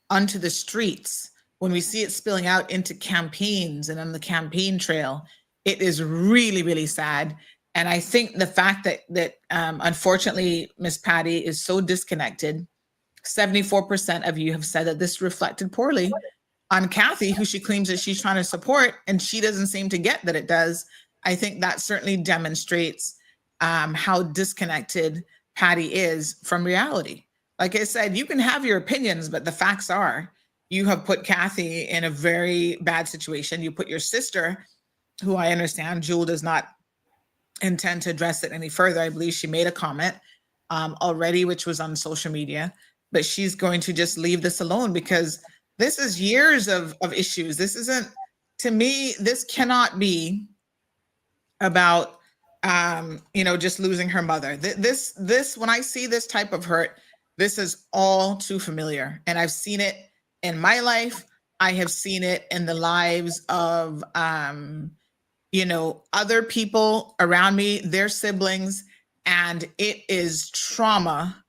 onto the streets, when we see it spilling out into campaigns and on the campaign trail, it is really, really sad. And I think the fact that unfortunately, Miss Patty is so disconnected. 74% of you have said that this reflected poorly on Kathy, who she claims that she's trying to support, and she doesn't seem to get that it does. I think that certainly demonstrates how disconnected Patty is from reality. Like I said, you can have your opinions, but the facts are you have put Kathy in a very bad situation. You put your sister, who I understand Jewel does not intend to address it any further. I believe she made a comment already, which was on social media, but she's going to just leave this alone, because this is years of issues. This isn't, to me, this cannot be about, just losing her mother. This, when I see this type of hurt, this is all too familiar. And I've seen it in my life. I have seen it in the lives of, other people around me, their siblings, and it is trauma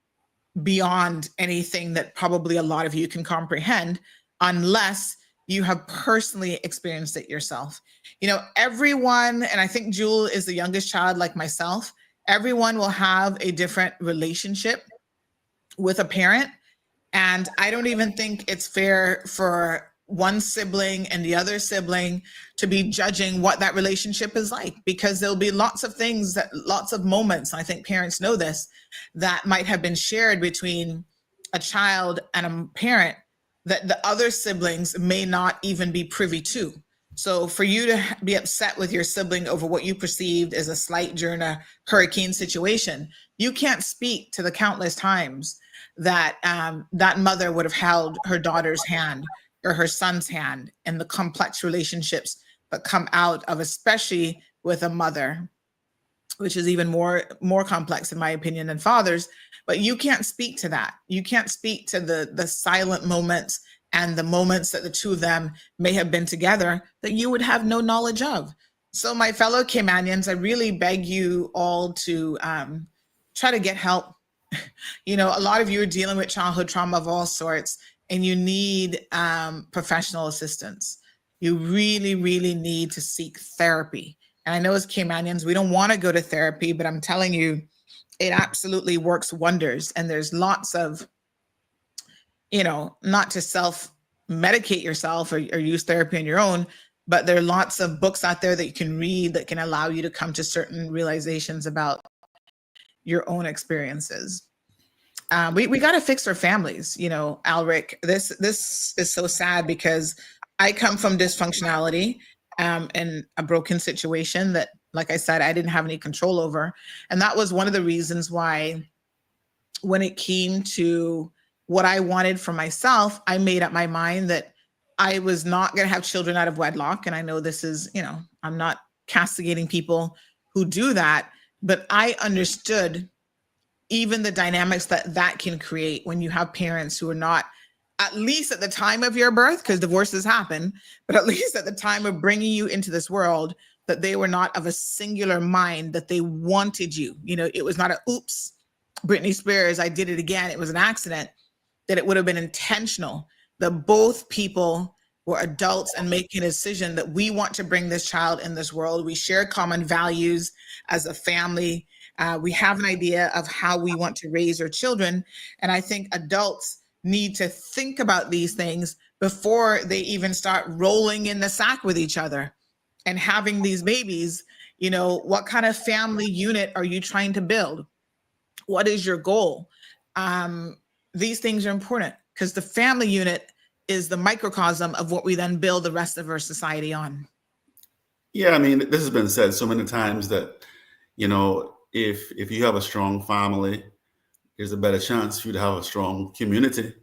beyond anything that probably a lot of you can comprehend, unless you have personally experienced it yourself. Everyone, and I think Jewel is the youngest child like myself, everyone will have a different relationship with a parent. And I don't even think it's fair for one sibling and the other sibling to be judging what that relationship is like, because there'll be lots of things, lots of moments, and I think parents know this, that might have been shared between a child and a parent that the other siblings may not even be privy to. So for you to be upset with your sibling over what you perceived as a slight during a hurricane situation, you can't speak to the countless times that that mother would have held her daughter's hand or her son's hand, and the complex relationships that come out of, especially with a mother, which is even more complex in my opinion than fathers. But you can't speak to that. You can't speak to the silent moments and the moments that the two of them may have been together that you would have no knowledge of. So my fellow Caymanians, I really beg you all to try to get help. A lot of you are dealing with childhood trauma of all sorts, and you need professional assistance. You really, really need to seek therapy. And I know as Caymanians, we don't want to go to therapy, but I'm telling you, it absolutely works wonders. And there's lots of, not to self-medicate yourself or use therapy on your own, but there are lots of books out there that you can read that can allow you to come to certain realizations about your own experiences. We got to fix our families, you know, Alric. This is so sad because I come from dysfunctionality and a broken situation that, like I said, I didn't have any control over. And that was one of the reasons why when it came to what I wanted for myself, I made up my mind that I was not going to have children out of wedlock. And I know this is, you know, I'm not castigating people who do that, but I understood even the dynamics that can create when you have parents who are not, at least at the time of your birth, because divorces happen, but at least at the time of bringing you into this world, that they were not of a singular mind, that they wanted you. You know, it was not a, oops, Britney Spears, I did it again, it was an accident, that it would have been intentional, that both people were adults and making a decision that we want to bring this child in this world. We share common values as a family. We have an idea of how we want to raise our children. And I think adults need to think about these things before they even start rolling in the sack with each other and having these babies. You know, what kind of family unit are you trying to build? What is your goal? These things are important because the family unit is the microcosm of what we then build the rest of our society on. Yeah, I mean, this has been said so many times that, you know, if you have a strong family, there's a better chance for you to have a strong community.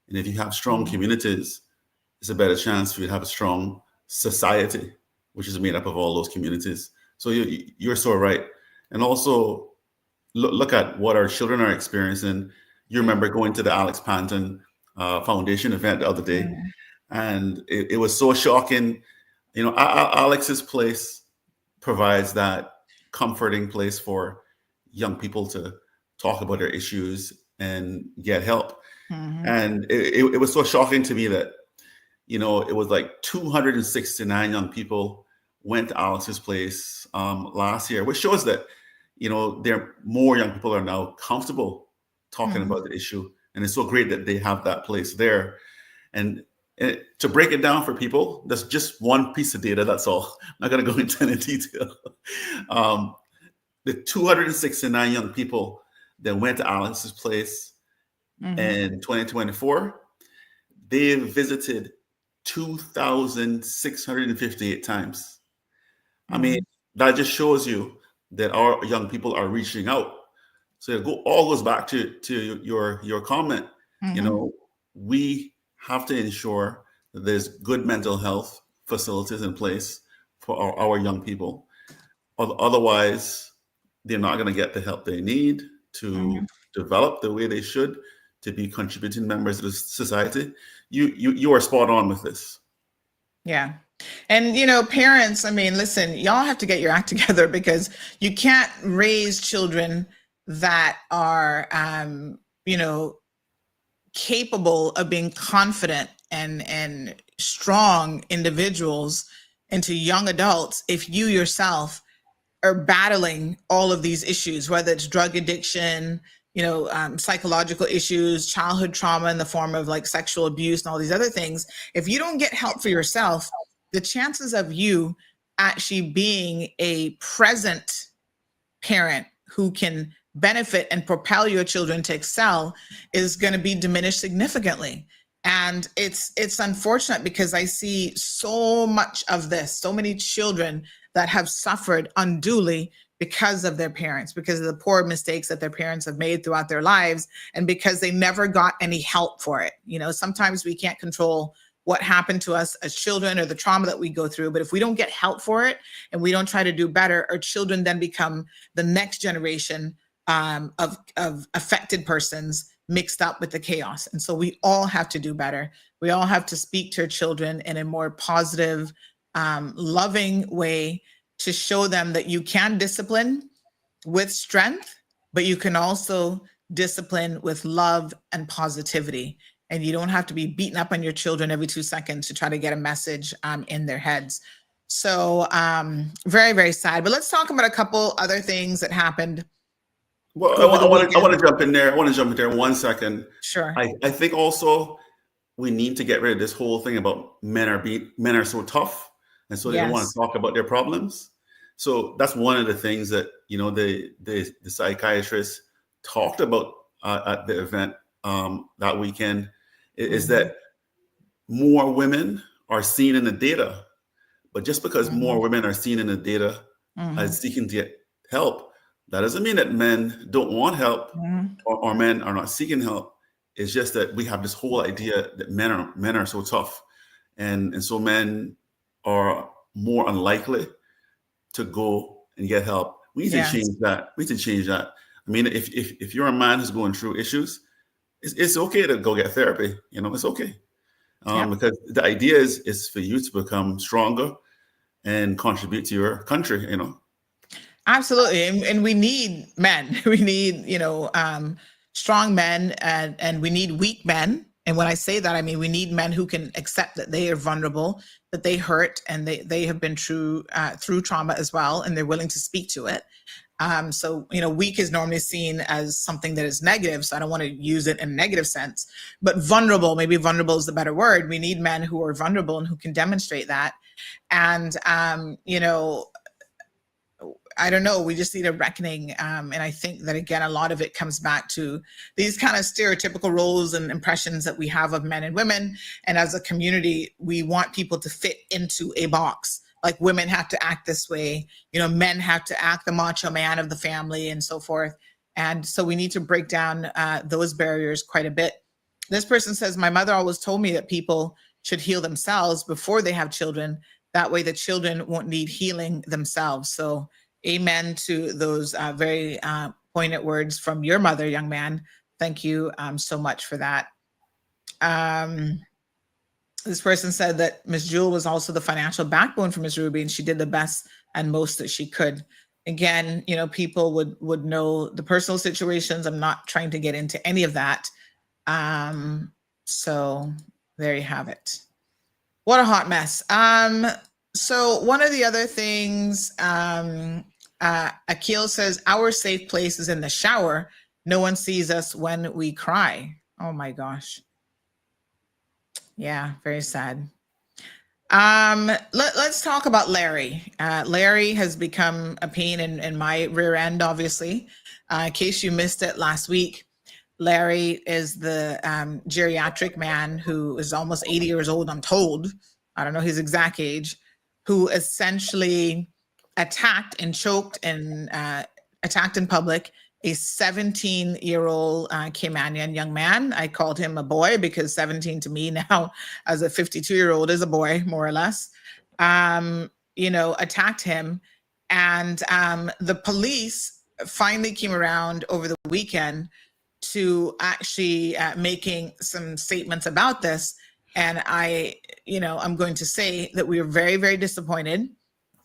And if you have strong communities, it's a better chance for you to have a strong society, which is made up of all those communities. So you're so right. And also look at what our children are experiencing. You remember going to the Alex Panton Foundation event the other day, and it was so shocking. You know, Alex's place provides that comforting place for young people to talk about their issues and get help. And it was so shocking to me that, you know, it was like 269 young people went to Alex's place last year, which shows that, you know, more young people are now comfortable talking about the issue. And it's so great that they have that place there. And to break it down for people, that's just one piece of data. That's all. I'm not going to go into any detail. The 269 young people that went to Alex's place in 2024, they visited 2,658 times. I mean, that just shows you that our young people are reaching out. So it all goes back to your comment. You know, we have to ensure that there's good mental health facilities in place for our young people. Otherwise, they're not going to get the help they need to develop the way they should, to be contributing members of the society. You are spot on with this. Yeah. And, you know, parents, I mean, listen, y'all have to get your act together because you can't raise children that are, you know, capable of being confident and strong individuals into young adults if you yourself are battling all of these issues, whether it's drug addiction, you know, psychological issues, childhood trauma in the form of like sexual abuse and all these other things. If you don't get help for yourself, the chances of you actually being a present parent who can benefit and propel your children to excel is going to be diminished significantly. And it's unfortunate because I see so much of this, so many children that have suffered unduly because of their parents, because of the poor mistakes that their parents have made throughout their lives, and because they never got any help for it. You know, sometimes we can't control what happened to us as children or the trauma that we go through, but if we don't get help for it and we don't try to do better, our children then become the next generation of affected persons mixed up with the chaos. And so we all have to do better. We all have to speak to our children in a more positive, loving way to show them that you can discipline with strength, but you can also discipline with love and positivity. And you don't have to be beating up on your children every 2 seconds to try to get a message in their heads. So very, very sad. But let's talk about a couple other things that happened. Well, I want to jump in there. I want to jump in there 1 second. Sure. I think also we need to get rid of this whole thing about men are so tough. And so they don't want to talk about their problems. So that's one of the things that, you know, the psychiatrist talked about at the event that weekend, is that more women are seen in the data. But just because more women are seen in the data as seeking to get help, that doesn't mean that men don't want help or men are not seeking help. It's just that we have this whole idea that men are so tough, and so men are more unlikely to go and get help. We need to change that. We need to change that. I mean, if you're a man who's going through issues, it's okay to go get therapy. You know, it's okay. Because the idea is for you to become stronger and contribute to your country, you know. Absolutely. And we need men. We need, you know, strong men, and we need weak men. And when I say that, I mean, we need men who can accept that they are vulnerable, that they hurt, and they have been through trauma as well, and they're willing to speak to it. So, you know, weak is normally seen as something that is negative. So I don't want to use it in a negative sense, but vulnerable, maybe vulnerable is the better word. We need men who are vulnerable and who can demonstrate that. And, you know, I don't know, we just need a reckoning. And I think that, again, a lot of it comes back to these kind of stereotypical roles and impressions that we have of men and women. And as a community, we want people to fit into a box. Like, women have to act this way, you know, men have to act the macho man of the family and so forth. And so we need to break down those barriers quite a bit. This person says, my mother always told me that people should heal themselves before they have children. That way the children won't need healing themselves. So amen to those very poignant words from your mother, young man. Thank you so much for that. This person said that Ms. Jewel was also the financial backbone for Ms. Ruby, and she did the best and most that she could. Again, you know, people would know the personal situations. I'm not trying to get into any of that. So there you have it. What a hot mess. So one of the other things, Akil says, our safe place is in the shower. No one sees us when we cry. Oh my gosh. Yeah, very sad. Let's talk about Larry. Larry has become a pain in my rear end, obviously. In case you missed it last week, Larry is the geriatric man who is almost 80 years old, I'm told. I don't know his exact age, who essentially attacked and choked and attacked in public a 17-year-old Caymanian young man. I called him a boy because 17 to me now as a 52-year-old is a boy, more or less, you know, attacked him. And the police finally came around over the weekend to actually making some statements about this. And I'm going to say that we are very, very disappointed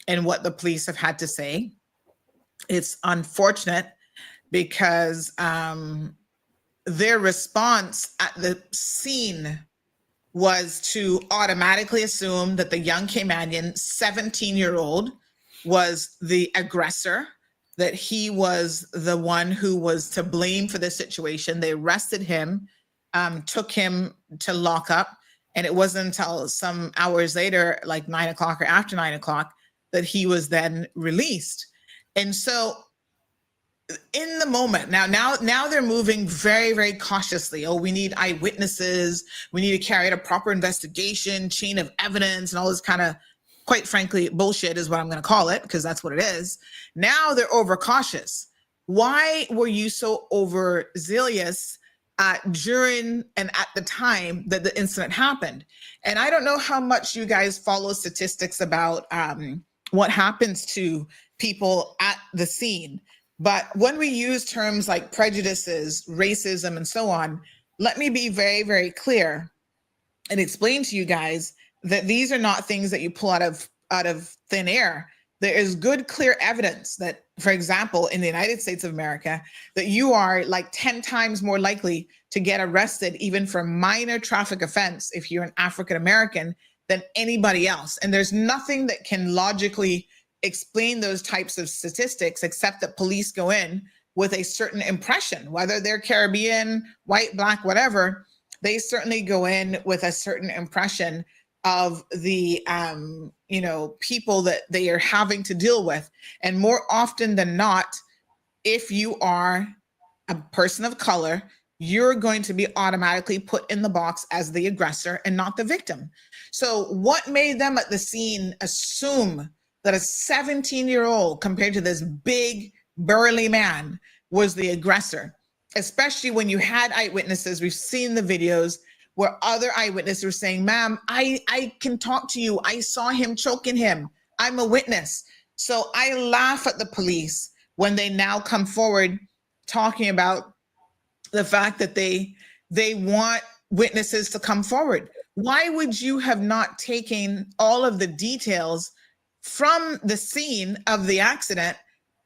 in what the police have had to say. It's unfortunate because their response at the scene was to automatically assume that the young Caymanian 17-year-old was the aggressor, that he was the one who was to blame for the situation. They arrested him, took him to lock up, and it wasn't until some hours later, like 9 o'clock or after 9 o'clock, that he was then released. And so in the moment, now they're moving very, very cautiously. Oh, we need eyewitnesses. We need to carry out a proper investigation, chain of evidence, and all this kind of, quite frankly, bullshit is what I'm going to call it, because that's what it is. Now they're overcautious. Why were you so overzealous during and at the time that the incident happened? And I don't know how much you guys follow statistics about what happens to people at the scene. But when we use terms like prejudices, racism, and so on, let me be very, very clear and explain to you guys that these are not things that you pull out of thin air. There is good, clear evidence that, for example, in the United States of America, that you are like 10 times more likely to get arrested even for minor traffic offense if you're an African American than anybody else. And there's nothing that can logically explain those types of statistics except that police go in with a certain impression, whether they're Caribbean, white, black, whatever. They certainly go in with a certain impression of the, people that they are having to deal with. And more often than not, if you are a person of color, you're going to be automatically put in the box as the aggressor and not the victim. So what made them at the scene assume that a 17-year-old compared to this big, burly man was the aggressor? Especially when you had eyewitnesses. We've seen the videos where other eyewitnesses were saying, ma'am, I can talk to you. I saw him choking him. I'm a witness. So I laugh at the police when they now come forward talking about the fact that they want witnesses to come forward. Why would you have not taken all of the details from the scene of the accident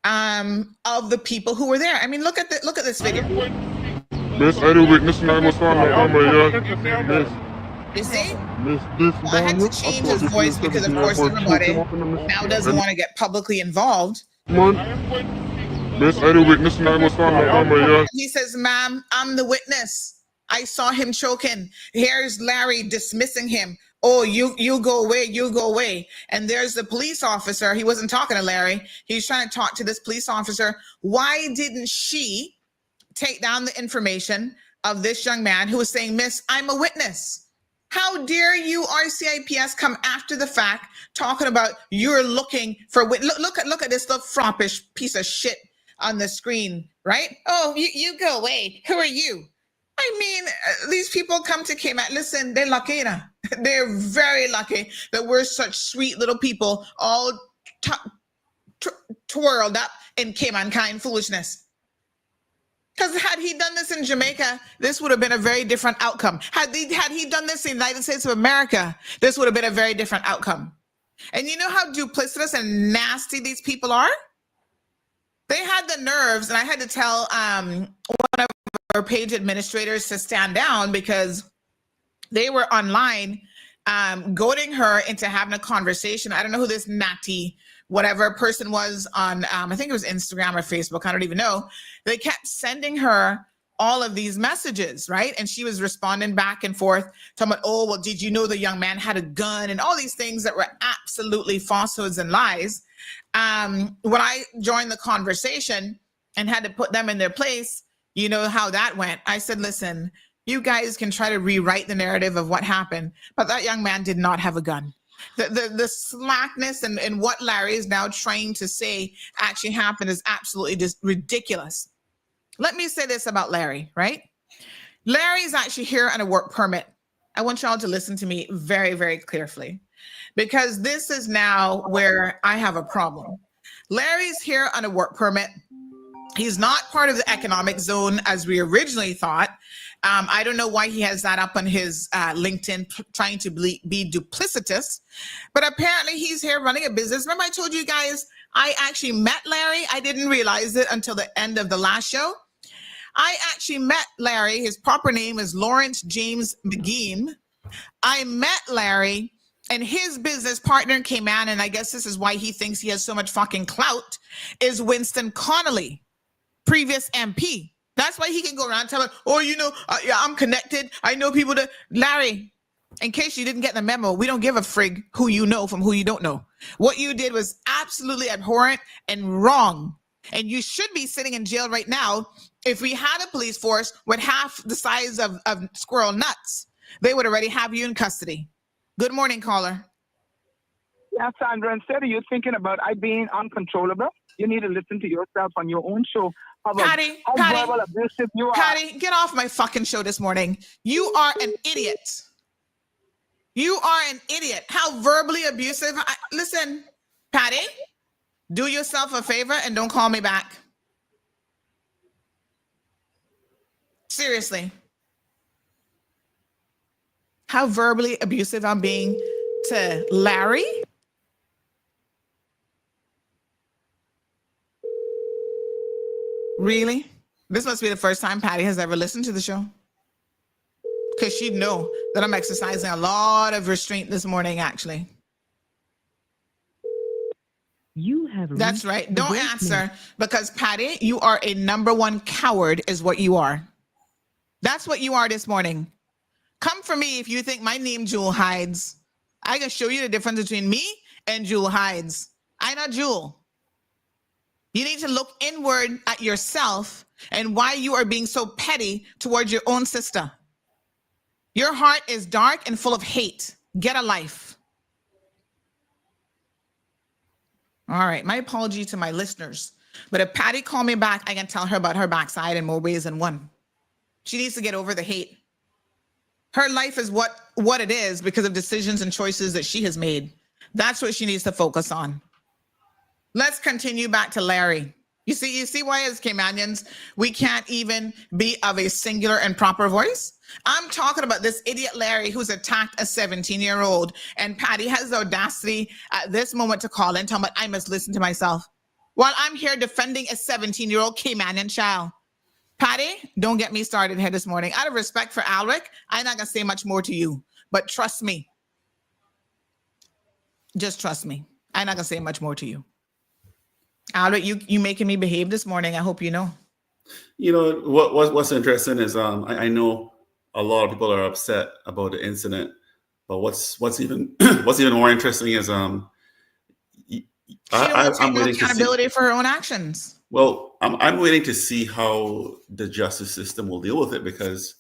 of the people who were there? I mean, look at this video. Miss, I do witness and I must find my armor, Miss. You see? Miss, this I had to change his voice because, of course, everybody now doesn't want to get publicly involved. Come on. Miss, I do witness and I must find my armor, He says, ma'am, I'm the witness. I saw him choking. Here's Larry dismissing him. Oh, you go away, you go away. And there's the police officer. He wasn't talking to Larry. He was trying to talk to this police officer. Why didn't she take down the information of this young man who was saying, miss, I'm a witness? How dare you, RCIPS, come after the fact talking about you're looking for look at this little froppish piece of shit on the screen, right? Oh, you go away. Who are you? I mean, these people come to Cayman. Listen, they're lucky. They're very lucky that we're such sweet little people, all twirled up in Cayman kind foolishness. Because had he done this in Jamaica, this would have been a very different outcome. Had he done this in the United States of America, this would have been a very different outcome. And you know how duplicitous and nasty these people are? They had the nerves, and I had to tell one of our page administrators to stand down because they were online goading her into having a conversation. I don't know who this natty whatever person was on, I think it was Instagram or Facebook, I don't even know. They kept sending her all of these messages, right? And she was responding back and forth, talking about, oh, well, did you know the young man had a gun? And all these things that were absolutely falsehoods and lies. When I joined the conversation and had to put them in their place, you know how that went. I said, listen, you guys can try to rewrite the narrative of what happened, but that young man did not have a gun. The slackness and what Larry is now trying to say actually happened is absolutely just ridiculous. Let me say this about Larry, right? Larry's actually here on a work permit. I want y'all to listen to me very, very carefully, because this is now where I have a problem. Larry's here on a work permit. He's not part of the economic zone as we originally thought. I don't know why he has that up on his LinkedIn, trying to be duplicitous, but apparently he's here running a business. Remember I told you guys, I actually met Larry. I didn't realize it until the end of the last show. I actually met Larry. His proper name is Lawrence James McGean. I met Larry, and his business partner in Cayman, and I guess this is why he thinks he has so much fucking clout, is Winston Connolly, previous MP. That's why he can go around telling, oh, you know, yeah, I'm connected. I know people that, Larry, in case you didn't get the memo, we don't give a frig who you know from who you don't know. What you did was absolutely abhorrent and wrong. And you should be sitting in jail right now. If we had a police force with half the size of squirrel nuts, they would already have you in custody. Good morning, caller. Yeah, Sandra, instead of you thinking about I being uncontrollable, you need to listen to yourself on your own show. Patty, verbal abusive you are. Patty, get off my fucking show this morning. You are an idiot. You are an idiot. How verbally abusive. Listen, Patty, do yourself a favor and don't call me back. Seriously. How verbally abusive I'm being to Larry? Really? This must be the first time Patty has ever listened to the show. Because she'd know that I'm exercising a lot of restraint this morning, actually. You have. That's right. Don't answer, because Patty, you are a number one coward is what you are. That's what you are this morning. Come for me if you think my name jewel hides. I can show you the difference between me and Jewel Hides. I'm not Jewel. You need to look inward at yourself and why you are being so petty towards your own sister. Your heart is dark and full of hate. Get a life. All right. My apology to my listeners. But if Patty called me back, I can tell her about her backside in more ways than one. She needs to get over the hate. Her life is what it is because of decisions and choices that she has made. That's what she needs to focus on. Let's continue back to Larry. You see why as Caymanians, we can't even be of a singular and proper voice? I'm talking about this idiot Larry who's attacked a 17-year-old, and Patty has the audacity at this moment to call in, tell me I must listen to myself while I'm here defending a 17-year-old Caymanian child. Patty, don't get me started here this morning. Out of respect for Alric, I'm not going to say much more to you, but trust me. Just trust me. I'm not going to say much more to you. Alric, you making me behave this morning. I hope you know. You know, what's interesting is I know a lot of people are upset about the incident, but what's even what's even more interesting is I'm waiting accountability for her own actions. Well, I'm waiting to see how the justice system will deal with it, because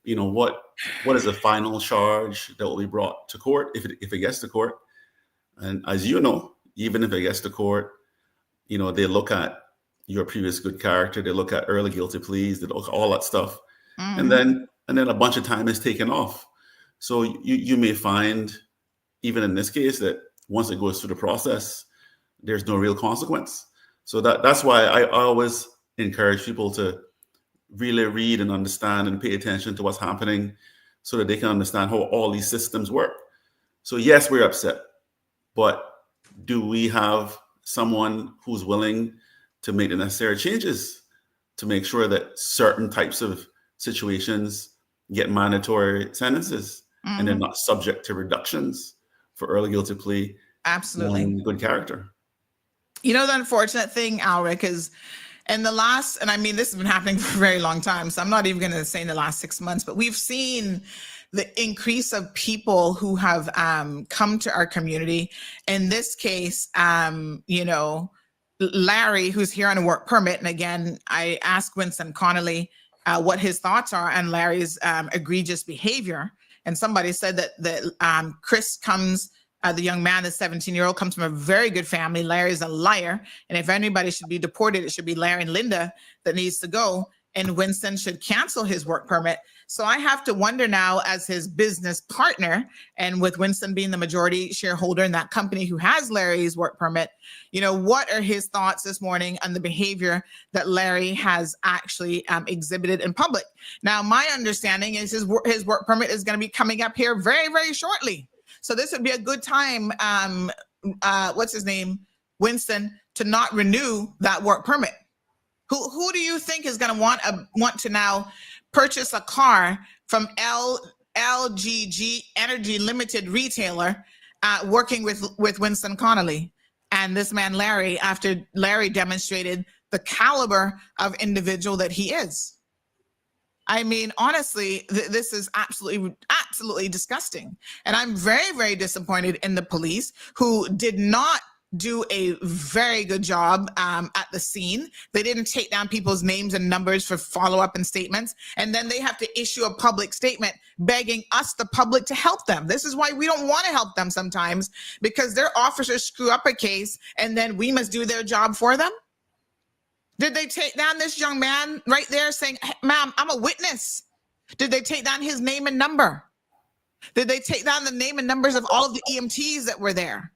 you know what is the final charge that will be brought to court if it gets to court. And as you know, even if it gets to court, you know, they look at your previous good character, they look at early guilty pleas, they look at all that stuff. Mm-hmm. And then a bunch of time is taken off. So you may find, even in this case, that once it goes through the process, there's no real consequence. So that's why I always encourage people to really read and understand and pay attention to what's happening so that they can understand how all these systems work. So yes, we're upset, but do we have someone who's willing to make the necessary changes to make sure that certain types of situations get mandatory sentences and they're not subject to reductions for early guilty plea? Absolutely. And good character. You know, the unfortunate thing, Alric, is in the last, and I mean, this has been happening for a very long time, so I'm not even going to say in the last 6 months, but we've seen the increase of people who have come to our community. In this case, you know, Larry, who's here on a work permit. And again, I asked Winston Connolly what his thoughts are on Larry's egregious behavior. And somebody said that Chris comes, the young man, the 17-year-old, comes from a very good family. Larry's a liar. And if anybody should be deported, it should be Larry and Linda that needs to go. And Winston should cancel his work permit. So I have to wonder now, as his business partner, and with Winston being the majority shareholder in that company who has Larry's work permit, you know, what are his thoughts this morning on the behavior that Larry has actually exhibited in public? Now, my understanding is his work permit is going to be coming up here very, very shortly. So this would be a good time, what's his name, Winston, to not renew that work permit. Who do you think is going to want to now purchase a car from LGG Energy Limited retailer working with Winston Connolly and this man Larry, after Larry demonstrated the caliber of individual that he is? I mean, honestly, this is absolutely disgusting. And I'm very, very disappointed in the police, who did not do a very good job at the scene. They didn't take down people's names and numbers for follow-up and statements. And then they have to issue a public statement begging us, the public, to help them. This is why we don't want to help them sometimes, because their officers screw up a case and then we must do their job for them. Did they take down this young man right there saying, hey, ma'am, I'm a witness? Did they take down his name and number? Did they take down the name and numbers of all of the EMTs that were there?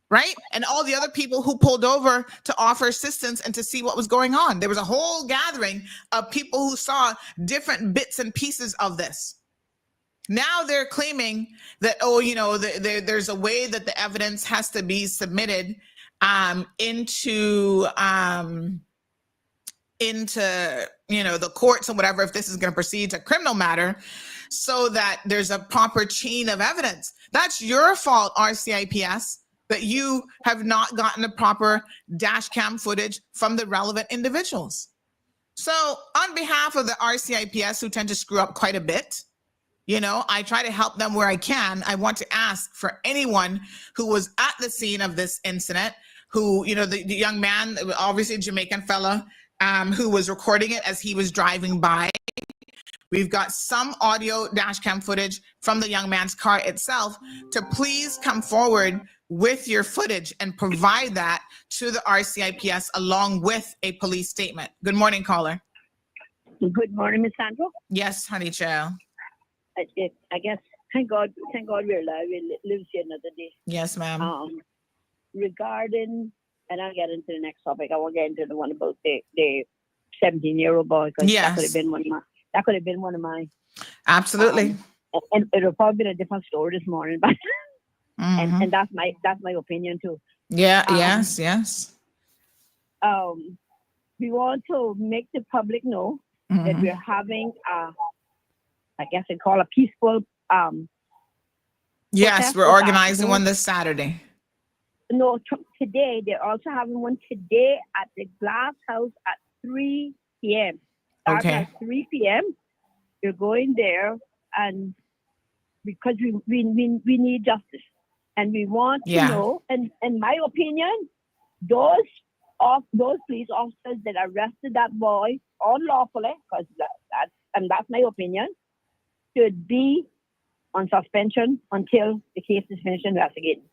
Right? And all the other people who pulled over to offer assistance and to see what was going on. There was a whole gathering of people who saw different bits and pieces of this. Now they're claiming that, oh, you know, there's a way that the evidence has to be submitted into you know, the courts and whatever, if this is going to proceed to criminal matter, so that there's a proper chain of evidence. That's your fault, RCIPS, that you have not gotten the proper dash cam footage from the relevant individuals. So on behalf of the RCIPS, who tend to screw up quite a bit, You know, I try to help them where I can. I want to ask for anyone who was at the scene of this incident, who, you know, the young man, obviously a Jamaican fella, who was recording it as he was driving by. We've got some audio dash cam footage from the young man's car itself, to please come forward with your footage and provide that to the RCIPS along with a police statement. Good morning, caller. Good morning, Miss Sandra. Yes, honey child. I guess, thank God we're alive. We live to see another day. Yes, ma'am. Regarding, and I'll get into the next topic. I won't get into the one about the 17-year-old boy, because that could have been one of my. Absolutely. And it would probably been a different story this morning, but and that's my opinion too. Yeah. Yes. We want to make the public know that we're having I guess they call a peaceful yes, we're organizing one this Saturday. No, today. They're also having one today at the Glass House at 3 p.m. Starting at 3 p.m. You're going there, and because we need justice, and we want to know. And in my opinion, those police officers that arrested that boy unlawfully, because that's my opinion, should be on suspension until the case is finished investigating.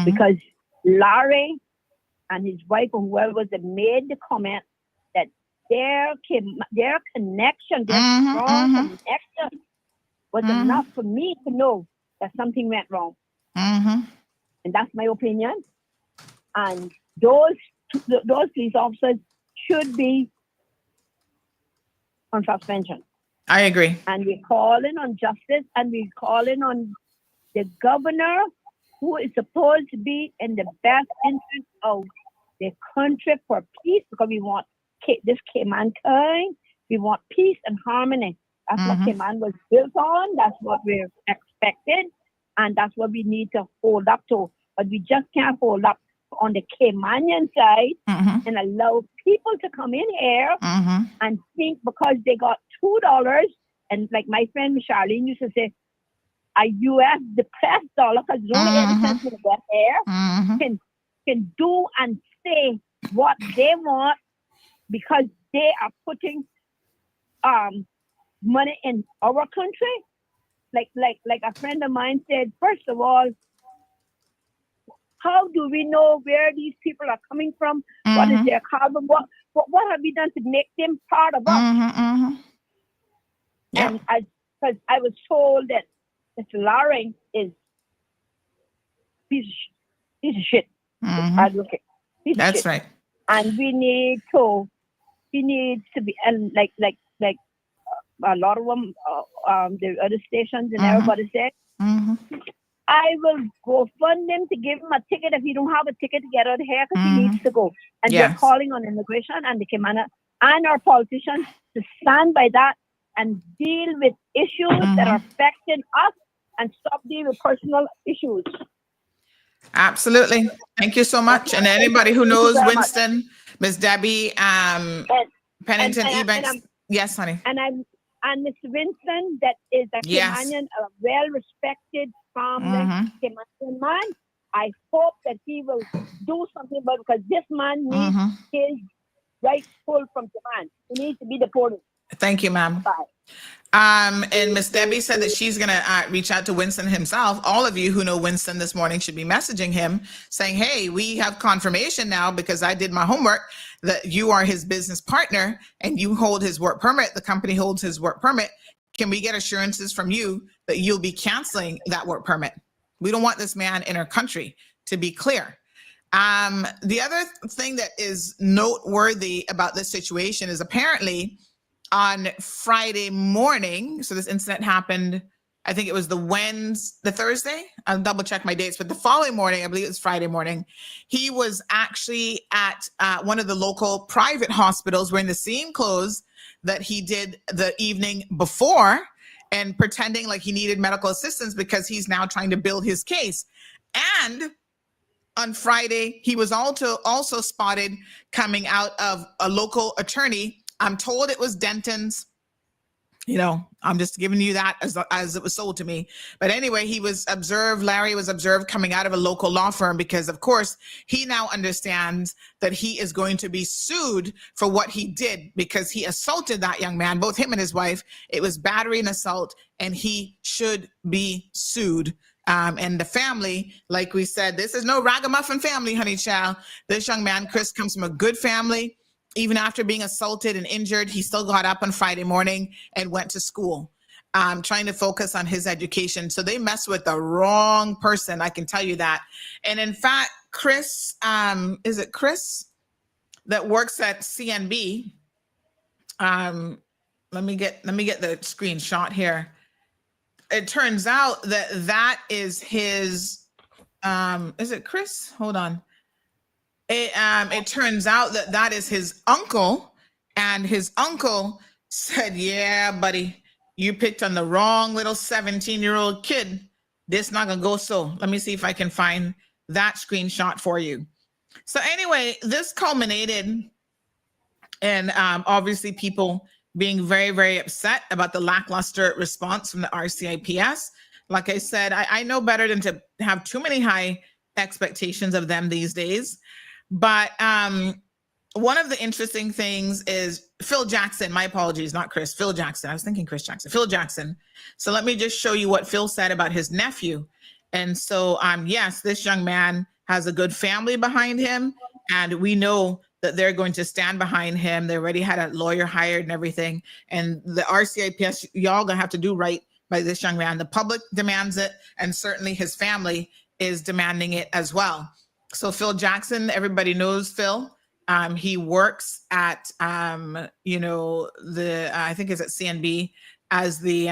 Because Larry and his wife and whoever was that made the comment that their connection, their strong connection was enough for me to know that something went wrong. And that's my opinion. And those police officers should be on suspension. I agree. And we're calling on justice, and we're calling on the governor, who is supposed to be in the best interest of the country for peace, because we want this Cayman kind. We want peace and harmony. That's what Cayman was built on. That's what we're expected, and that's what we need to hold up to. But we just can't hold up on the Caymanian side and allow people to come in here and think because they got $2, and like my friend Charlene used to say, a U.S. depressed dollar, because it's only 80 cents in the West here, can do and say what they want, because they are putting money in our country. Like a friend of mine said, first of all, how do we know where these people are coming from? What is their carbon? What have we done to make them part of us? And because I was told that Mr. Loring is piece of shit. Advocate. That's right. And he needs to be, and like a lot of them, the other stations and everybody said, I will go fund him to give him a ticket if he don't have a ticket to get out of here, because he needs to go. And they're calling on immigration and the Cayman and our politicians to stand by that and deal with issues that are affecting us and stop dealing with personal issues. Absolutely. Thank you so much. And anybody who knows Winston, Miss Debbie, Pennington, Ebanks. Yes, honey. And Mr. Winston, that is a Caymanian, a well-respected family Caymanian man. I hope that he will do something about it, because this man needs his rightful from Cayman. He needs to be deported. Thank you, ma'am. And Miss Debbie said that she's going to reach out to Winston himself. All of you who know Winston this morning should be messaging him saying, hey, we have confirmation now, because I did my homework, that you are his business partner and you hold his work permit. The company holds his work permit. Can we get assurances from you that you'll be canceling that work permit? We don't want this man in our country, to be clear. The other thing that is noteworthy about this situation is apparently on Friday morning, so this incident happened, I think it was the Thursday, I'll double check my dates, but the following morning, I believe it was Friday morning, he was actually at one of the local private hospitals wearing the same clothes that he did the evening before, and pretending like he needed medical assistance because he's now trying to build his case. And on Friday, he was also spotted coming out of a local attorney. I'm told it was Denton's. You know, I'm just giving you that as it was sold to me. But anyway, Larry was observed coming out of a local law firm because, of course, he now understands that he is going to be sued for what he did because he assaulted that young man, both him and his wife. It was battery and assault, and he should be sued. And the family, like we said, this is no ragamuffin family, honey child. This young man, Chris, comes from a good family. Even after being assaulted and injured, he still got up on Friday morning and went to school, trying to focus on his education. So they mess with the wrong person, I can tell you that. And in fact, Chris, is it Chris that works at CNB? Let me get the screenshot here. It turns out that is his, is it Chris? Hold on. It turns out that is his uncle, and his uncle said, yeah, buddy, you picked on the wrong little 17-year-old kid. This not gonna go so. Let me see if I can find that screenshot for you. So anyway, this culminated in obviously people being very, very upset about the lackluster response from the RCIPS. Like I said, I know better than to have too many high expectations of them these days. But one of the interesting things is Phil Jackson. My apologies, not Chris. Phil Jackson. I was thinking Chris Jackson. Phil Jackson. So let me just show you what Phil said about his nephew. And so, yes, this young man has a good family behind him, and we know that they're going to stand behind him. They already had a lawyer hired and everything. And the RCIPS, y'all gonna have to do right by this young man. The public demands it, and certainly his family is demanding it as well. So Phil Jackson, everybody knows Phil. He works at, I think it's at CNB as the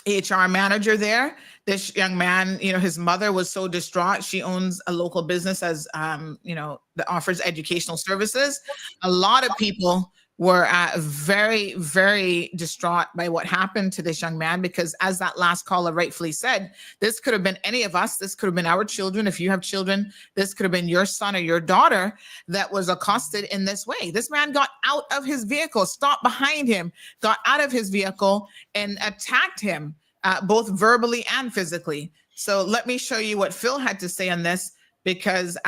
HR manager there. This young man, his mother was so distraught. She owns a local business that offers educational services. A lot of people were very, very distraught by what happened to this young man, because as that last caller rightfully said, this could have been any of us. This could have been our children. If you have children, this could have been your son or your daughter that was accosted in this way. This man got out of his vehicle, stopped behind him, got out of his vehicle and attacked him, both verbally and physically. So let me show you what Phil had to say on this, because,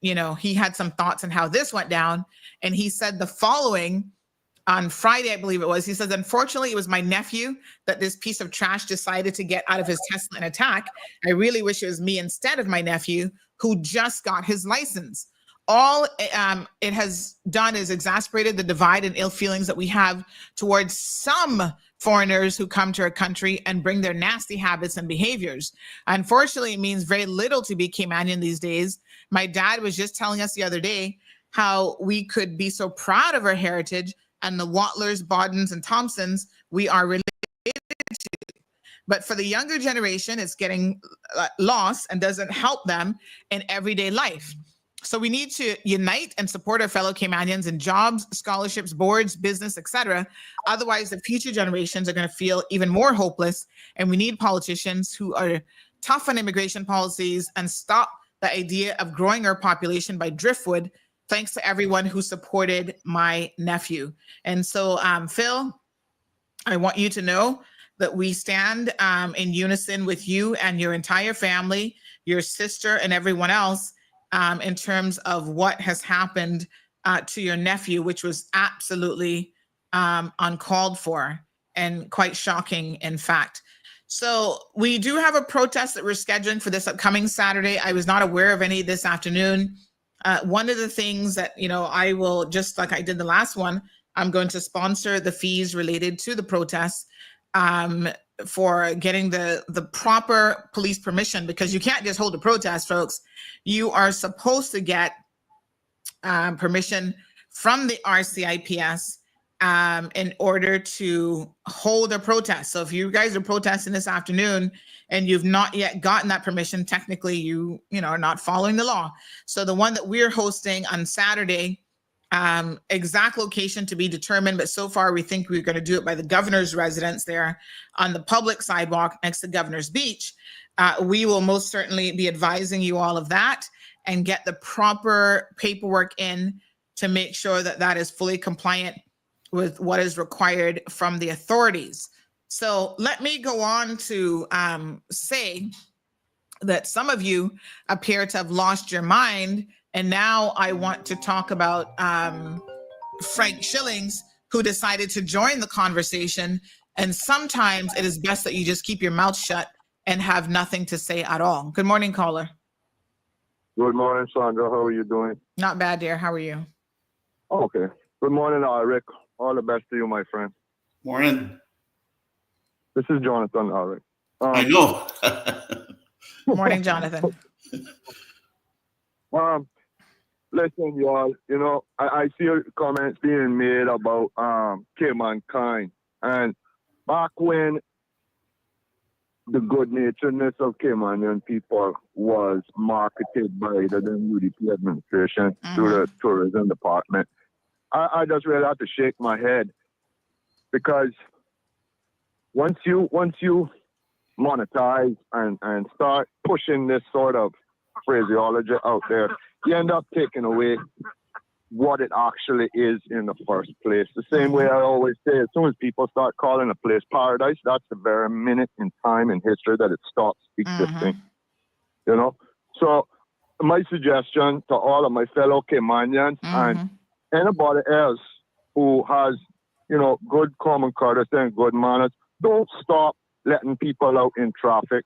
he had some thoughts on how this went down. And he said the following on Friday, I believe it was. He says, unfortunately, it was my nephew that this piece of trash decided to get out of his Tesla and attack. I really wish it was me instead of my nephew, who just got his license. All it has done is exasperated the divide and ill feelings that we have towards some foreigners who come to our country and bring their nasty habits and behaviors. Unfortunately, it means very little to be Caymanian these days. My dad was just telling us the other day how we could be so proud of our heritage and the Wattlers, Bodens, and Thompsons we are related to. But for the younger generation, it's getting lost and doesn't help them in everyday life. So we need to unite and support our fellow Caymanians in jobs, scholarships, boards, business, etc. Otherwise, the future generations are going to feel even more hopeless. And we need politicians who are tough on immigration policies and stop the idea of growing our population by driftwood. Thanks to everyone who supported my nephew. And so, Phil, I want you to know that we stand in unison with you and your entire family, your sister, and everyone else in terms of what has happened to your nephew, which was absolutely uncalled for and quite shocking, in fact. So we do have a protest that we're scheduling for this upcoming Saturday. I was not aware of any this afternoon. One of the things that, I will, just like I did the last one, I'm going to sponsor the fees related to the protests for getting the proper police permission, because you can't just hold a protest, folks. You are supposed to get permission from the RCIPS in order to hold a protest. So if you guys are protesting this afternoon and you've not yet gotten that permission, technically you are not following the law. So the one that we're hosting on Saturday, exact location to be determined, but so far we think we're going to do it by the governor's residence there on the public sidewalk next to Governor's Beach. We will most certainly be advising you all of that and get the proper paperwork in to make sure that that is fully compliant with what is required from the authorities. So let me go on to say that some of you appear to have lost your mind. And now I want to talk about Frank Schillings, who decided to join the conversation. And sometimes it is best that you just keep your mouth shut and have nothing to say at all. Good morning, caller. Good morning, Sandra. How are you doing? Not bad, dear. How are you? Okay. Good morning, Rick. All the best to you, my friend. Morning. This is Jonathan, Rick. I know. Morning, Jonathan. Listen, y'all, you know, I see comments being made about Cayman kind. And back when the good-naturedness of Caymanian people was marketed by the UDP administration through the tourism department, I just really have to shake my head, because once you monetize and start pushing this sort of phraseology out there, you end up taking away what it actually is in the first place. The same way I always say, as soon as people start calling a place paradise, that's the very minute in time in history that it stops existing. You know? So my suggestion to all of my fellow Caymanians and anybody else who has, you know, good common courtesy and good manners, don't stop letting people out in traffic.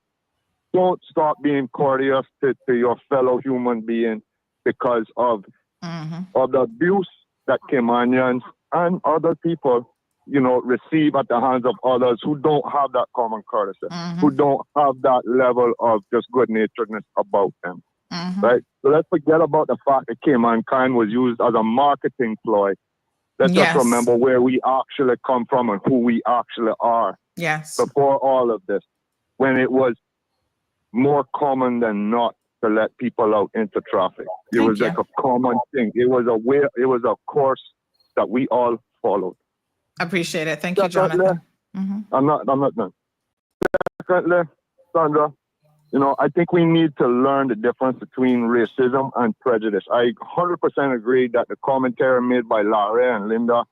Don't stop being courteous to your fellow human being because of the abuse that Caymanians and other people, you know, receive at the hands of others who don't have that common courtesy, who don't have that level of just good-naturedness about them. Right? So let's forget about the fact that Cayman kind was used as a marketing ploy. Let's just remember where we actually come from and who we actually are. Before all of this, when it was more common than not to let people out into traffic. It was like a common thing. It was a course that we all followed. Appreciate it. Thank you, Jonathan. I'm not done. Secondly, Sandra, you know, I think we need to learn the difference between racism and prejudice. I 100% agree that the commentary made by Larry and Linda,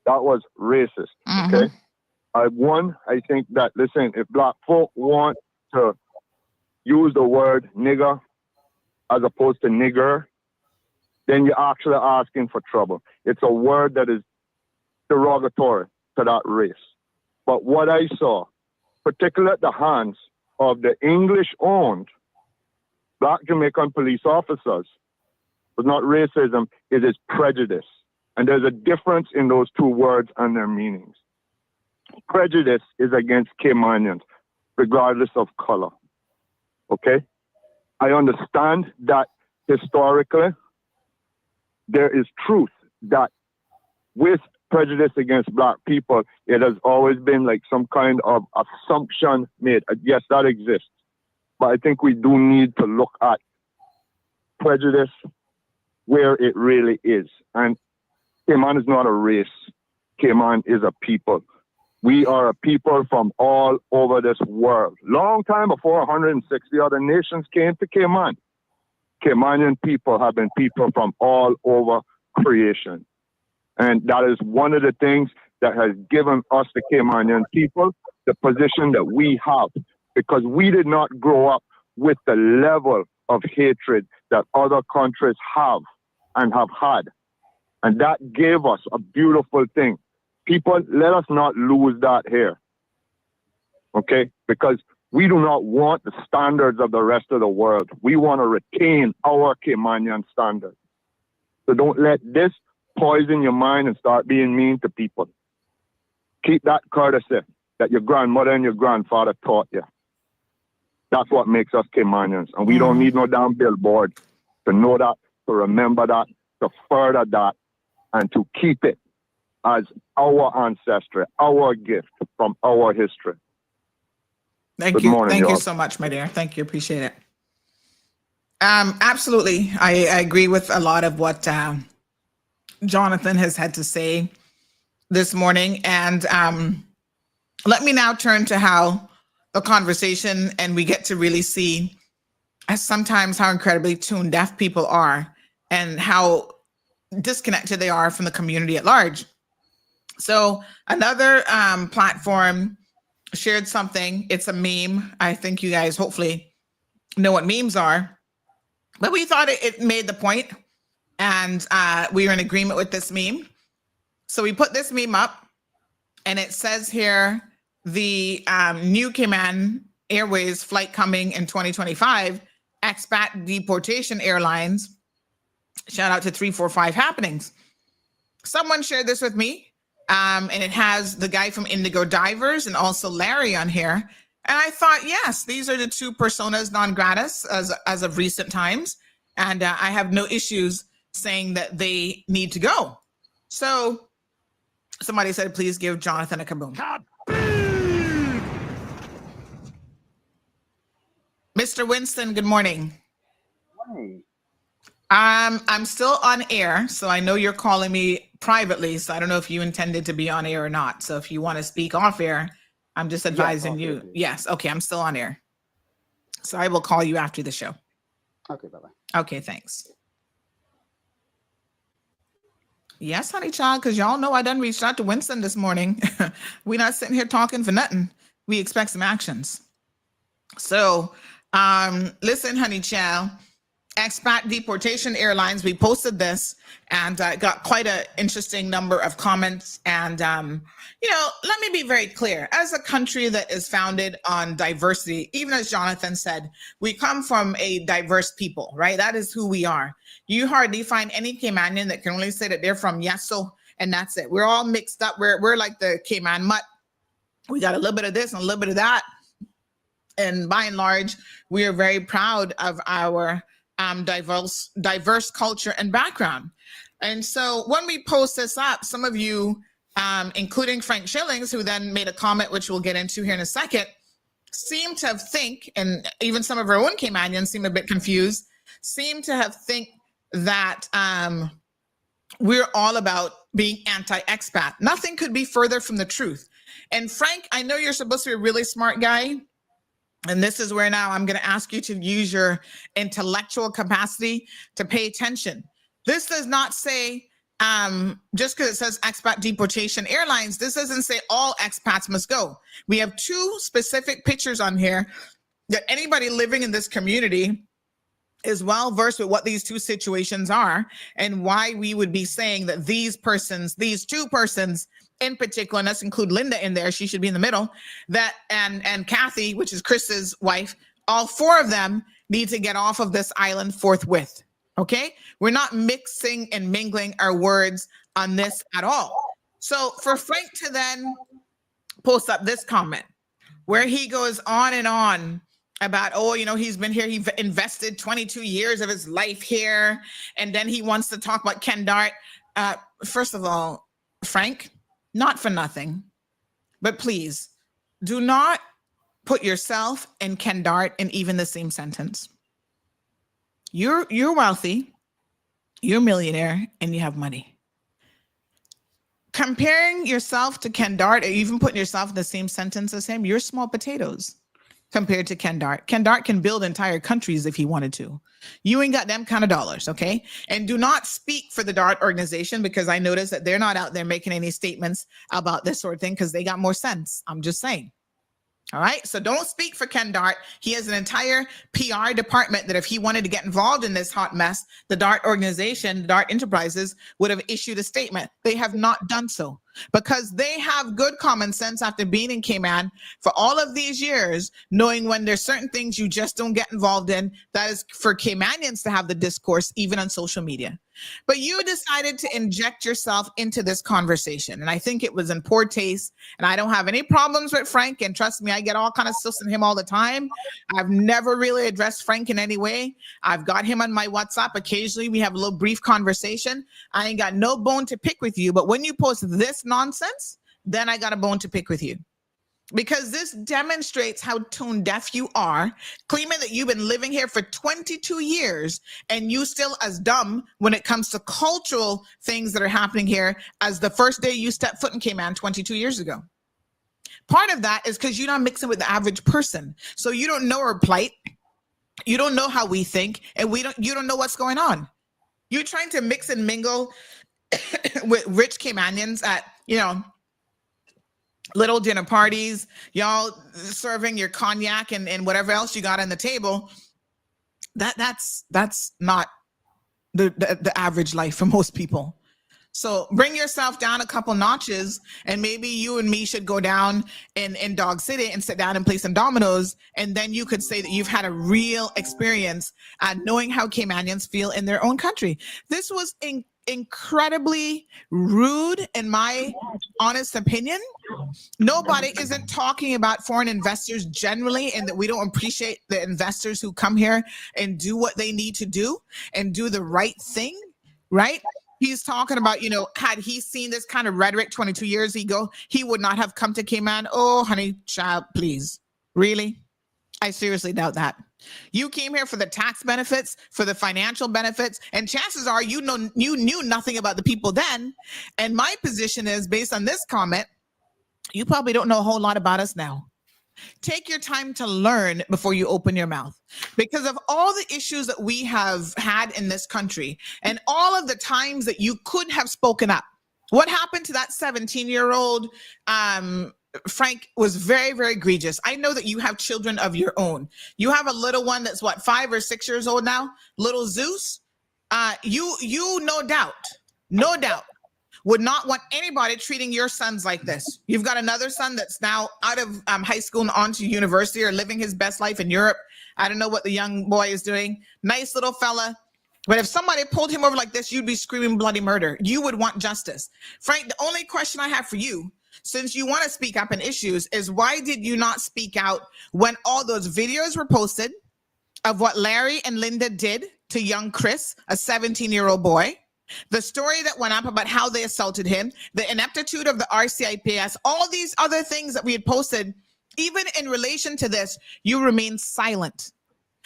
that was racist. Okay? I think that, listen, if black folk want to use the word nigger as opposed to nigger, then you're actually asking for trouble. It's a word that is derogatory to that race. But what I saw, particularly at the hands of the English-owned Black Jamaican police officers, was not racism, it is prejudice. And there's a difference in those two words and their meanings. Prejudice is against Caymanians, regardless of color. Okay? I understand that historically there is truth that with prejudice against black people, it has always been like some kind of assumption made. Yes, that exists. But I think we do need to look at prejudice where it really is. And Cayman is not a race. Cayman is a people. We are a people from all over this world. Long time before 160 other nations came to Cayman. Caymanian people have been people from all over creation. And that is one of the things that has given us, the Caymanian people, the position that we have. Because we did not grow up with the level of hatred that other countries have and have had. And that gave us a beautiful thing. People, let us not lose that here. Okay? Because we do not want the standards of the rest of the world. We want to retain our Caymanian standards. So don't let this poison your mind and start being mean to people. Keep that courtesy that your grandmother and your grandfather taught you. That's what makes us Caymanians. And we don't need no damn billboard to know that, to remember that, to further that, and to keep it as our ancestry, our gift from our history. Thank you. Thank you so much, my dear. Thank you. Appreciate it. Absolutely. I agree with a lot of what Jonathan has had to say this morning. And let me now turn to how the conversation, and we get to really see sometimes how incredibly tune deaf people are and how disconnected they are from the community at large. So another platform shared something. It's a meme. I think you guys hopefully know what memes are, but we thought it made the point, and we were in agreement with this meme. So we put this meme up, and it says here, the new Cayman Airways flight coming in 2025, expat deportation airlines. Shout out to 345 Happenings. Someone shared this with me. And it has the guy from Indigo Divers and also Larry on here. And I thought, yes, these are the two personas non gratis as of recent times. And I have no issues saying that they need to go. So somebody said, please give Jonathan a kaboom. Mr. Winston, good morning. Morning. I'm still on air, so I know you're calling me privately, so I don't know if you intended to be on air or not. So if you want to speak off air, I'm just advising you. Okay. Yes, okay, I'm still on air. So I will call you after the show. Okay, bye-bye. Okay, thanks. Yes, honey child, because y'all know I done reached out to Winston this morning. We're not sitting here talking for nothing. We expect some actions. So listen, honey child. Expat deportation airlines, we posted this and got quite an interesting number of comments. And, let me be very clear. As a country that is founded on diversity, even as Jonathan said, we come from a diverse people, right? That is who we are. You hardly find any Caymanian that can only say that they're from Yasso and that's it. We're all mixed up. We're like the Cayman mutt. We got a little bit of this and a little bit of that. And by and large, we are very proud of our diverse culture and background. And so when we post this up, some of you, including Frank Schillings, who then made a comment, which we'll get into here in a second, seem to have think, and even some of our own Caymanians seem a bit confused, seem to have think that we're all about being anti-expat. Nothing could be further from the truth. And Frank, I know you're supposed to be a really smart guy. And this is where now I'm going to ask you to use your intellectual capacity to pay attention. This does not say, just because it says expat deportation airlines, this doesn't say all expats must go. We have two specific pictures on here that anybody living in this community is well versed with what these two situations are and why we would be saying that these two persons in particular, and let's include Linda in there, she should be in the middle, that and Kathy, which is Chris's wife, all four of them need to get off of this island forthwith. Okay? We're not mixing and mingling our words on this at all. So for Frank to then post up this comment where he goes on and on about, he's been here, he invested 22 years of his life here, and then he wants to talk about Ken Dart. First of all, Frank, not for nothing, but please do not put yourself and Ken Dart in even the same sentence. You're wealthy, you're a millionaire, and you have money. Comparing yourself to Ken Dart, or even putting yourself in the same sentence as him, you're small potatoes compared to Ken Dart. Ken Dart can build entire countries if he wanted to. You ain't got them kind of dollars, okay? And do not speak for the DART organization, because I noticed that they're not out there making any statements about this sort of thing because they got more sense. I'm just saying. All right. So don't speak for Ken Dart. He has an entire PR department that if he wanted to get involved in this hot mess, the DART organization, DART Enterprises, would have issued a statement. They have not done so because they have good common sense after being in Cayman for all of these years, knowing when there's certain things you just don't get involved in. That is for Caymanians to have the discourse, even on social media. But you decided to inject yourself into this conversation. And I think it was in poor taste. And I don't have any problems with Frank. And trust me, I get all kind of stuff in him all the time. I've never really addressed Frank in any way. I've got him on my WhatsApp. Occasionally, we have a little brief conversation. I ain't got no bone to pick with you. But when you post this nonsense, then I got a bone to pick with you. Because this demonstrates how tone deaf you are, claiming that you've been living here for 22 years and you still as dumb when it comes to cultural things that are happening here as the first day you stepped foot in Cayman 22 years ago. Part of that is because you're not mixing with the average person. So you don't know our plight. You don't know how we think, and you don't know what's going on. You're trying to mix and mingle with rich Caymanians at, little dinner parties, y'all serving your cognac and whatever else you got on the table. That's not the average life for most people. So bring yourself down a couple notches, and maybe you and me should go down in Dog City and sit down and play some dominoes, and then you could say that you've had a real experience knowing how Caymanians feel in their own country. This was incredibly rude, in my honest opinion. Nobody isn't talking about foreign investors generally, and that we don't appreciate the investors who come here and do what they need to do and do the right thing, right? He's talking about, had he seen this kind of rhetoric 22 years ago, he would not have come to Cayman. Oh, honey, child, please. Really? I seriously doubt that. You came here for the tax benefits, for the financial benefits, and chances are you knew nothing about the people then. And my position is, based on this comment, you probably don't know a whole lot about us now. Take your time to learn before you open your mouth, because of all the issues that we have had in this country and all of the times that you could have spoken up. What happened to that 17-year-old Frank was very, very egregious. I know that you have children of your own. You have a little one that's 5 or 6 years old now, little Zeus. You no doubt would not want anybody treating your sons like this. You've got another son that's now out of high school and on to university or living his best life in Europe. I don't know what the young boy is doing. Nice little fella. But if somebody pulled him over like this, you'd be screaming bloody murder. You would want justice. Frank, the only question I have for you, since you want to speak up in issues, is why did you not speak out when all those videos were posted of what Larry and Linda did to young Chris, a 17-year-old boy? The story that went up about how they assaulted him, the ineptitude of the RCIPS, all these other things that we had posted, even in relation to this, you remain silent.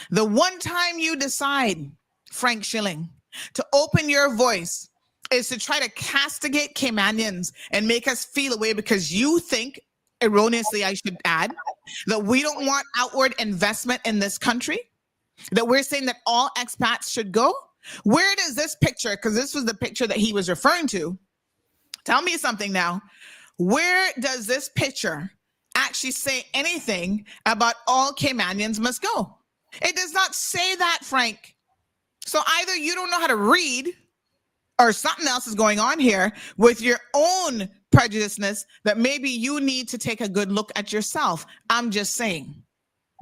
The one time you decide, Frank Schilling, to open your voice is to try to castigate Caymanians and make us feel away because you think, erroneously I should add, that we don't want outward investment in this country, that we're saying that all expats should go. Where does this picture, because this was the picture that he was referring to, tell me something now, where does this picture actually say anything about all Caymanians must go? It does not say that, Frank. So either you don't know how to read or something else is going on here with your own prejudiceness that maybe you need to take a good look at yourself. I'm just saying.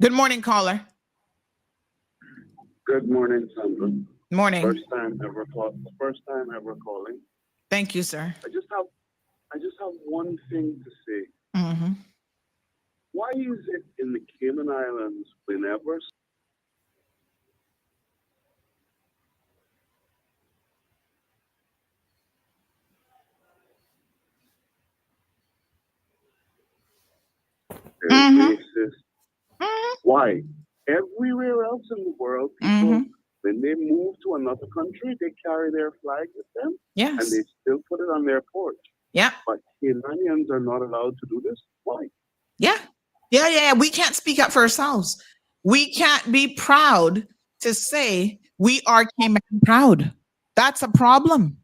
Good morning, caller. Good morning, Sandra. Morning. First time ever calling. Thank you, sir. I just have one thing to say. Mm-hmm. Why is it in the Cayman Islands whenever racist? Why? Everywhere else in the world, people, when they move to another country, they carry their flag with them. Yes. And they still put it on their porch. Yeah. But Caymanians are not allowed to do this. Why? Yeah. We can't speak up for ourselves. We can't be proud to say we are Cayman proud. That's a problem.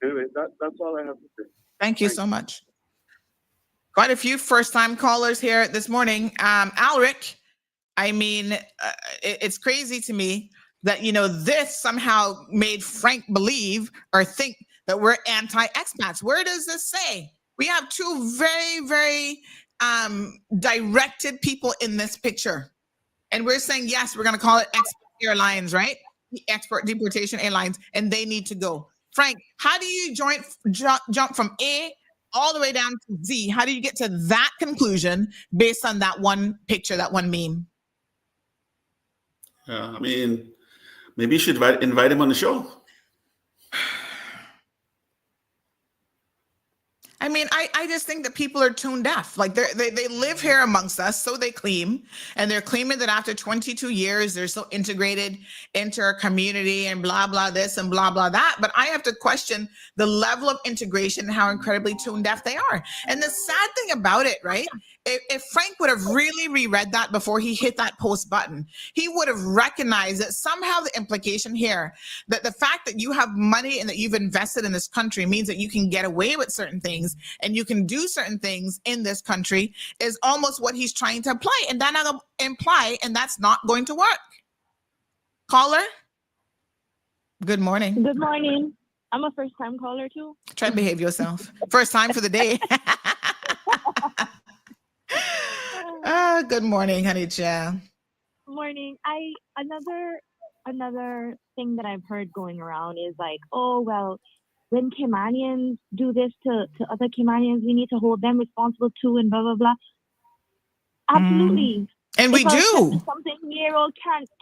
Anyway, that's all I have to say. Thank you so much. Quite a few first-time callers here this morning. Alric, I mean, it's crazy to me that, this somehow made Frank believe or think that we're anti-expats. Where does this say? We have two very, very directed people in this picture. And we're saying, yes, we're going to call it export airlines, right? Export deportation airlines, and they need to go. Frank, how do you jump from A all the way down to Z? How do you get to that conclusion based on that one picture, that one meme? I mean, maybe you should invite him on the show. I mean, I just think that people are tone deaf. Like they live here amongst us, so they claim, and they're claiming that after 22 years, they're so integrated into our community and blah, blah, this and blah, blah, that. But I have to question the level of integration and how incredibly tone deaf they are. And the sad thing about it, right, if Frank would have really reread that before he hit that post button, he would have recognized that somehow the implication here, that the fact that you have money and that you've invested in this country means that you can get away with certain things and you can do certain things in this country, is almost what he's trying to imply, and that's not going to work. Caller? Good morning. Good morning. I'm a first-time caller, too. Try and behave yourself. First time for the day. Good morning, honey child. Morning. Another thing that I've heard going around is like, oh, well, when Caymanians do this to other Caymanians, we need to hold them responsible too, and blah, blah, blah. Absolutely. And we do. 17-year-old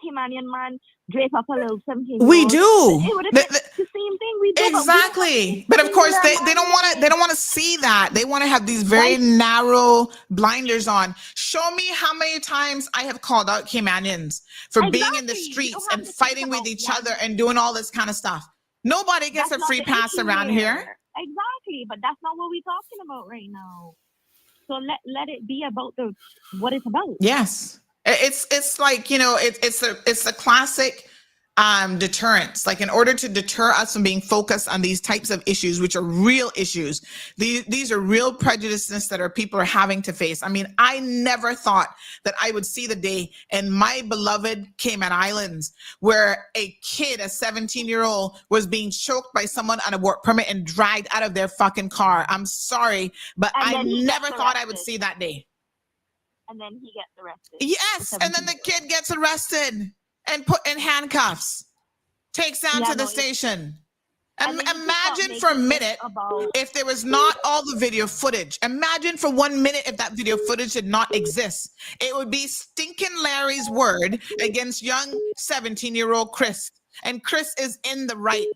Caymanian man drape up a little 17-year-old. We do. It would have been the same thing we do. Exactly. But of course, they don't want to see that. They want to have these very narrow blinders on. Show me how many times I have called out Caymanians for being in the streets and fighting with each other and doing all this kind of stuff. Nobody gets a free pass around here. Exactly. But that's not what we're talking about right now. So let it be about what it's about. Yes. It's like, it's a classic deterrence. Like, in order to deter us from being focused on these types of issues, which are real issues, these are real prejudices that people are having to face. I mean, I never thought that I would see the day in my beloved Cayman Islands where a kid, a 17-year-old, was being choked by someone on a work permit and dragged out of their fucking car. I'm sorry, but I never thought I would see that day. And then he gets arrested. Yes, and then the kid gets arrested and put in handcuffs, takes down to the station. Imagine for a minute if there was not all the video footage. Imagine for 1 minute if that video footage did not exist. It would be stinking Larry's word against young 17-year-old Chris. And Chris is in the right.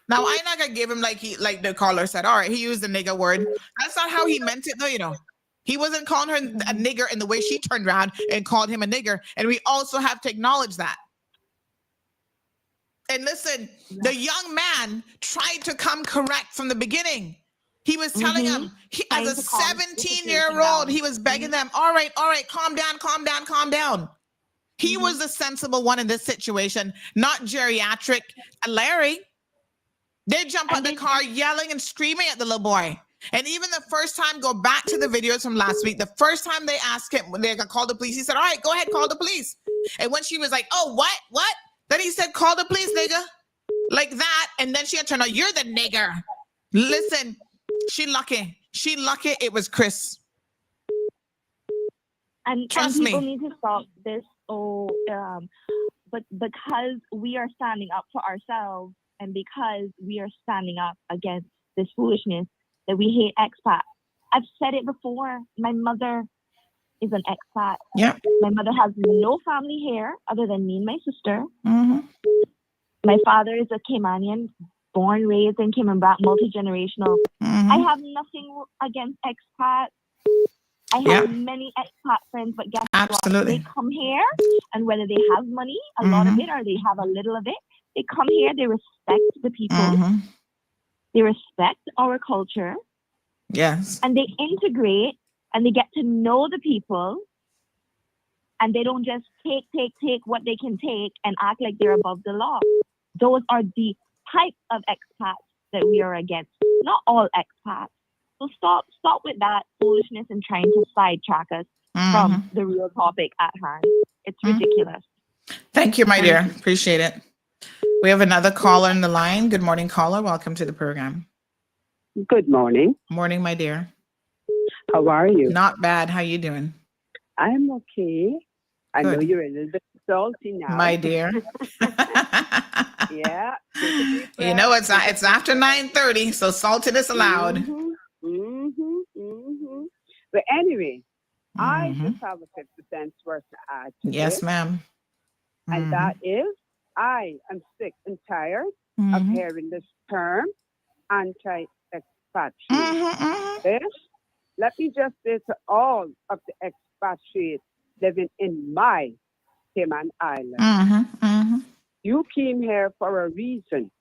Now, I'm not going to give him like the caller said, all right, he used the nigger word. That's not how he meant it, though, He wasn't calling her a nigger in the way she turned around and called him a nigger. And we also have to acknowledge that. And listen, the young man tried to come correct from the beginning. He was telling him, as a 17-year-old, he was begging them, all right, calm down. He was the sensible one in this situation, not geriatric Larry. They jump out the car yelling and screaming at the little boy. And even the first time, go back to the videos from last week, the first time they asked him, when they got called the police, he said, all right, go ahead, call the police. And when she was like, oh, what? Then he said, call the police, nigga. Like that. And then she had turned out, you're the nigger. Listen, she lucky it was Chris. And people need to stop this. But because we are standing up for ourselves and because we are standing up against this foolishness that we hate expats. I've said it before. My mother is an expat. Yeah. My mother has no family here other than me and my sister. Mm-hmm. My father is a Caymanian, born, raised in Cayman, multi-generational. Mm-hmm. I have nothing against expats. I have many expat friends, but guess what? They come here, and whether they have money, a lot of it, or they have a little of it, they come here, they respect the people. They respect our culture. Yes. And they integrate and they get to know the people, and they don't just take what they can take and act like they're above the law. Those are the type of expats that we are against. Not all expats. So stop with that foolishness and trying to sidetrack us from the real topic at hand. It's ridiculous. Thank you, my dear. Appreciate it. We have another caller in the line. Good morning, caller. Welcome to the program. Good morning. Morning, my dear. How are you? Not bad. How you doing? I'm okay. I know you're a little bit salty now. My dear. Yeah. You know, it's after 9:30, so saltiness allowed. But anyway, I just have a 50 cents worth to add to Yes, this. ma'am. And that is, I am sick and tired of hearing this term, anti-expatriate. Yes? Let me just say to all of the expatriates living in my Cayman Island, you came here for a reason.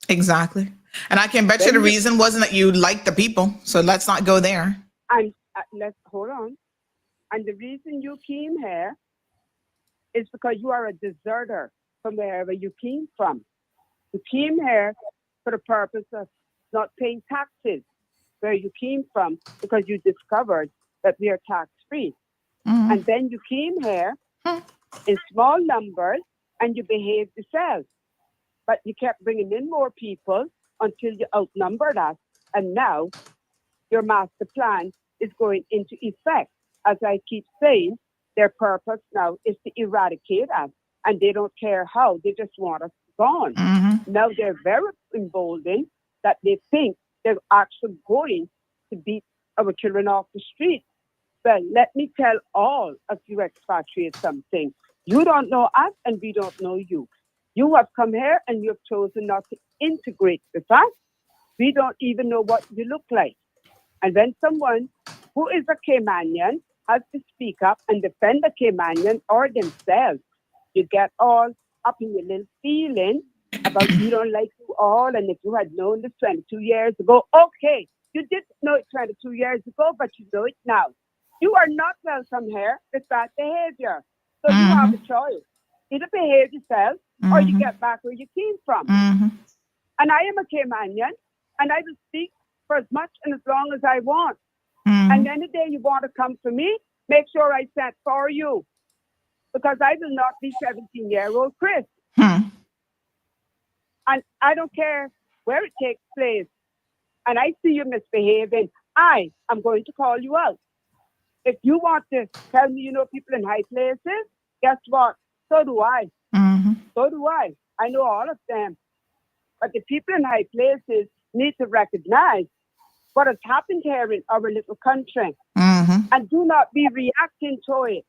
Exactly. And I can bet you the reason wasn't that you liked the people. So let's not go there. And let's hold on. And the reason you came here is because you are a deserter from wherever you came from. You came here for the purpose of not paying taxes where you came from because you discovered that we are tax-free. And then you came here in small numbers and you behaved yourself. But you kept bringing in more people until you outnumbered us. And now your master plan is going into effect. As I keep saying, their purpose now is to eradicate us. And they don't care how, they just want us gone. Now they're very emboldened that they think they're actually going to beat our children off the street. Well, let me tell all of you expatriates something. You don't know us and we don't know you. You have come here and you have chosen not to integrate with us. We don't even know what you look like. And when someone who is a Caymanian has to speak up and defend the Caymanian or themselves, you get all up in your little feeling about you don't like you all, and if you had known this 22 years ago, okay, you did know it 22 years ago, but you know it now. You are not welcome here with that behavior. So you have a choice. Either behave yourself or you get back where you came from. And I am a Caymanian, and I will speak for as much and as long as I want. And any day you want to come for me, make sure I send for you. Because I will not be 17-year-old Chris. And I don't care where it takes place. And I see you misbehaving, I am going to call you out. If you want to tell me you know people in high places, guess what? So do I. So do I. I know all of them. But the people in high places need to recognize what has happened here in our little country. And do not be reacting to it.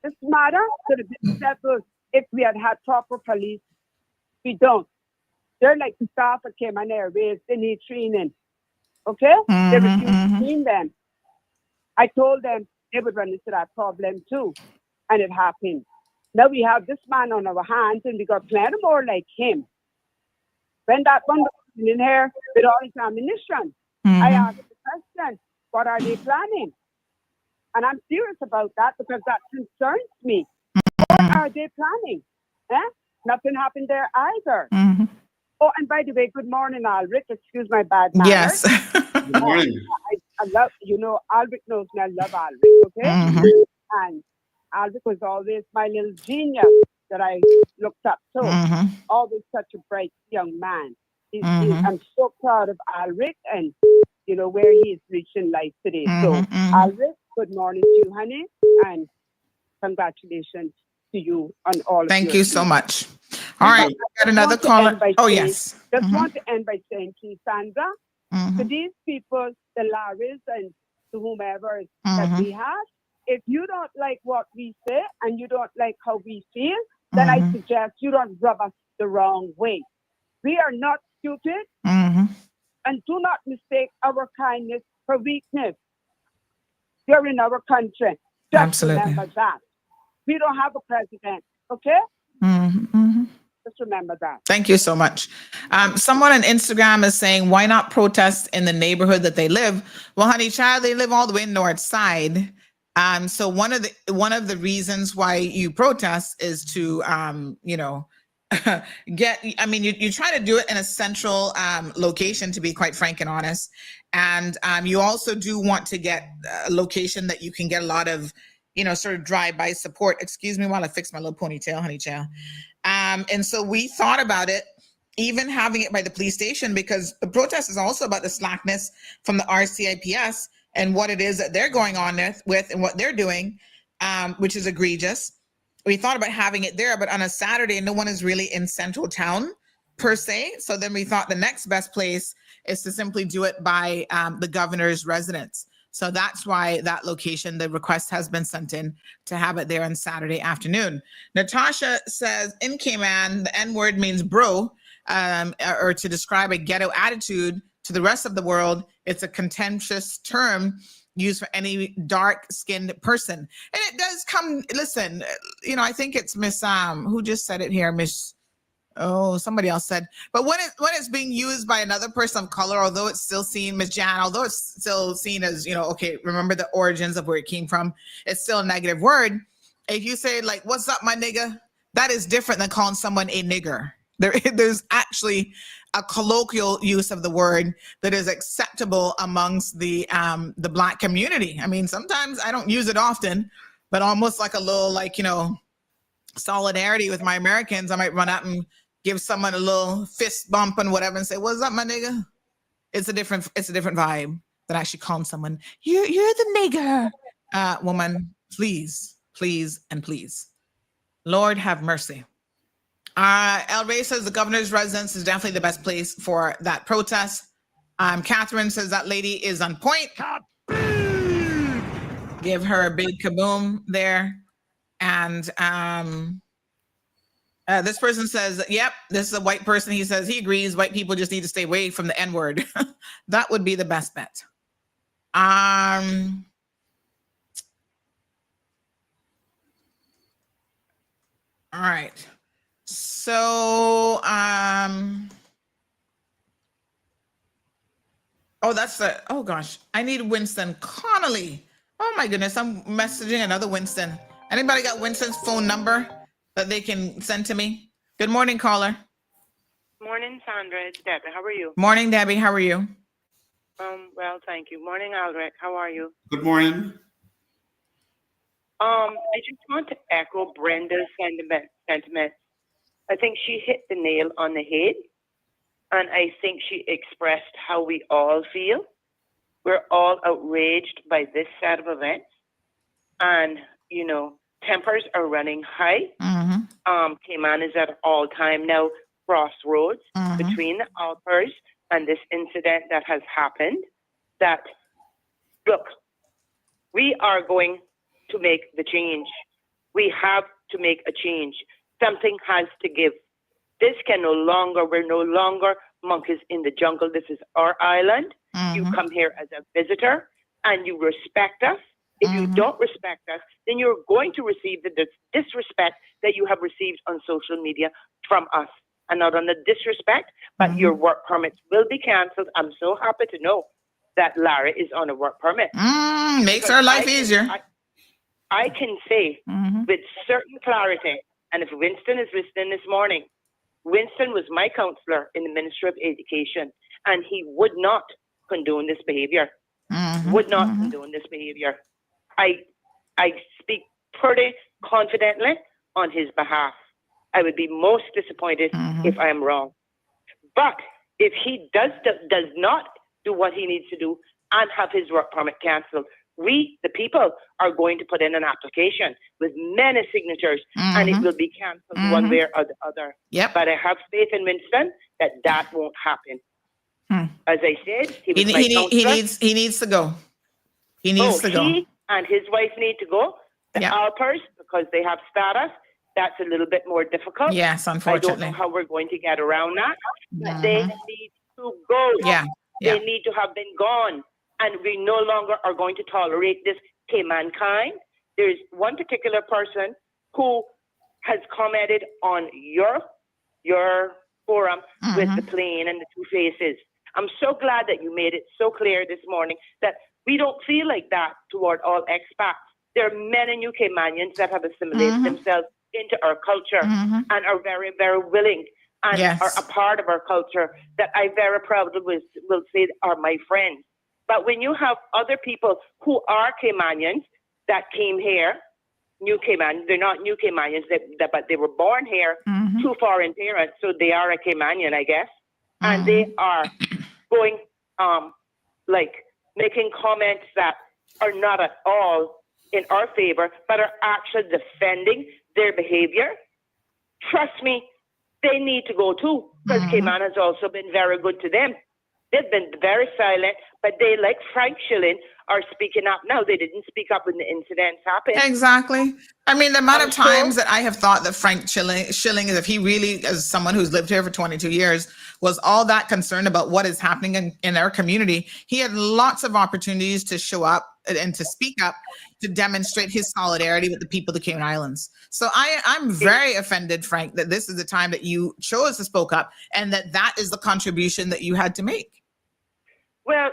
This matter could have been settled if we had had proper police. We don't. They're like the staff at Cayman Airways. They need training. Okay? They refuse to train them. I told them they would run into that problem too. And it happened. Now we have this man on our hands and we got plenty more like him. When that one was in here with all his ammunition, I asked the question, what are they planning? And I'm serious about that because that concerns me. What are they planning? Nothing happened there either. Oh, and by the way, good morning, Alric. Excuse my bad manners. Yes. Good morning. I love, Alric knows me. I love Alric, okay? And Alric was always my little genius that I looked up to. Always such a bright young man. I'm so proud of Alric and, where he is reaching life today. So, Alric, good morning to you, honey, and congratulations to you on all of Thank you so much. All right, we got another caller. Oh, yes. Just want to end by saying to Sandra, to these people, the Larrys and to whomever that we have, if you don't like what we say and you don't like how we feel, then I suggest you don't rub us the wrong way. We are not stupid, and do not mistake our kindness for weakness. You're in our country. Just remember that. We don't have a president, okay? Just remember that. Thank you so much. Someone on Instagram is saying, why not protest in the neighborhood that they live? Well, honey child, they live all the way north side. So one of the reasons why you protest is to, you try to do it in a central location, to be quite frank and honest. And you also do want to get a location that you can get a lot of, sort of drive-by support. Excuse me while I fix my little ponytail, honey child. And so we thought about it, even having it by the police station, because the protest is also about the slackness from the RCIPS and what it is that they're going on with and what they're doing, which is egregious. We thought about having it there, but on a Saturday, no one is really in central town per se. So then we thought the next best place is to simply do it by the governor's residence. So that's why that location, the request has been sent in to have it there on Saturday afternoon. Natasha says in Cayman, the N-word means bro, or to describe a ghetto attitude to the rest of the world. It's a contentious term used for any dark-skinned person. And it does come, listen, I think it's Miss, who just said it here, Miss Oh, somebody else said, but when it's being used by another person of color, although it's still seen, Ms. Jan, although it's still seen as, okay, remember the origins of where it came from, it's still a negative word. If you say like, what's up, my nigga, that is different than calling someone a nigger. There's actually a colloquial use of the word that is acceptable amongst the Black community. I mean, sometimes I don't use it often, but almost like a little, solidarity with my Americans, I might run out and give someone a little fist bump and whatever and say, what's up, my nigga? It's a different vibe than actually calling someone, you're the nigger. Woman, please, and please. Lord have mercy. El Rey says the governor's residence is definitely the best place for that protest. Catherine says that lady is on point. Give her a big kaboom there. And this person says, yep, this is a white person. He says he agrees. White people just need to stay away from the N-word. That would be the best bet. All right. So, oh gosh, I need Winston Connolly. Oh my goodness, I'm messaging another Winston. Anybody got Winston's phone number that they can send to me? Good morning, caller. Morning, Sandra. It's Debbie. How are you? Morning, Debbie. How are you? Well, thank you. Morning, Aldrich. How are you? Good morning. I just want to echo Brenda's sentiment. I think she hit the nail on the head, and I think she expressed how we all feel. We're all outraged by this set of events, and tempers are running high. Mm-hmm. Cayman is at an all-time now crossroads between the Alpers and this incident that has happened. That, look, we are going to make the change. We have to make a change. Something has to give. We're no longer monkeys in the jungle. This is our island. You come here as a visitor and you respect us. If you don't respect us, then you're going to receive the disrespect that you have received on social media from us. And not on the disrespect, but your work permits will be canceled. I'm so happy to know that Larry is on a work permit. Makes our life easier. I can say with certain clarity, and if Winston is listening this morning, Winston was my counselor in the Ministry of Education, and he would not condone this behavior. Would not condone this behavior. I speak pretty confidently on his behalf. I would be most disappointed if I am wrong. But if he does not do what he needs to do and have his work permit canceled, we, the people, are going to put in an application with many signatures, and it will be canceled one way or the other. Yep. But I have faith in Winston that won't happen. As I said, he needs to go. He needs to go. He and his wife need to go. The Alpers, because they have status, that's a little bit more difficult. Yes, unfortunately. I don't know how we're going to get around that. But they need to go. They need to have been gone. And we no longer are going to tolerate this Caymankind. There's one particular person who has commented on your forum with the plane and the two faces. I'm so glad that you made it so clear this morning that we don't feel like that toward all expats. There are many new Caymanians that have assimilated themselves into our culture and are very, very willing and are a part of our culture that I very proudly will say are my friends. But when you have other people who are Caymanians that came here, new Cayman, they're not new Caymanians, but they were born here to foreign parents, so they are a Caymanian, I guess. And they are going, making comments that are not at all in our favor, but are actually defending their behavior. Trust me, they need to go too, because Cayman has also been very good to them. They've been very silent, but they, like Frank Schilling, are speaking up now. They didn't speak up when the incidents happened. Exactly. I mean, the amount of times that I have thought that Frank Schilling, if he really, as someone who's lived here for 22 years, was all that concerned about what is happening in our community, he had lots of opportunities to show up and to speak up to demonstrate his solidarity with the people of the Cayman Islands. So I'm very offended, Frank, that this is the time that you chose to spoke up and that is the contribution that you had to make. Well,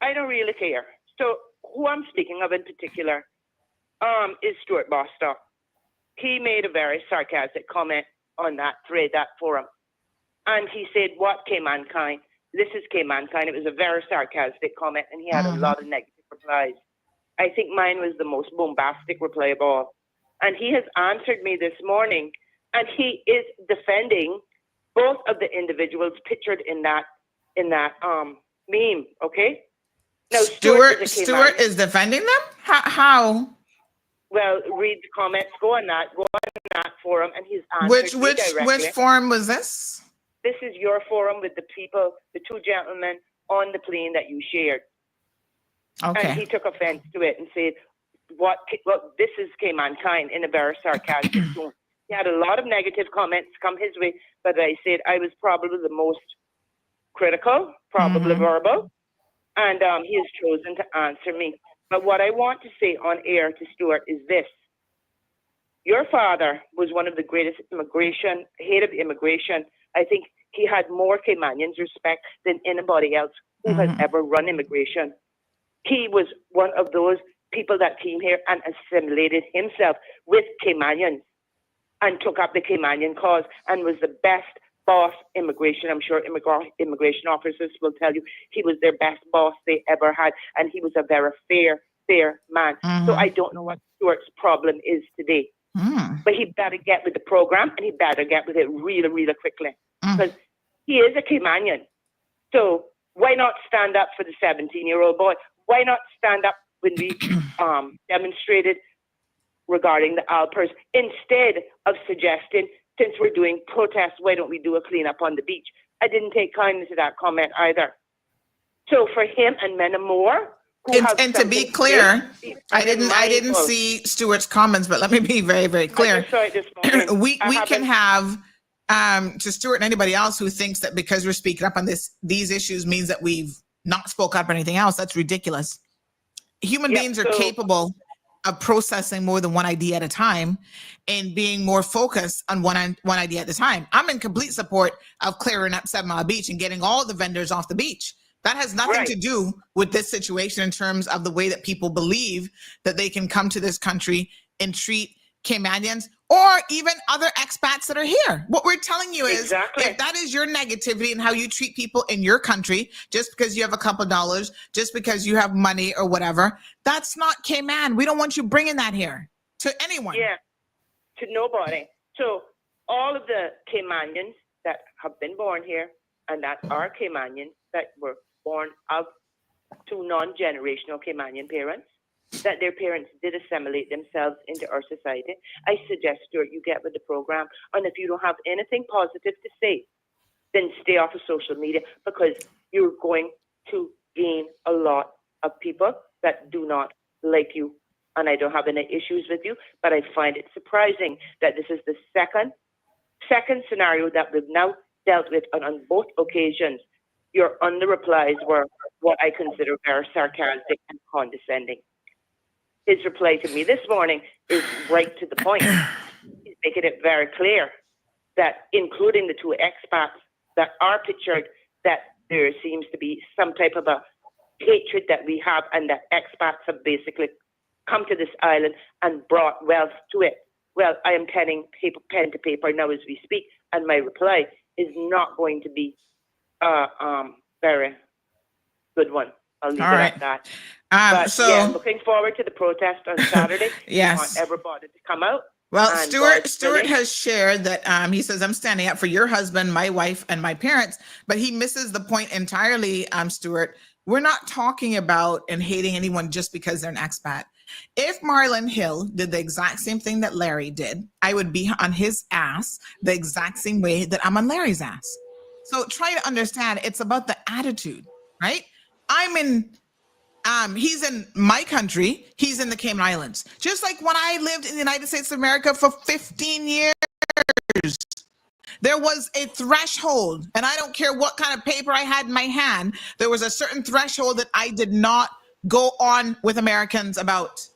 I don't really care. So who I'm speaking of in particular is Stuart Bostock. He made a very sarcastic comment on that thread, that forum. And he said, what Caymankind? This is Caymankind. It was a very sarcastic comment, and he had a lot of negative replies. I think mine was the most bombastic reply of all. And he has answered me this morning, and he is defending both of the individuals pictured in that meme, okay? Now, Stuart is defending them? How? Well, read the comments, go on that forum, and he's answered me directly. Which forum was this? This is your forum with the people, the two gentlemen on the plane that you shared. Okay. And he took offense to it and said, this is Caymankind in a very sarcastic tone. He had a lot of negative comments come his way, but I said I was probably the most critical, probably verbal, and he has chosen to answer me. But what I want to say on air to Stuart is this. Your father was one of the greatest head of immigration. I think he had more Caymanians respect than anybody else who has ever run immigration. He was one of those people that came here and assimilated himself with Caymanians and took up the Caymanian cause and was the best boss immigration. I'm sure immigration officers will tell you he was their best boss they ever had, and he was a very fair man. So I don't know what Stuart's problem is today. But he better get with the program, and he better get with it really, really quickly, because he is a Caymanian. So why not stand up for the 17-year-old boy? Why not stand up when we demonstrated regarding the Alpers, instead of suggesting, since we're doing protests, why don't we do a cleanup on the beach? I didn't take kindness to that comment either. So for him and many more, and to be clear, I didn't see Stuart's comments, but let me be very, very clear. We can have to Stuart and anybody else who thinks that because we're speaking up on these issues means that we've not spoke up or anything else. That's ridiculous. Human beings are capable of processing more than one idea at a time and being more focused on one idea at a time. I'm in complete support of clearing up 7 Mile Beach and getting all the vendors off the beach. That has nothing to do with this situation in terms of the way that people believe that they can come to this country and treat Caymanians or even other expats that are here. What we're telling you is if that is your negativity and how you treat people in your country, just because you have a couple of dollars, just because you have money or whatever, that's not Cayman. We don't want you bringing that here to anyone. Yeah, to nobody. So all of the Caymanians that have been born here and that are Caymanians that were born of two non-generational Caymanian parents, that their parents did assimilate themselves into our society, I suggest, Stuart, you get with the program. And if you don't have anything positive to say, then stay off of social media, because you're going to gain a lot of people that do not like you. And I don't have any issues with you, but I find it surprising that this is the second scenario that we've now dealt with, and on both occasions, your under-replies were what I consider very sarcastic and condescending. His reply to me this morning is right to the point. He's making it very clear that, including the two expats that are pictured, that there seems to be some type of a hatred that we have, and that expats have basically come to this island and brought wealth to it. Well, I am penning pen to paper now as we speak, and my reply is not going to be very good one. I'll leave it at that. But looking forward to the protest on Saturday. Yes. I want everybody to come out. Well, Stuart has shared that he says, I'm standing up for your husband, my wife, and my parents, but he misses the point entirely, Stuart. We're not talking about and hating anyone just because they're an expat. If Marlon Hill did the exact same thing that Larry did, I would be on his ass the exact same way that I'm on Larry's ass. So try to understand, it's about the attitude, right? He's in my country, he's in the Cayman Islands. Just like when I lived in the United States of America for 15 years, there was a threshold, and I don't care what kind of paper I had in my hand, there was a certain threshold that I did not go on with Americans about.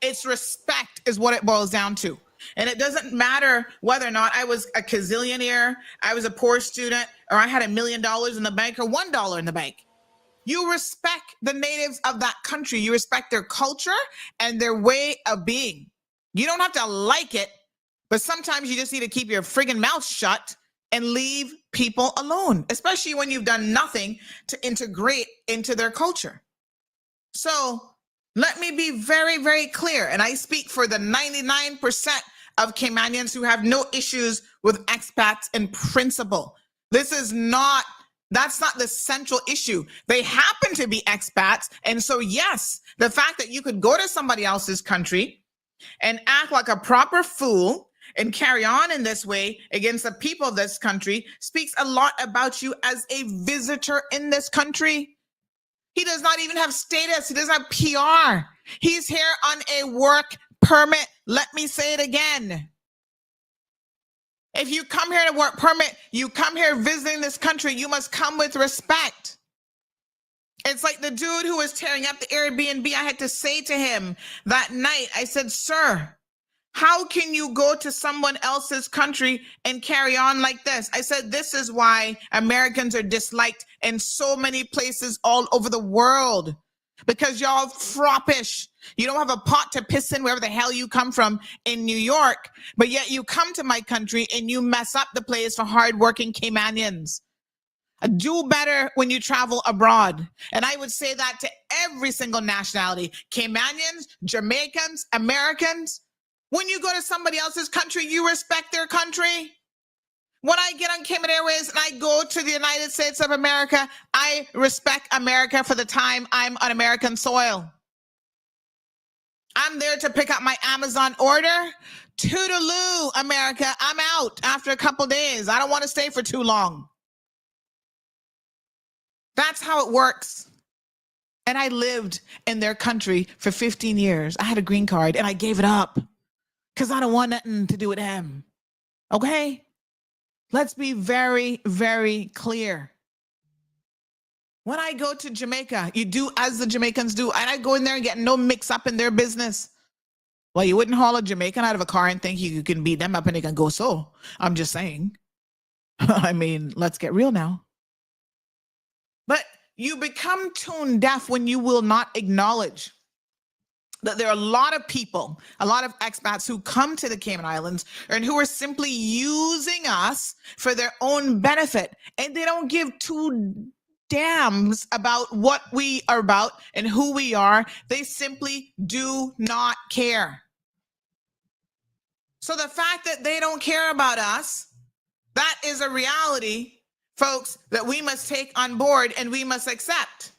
It's respect is what it boils down to. And it doesn't matter whether or not I was a gazillionaire, I was a poor student, or I had $1 million in the bank or $1 in the bank. You respect the natives of that country. You respect their culture and their way of being. You don't have to like it, but sometimes you just need to keep your friggin' mouth shut and leave people alone, especially when you've done nothing to integrate into their culture. So let me be very, very clear, and I speak for the 99% of Caymanians who have no issues with expats in principle. That's not the central issue. They happen to be expats, and so yes, the fact that you could go to somebody else's country and act like a proper fool and carry on in this way against the people of this country speaks a lot about you as a visitor in this country. He does not even have status. He doesn't have PR. He's here on a work permit. Let me say it again. If you come here to work permit, you come here visiting this country, you must come with respect. It's like the dude who was tearing up the Airbnb. I had to say to him that night, I said, sir, how can you go to someone else's country and carry on like this? I said, this is why Americans are disliked in so many places all over the world, because y'all froppish. You don't have a pot to piss in wherever the hell you come from in New York, but yet you come to my country and you mess up the place for hardworking Caymanians. Do better when you travel abroad. And I would say that to every single nationality, Caymanians, Jamaicans, Americans. When you go to somebody else's country, you respect their country. When I get on Cayman Airways and I go to the United States of America, I respect America for the time I'm on American soil. I'm there to pick up my Amazon order. Toodaloo, America. I'm out after a couple days. I don't want to stay for too long. That's how it works. And I lived in their country for 15 years. I had a green card and I gave it up because I don't want nothing to do with them. Okay? Let's be very, very clear. When I go to Jamaica, you do as the Jamaicans do. And I go in there and get no mix up in their business. Well, you wouldn't haul a Jamaican out of a car and think you can beat them up and they can go so. I'm just saying. I mean, let's get real now. But you become tone deaf when you will not acknowledge that there are a lot of people, a lot of expats who come to the Cayman Islands and who are simply using us for their own benefit. And they don't give two damns about what we are about and who we are. They simply do not care. So the fact that they don't care about us, that is a reality, folks, that we must take on board and we must accept.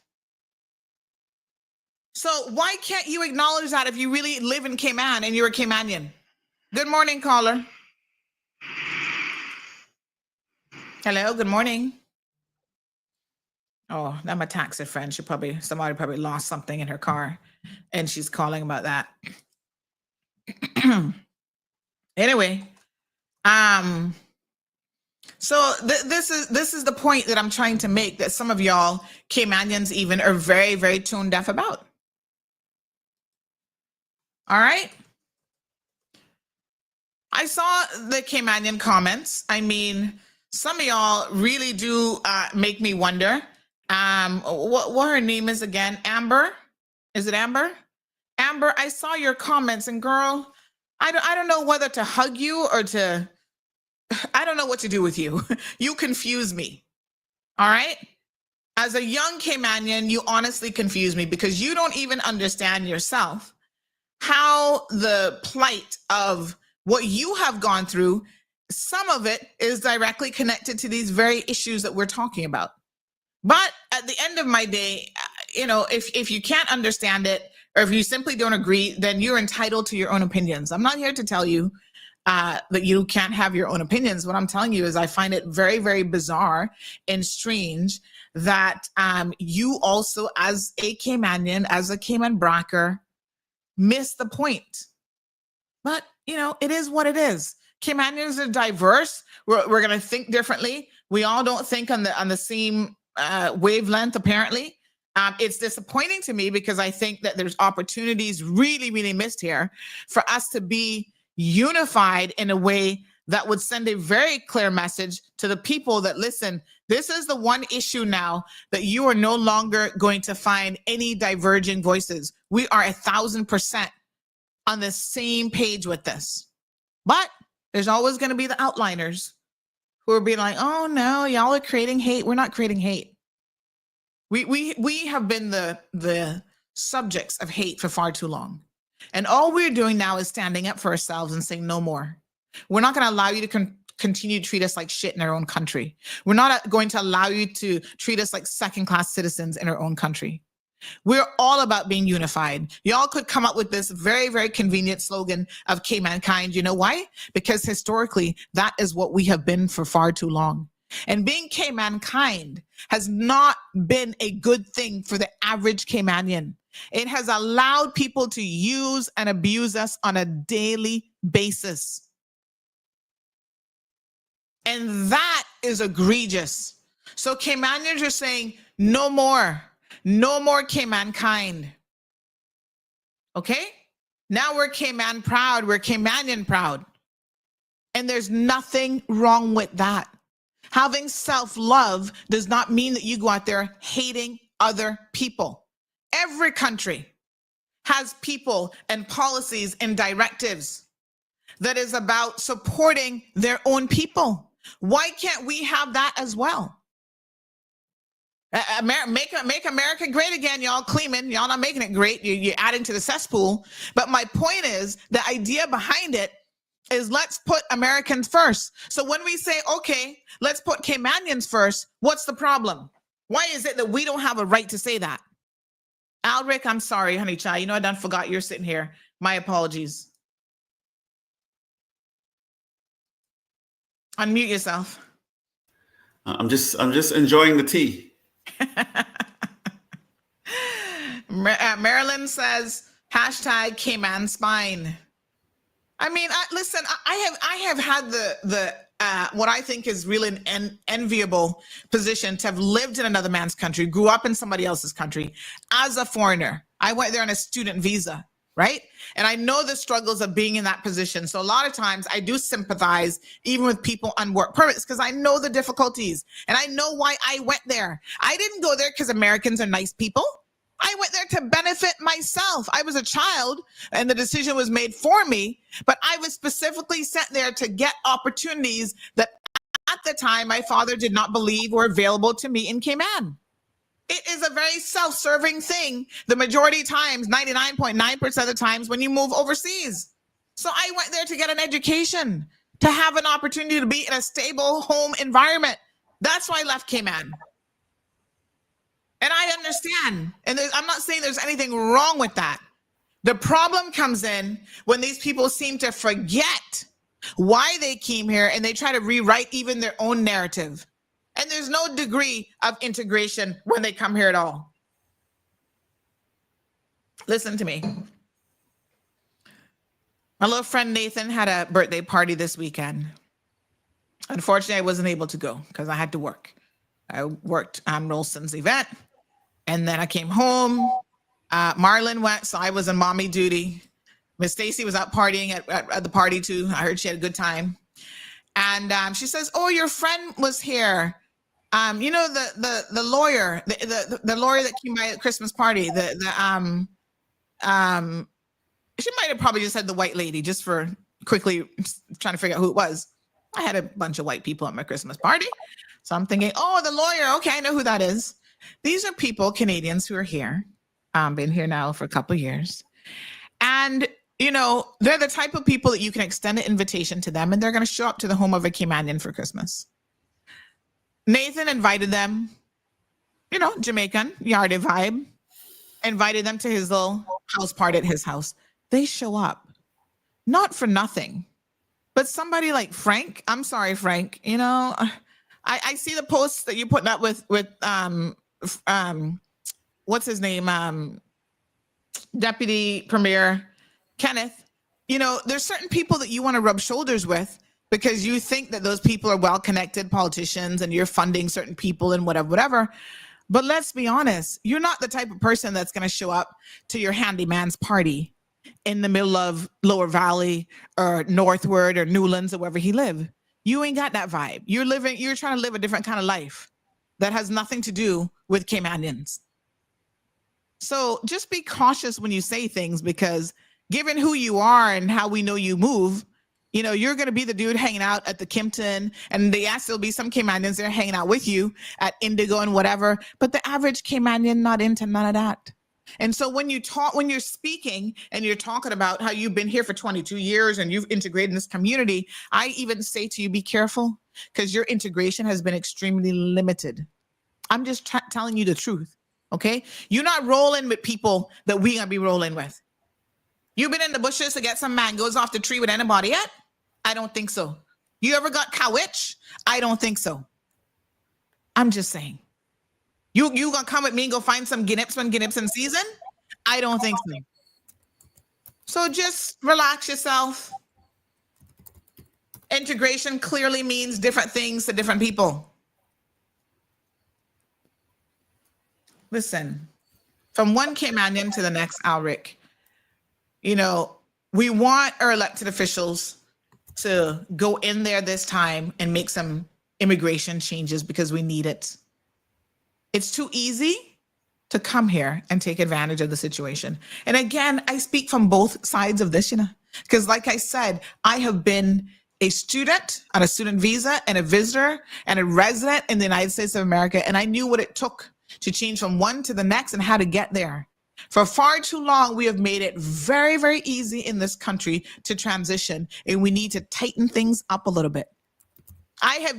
So why can't you acknowledge that if you really live in Cayman and you're a Caymanian? Good morning, caller. Hello, good morning. Oh, I'm a taxi friend. Somebody probably lost something in her car and she's calling about that. Anyway, so this is the point that I'm trying to make, that some of y'all Caymanians even are very, very tone deaf about. All right. I saw the Caymanian comments. I mean, some of y'all really do make me wonder what her name is again. Amber? Is it Amber? Amber, I saw your comments and girl, I don't know whether to hug you or I don't know what to do with you. You confuse me. All right. As a young Caymanian, you honestly confuse me because you don't even understand yourself how the plight of what you have gone through, some of it is directly connected to these very issues that we're talking about. But at the end of my day, you know, if you can't understand it, or if you simply don't agree, then you're entitled to your own opinions. I'm not here to tell you that you can't have your own opinions. What I'm telling you is I find it very, very bizarre and strange that you also, as a Caymanian, as a Cayman Bracker, miss the point. But, you know, it is what it is. Caymanians are diverse. We're going to think differently. We all don't think on the same wavelength, apparently. It's disappointing to me because I think that there's opportunities really, really missed here for us to be unified in a way that would send a very clear message to the people that, listen, this is the one issue now that you are no longer going to find any diverging voices. We are 1,000% on the same page with this. But there's always going to be the outliners who are being like, oh no, y'all are creating hate. We're not creating hate. We have been the subjects of hate for far too long. And all we're doing now is standing up for ourselves and saying no more. We're not going to allow you to continue to treat us like shit in our own country. We're not going to allow you to treat us like second-class citizens in our own country. We're all about being unified. Y'all could come up with this very, very convenient slogan of Cayman kind. You know why? Because historically, that is what we have been for far too long. And being Cayman kind has not been a good thing for the average Caymanian. It has allowed people to use and abuse us on a daily basis. And that is egregious. So Caymanians are saying, no more Cayman kind. Okay? Now we're Cayman proud. We're Caymanian proud. And there's nothing wrong with that. Having self-love does not mean that you go out there hating other people. Every country has people and policies and directives that is about supporting their own people. Why can't we have that as well? Make America great again, y'all. Cleaning, y'all not making it great. You're adding to the cesspool. But my point is, the idea behind it is let's put Americans first. So when we say, okay, let's put Caymanians first, what's the problem? Why is it that we don't have a right to say that? Alric, I'm sorry, honey child. You know I done forgot you're sitting here. My apologies. Unmute yourself. I'm just enjoying the tea. Marilyn says, hashtag Cayman spine. I mean, listen, I have had the what I think is really an enviable position to have lived in another man's country, grew up in somebody else's country as a foreigner. I went there on a student visa, right? And I know the struggles of being in that position. So a lot of times I do sympathize even with people on work permits because I know the difficulties and I know why I went there. I didn't go there because Americans are nice people. I went there to benefit myself. I was a child and the decision was made for me, but I was specifically sent there to get opportunities that at the time my father did not believe were available to me in Cayman. It is a very self-serving thing. The majority of times, 99.9% of the times when you move overseas. So I went there to get an education, to have an opportunity to be in a stable home environment. That's why I left Cayman. And I understand. And I'm not saying there's anything wrong with that. The problem comes in when these people seem to forget why they came here and they try to rewrite even their own narrative. And there's no degree of integration when they come here at all. Listen to me. My little friend Nathan had a birthday party this weekend. Unfortunately, I wasn't able to go because I had to work. I worked on Rolston's event. And then I came home. Marlon went, so I was on mommy duty. Miss Stacy was out partying at the party too. I heard she had a good time. And she says, "Oh, your friend was here. You know the lawyer, the lawyer that came by at Christmas party. She might have probably just said the white lady, just for quickly trying to figure out who it was. I had a bunch of white people at my Christmas party, so I'm thinking, oh, the lawyer. Okay, I know who that is." These are people, Canadians, who are here, been here now for a couple of years. And, you know, they're the type of people that you can extend an invitation to them and they're going to show up to the home of a Caymanian for Christmas. Nathan invited them, you know, Jamaican, yardie vibe, invited them to his little house party at his house. They show up, not for nothing, but somebody like Frank, I'm sorry, Frank, you know, I see the posts that you're putting up with what's his name? Deputy Premier Kenneth. You know, there's certain people that you want to rub shoulders with because you think that those people are well-connected politicians and you're funding certain people and whatever. But let's be honest, you're not the type of person that's going to show up to your handyman's party in the middle of Lower Valley or Northward or Newlands or wherever he live. You ain't got that vibe. You're trying to live a different kind of life that has nothing to do with Caymanians. So just be cautious when you say things, because given who you are and how we know you move, you know, you're going to be the dude hanging out at the Kimpton, and yes, there'll be some Caymanians there hanging out with you at Indigo and whatever, but the average Caymanian not into none of that. And so when you're speaking and you're talking about how you've been here for 22 years and you've integrated in this community, I even say to you, be careful, because your integration has been extremely limited. I'm just telling you the truth. Okay. You're not rolling with people that we're going to be rolling with. You've been in the bushes to get some mangoes off the tree with anybody yet? I don't think so. You ever got cowitch? I don't think so. I'm just saying. You gonna come with me and go find some guineps when guineps in season? I don't think so. So just relax yourself. Integration clearly means different things to different people. Listen, from one Caymanian to the next, Alric, you know, we want our elected officials to go in there this time and make some immigration changes because we need it. It's too easy to come here and take advantage of the situation. And again, I speak from both sides of this, you know, because like I said, I have been a student on a student visa and a visitor and a resident in the United States of America. And I knew what it took to change from one to the next and how to get there. For far too long, we have made it very, very easy in this country to transition, and we need to tighten things up a little bit. I have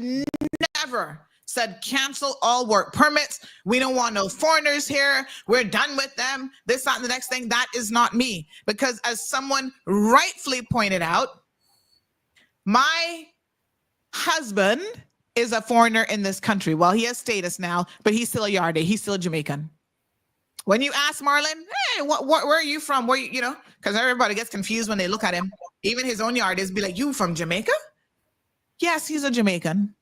never said cancel all work permits. We don't want no foreigners here. We're done with them. This, that, and the next thing. That is not me. Because as someone rightfully pointed out, my husband is a foreigner in this country. Well, he has status now, but he's still a Yarde. He's still a Jamaican. When you ask Marlon, hey, where are you from? Where you know, because everybody gets confused when they look at him. Even his own Yardes be like, you from Jamaica? Yes, he's a Jamaican.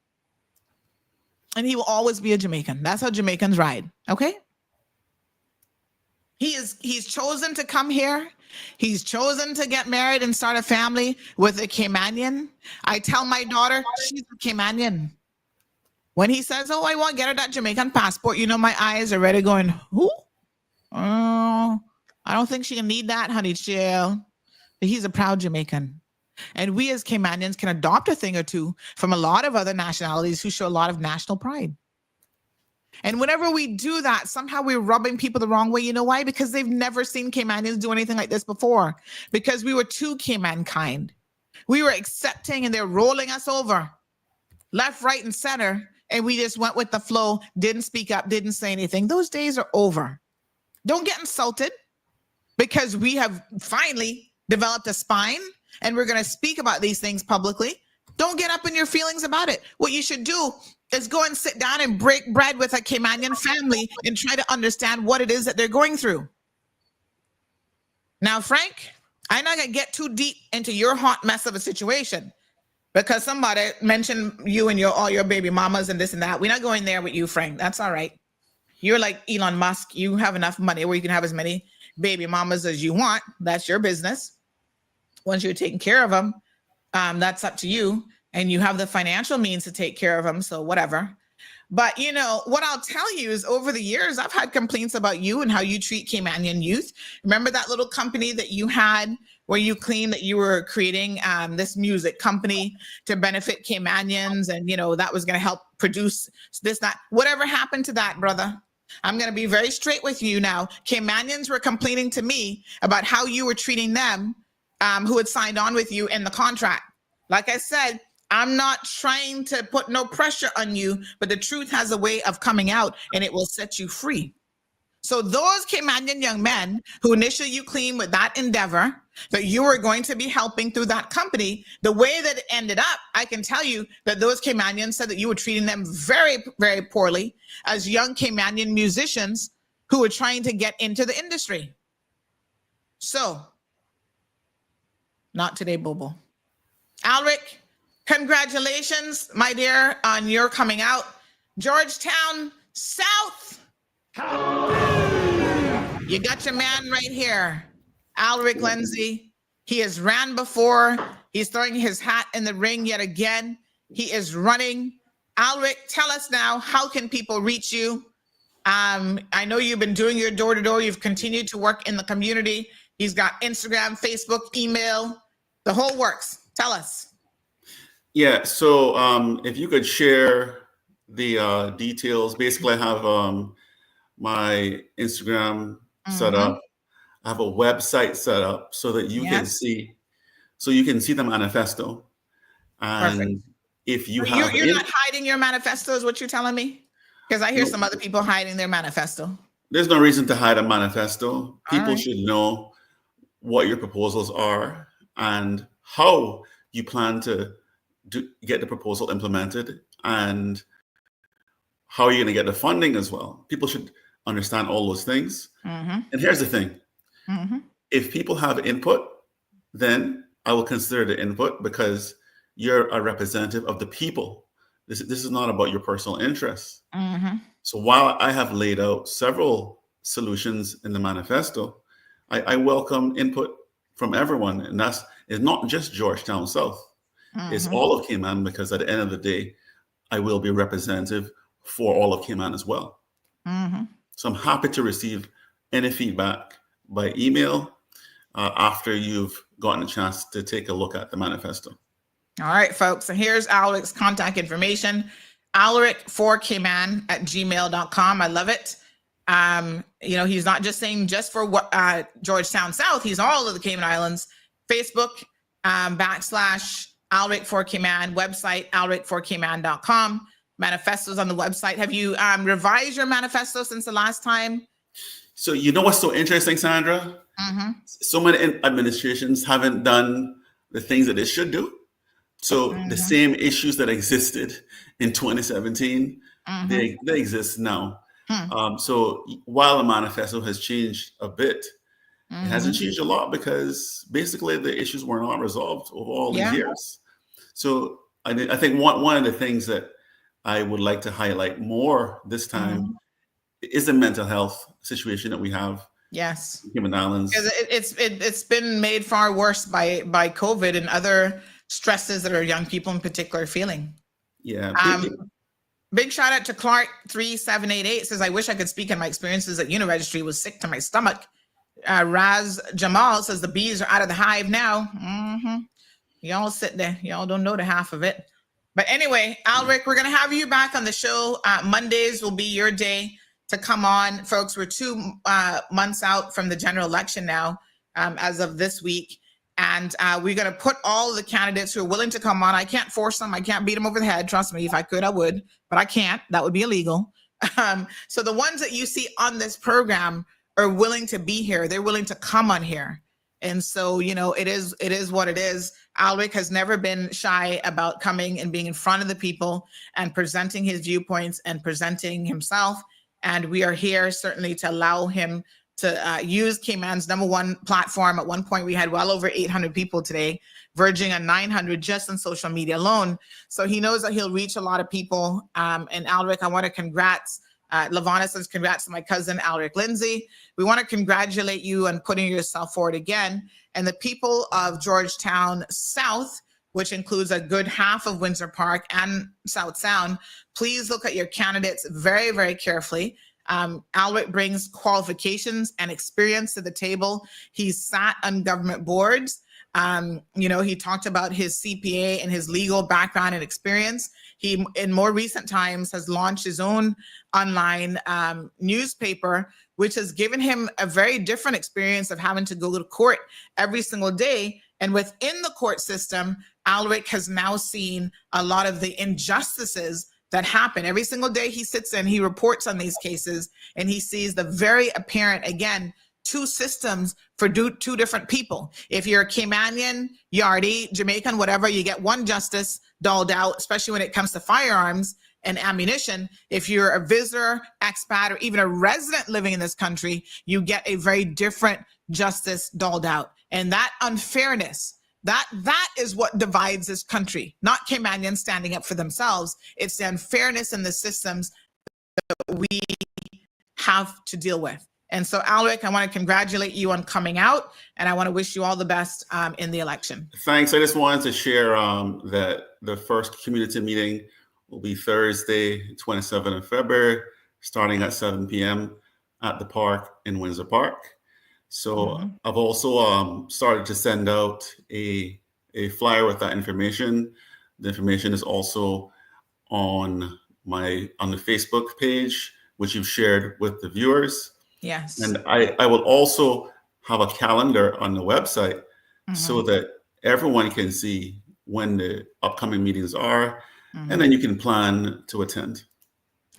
And he will always be a Jamaican. That's how Jamaicans ride. Okay. He's chosen to come here. He's chosen to get married and start a family with a Caymanian. I tell my daughter, she's a Caymanian. When he says, oh, I want to get her that Jamaican passport, you know, my eyes are ready going, who? Oh, I don't think she can need that, honey chill. But he's a proud Jamaican. And we as Caymanians can adopt a thing or two from a lot of other nationalities who show a lot of national pride. And whenever we do that, somehow we're rubbing people the wrong way. You know why? Because they've never seen Caymanians do anything like this before. Because we were too Cayman kind. We were accepting and they're rolling us over. Left, right, and center. And we just went with the flow, didn't speak up, didn't say anything. Those days are over. Don't get insulted because we have finally developed a spine and we're going to speak about these things publicly. Don't get up in your feelings about it. What you should do is go and sit down and break bread with a Caymanian family and try to understand what it is that they're going through. Now, Frank, I'm not going to get too deep into your hot mess of a situation because somebody mentioned you and all your baby mamas and this and that. We're not going there with you, Frank. That's all right. You're like Elon Musk. You have enough money where you can have as many baby mamas as you want. That's your business. Once you're taking care of them, that's up to you. And you have the financial means to take care of them. So whatever. But, you know, what I'll tell you is over the years, I've had complaints about you and how you treat Caymanian youth. Remember that little company that you had where you claimed that you were creating this music company to benefit Caymanians and, you know, that was going to help produce this, that, whatever happened to that, brother? I'm going to be very straight with you now. Caymanians were complaining to me about how you were treating them who had signed on with you in the contract. Like I said, I'm not trying to put no pressure on you, but the truth has a way of coming out and it will set you free. So those Caymanian young men who initially you claimed with that endeavor that you were going to be helping through that company, the way that it ended up, I can tell you that those Caymanians said that you were treating them very, very poorly as young Caymanian musicians who were trying to get into the industry. So, not today, Bobo. Alric, congratulations, my dear, on your coming out. Georgetown South, You got your man right here, Alric Lindsay. He has ran before. He's throwing his hat in the ring yet again. He is running. Alric, tell us now, how can people reach you? I know you've been doing your door-to-door. You've continued to work in the community. He's got Instagram, Facebook, email, the whole works. Tell us. Yeah, so if you could share the details. Basically, I have my Instagram set up. I have a website set up so that you can see, the manifesto. And perfect. If you have, you're not hiding your manifesto, is what you're telling me? Because I hear some other people hiding their manifesto. There's no reason to hide a manifesto. People should know what your proposals are and how you plan to get the proposal implemented and how you're going to get the funding as well. People should understand all those things. And here's the thing. If people have input, then I will consider the input because you're a representative of the people. This is not about your personal interests. So while I have laid out several solutions in the manifesto, I welcome input from everyone. And that's not just Georgetown South. It's all of Cayman, because at the end of the day, I will be representative for all of Cayman as well. So I'm happy to receive any feedback by email after you've gotten a chance to take a look at the manifesto. All right, folks. So here's Alaric's contact information. Alaric4Cayman@gmail.com. I love it. He's not just saying just for Georgetown South. He's all of the Cayman Islands. Facebook /Alaric4Cayman, website alaric4Cayman.com. Manifestos on the website. Have you revised your manifesto since the last time? So you know what's so interesting, Sandra? So many administrations haven't done the things that they should do. So the same issues that existed in 2017, they exist now. So while the manifesto has changed a bit, it hasn't changed a lot because basically the issues were not resolved over all these years. So I think one of the things that I would like to highlight more this time is the mental health situation that we have. Yes, in Cayman Islands. It's been made far worse by COVID and other stresses that our young people in particular are feeling. Yeah. Big shout out to Clark 3788 says, I wish I could speak on my experiences at Uniregistry. Was sick to my stomach. Raz Jamal says the bees are out of the hive now. Y'all sit there. Y'all don't know the half of it. But anyway, Alric, we're going to have you back on the show. Mondays will be your day to come on. Folks, we're 2 months out from the general election now, as of this week. And we're going to put all the candidates who are willing to come on. I can't force them. I can't beat them over the head. Trust me, if I could, I would. But I can't. That would be illegal. So the ones that you see on this program are willing to be here. They're willing to come on here. And so, it is what it is. Alric has never been shy about coming and being in front of the people and presenting his viewpoints and presenting himself. And we are here certainly to allow him to use Cayman's #1 platform. At one point, we had well over 800 people today, verging on 900 just on social media alone. So he knows that he'll reach a lot of people. And Alric, I want to congrats. Lavana says, congrats to my cousin, Alric Lindsay. We want to congratulate you on putting yourself forward again. And the people of Georgetown South, which includes a good half of Windsor Park and South Sound, please look at your candidates very, very carefully. Alric brings qualifications and experience to the table. He's sat on government boards. He talked about his CPA and his legal background and experience. He, in more recent times, has launched his own online newspaper, which has given him a very different experience of having to go to court every single day. And within the court system, Alric has now seen a lot of the injustices that happen. Every single day he sits in, he reports on these cases, and he sees the very apparent, again, 2 systems for 2 different people. If you're a Caymanian, Yardie, Jamaican, whatever, you get one justice doled out, especially when it comes to firearms and ammunition. If you're a visitor, expat, or even a resident living in this country, you get a very different justice doled out. And that unfairness, that is what divides this country, not Caymanians standing up for themselves. It's the unfairness in the systems that we have to deal with. And so, Alric, I want to congratulate you on coming out, and I want to wish you all the best in the election. Thanks. I just wanted to share that the first community meeting will be Thursday, 27th of February, starting at 7 p.m. at the park in Windsor Park. So I've also started to send out a flyer with that information. The information is also on the Facebook page, which you've shared with the viewers. Yes. And I will also have a calendar on the website so that everyone can see when the upcoming meetings are, and then you can plan to attend.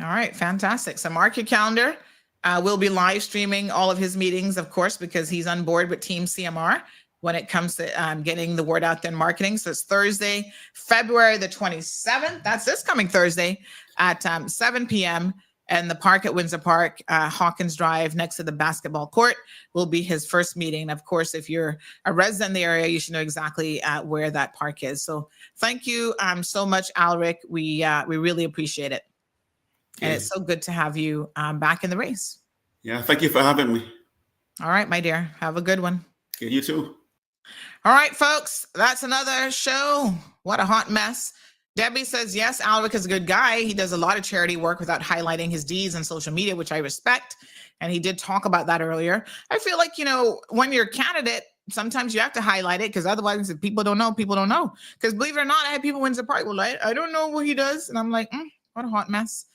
All right, fantastic. So mark your calendar. We'll be live streaming all of his meetings, of course, because he's on board with Team CMR when it comes to getting the word out there in marketing. So it's Thursday, February the 27th. That's this coming Thursday at 7 p.m. And the park at Windsor Park, Hawkins Drive, next to the basketball court, will be his first meeting. Of course, if you're a resident in the area, you should know exactly where that park is. So thank you so much, Alric. We really appreciate it. And it's so good to have you back in the race. Yeah, thank you for having me. All right, my dear. Have a good one. Okay, you too. All right, folks. That's another show. What a hot mess. Debbie says, yes, Alric is a good guy. He does a lot of charity work without highlighting his deeds on social media, which I respect. And he did talk about that earlier. I feel like, when you're a candidate, sometimes you have to highlight it because otherwise if people don't know, people don't know. Because believe it or not, I had people in Windsor Park, well, I don't know what he does. And I'm like, what a hot mess.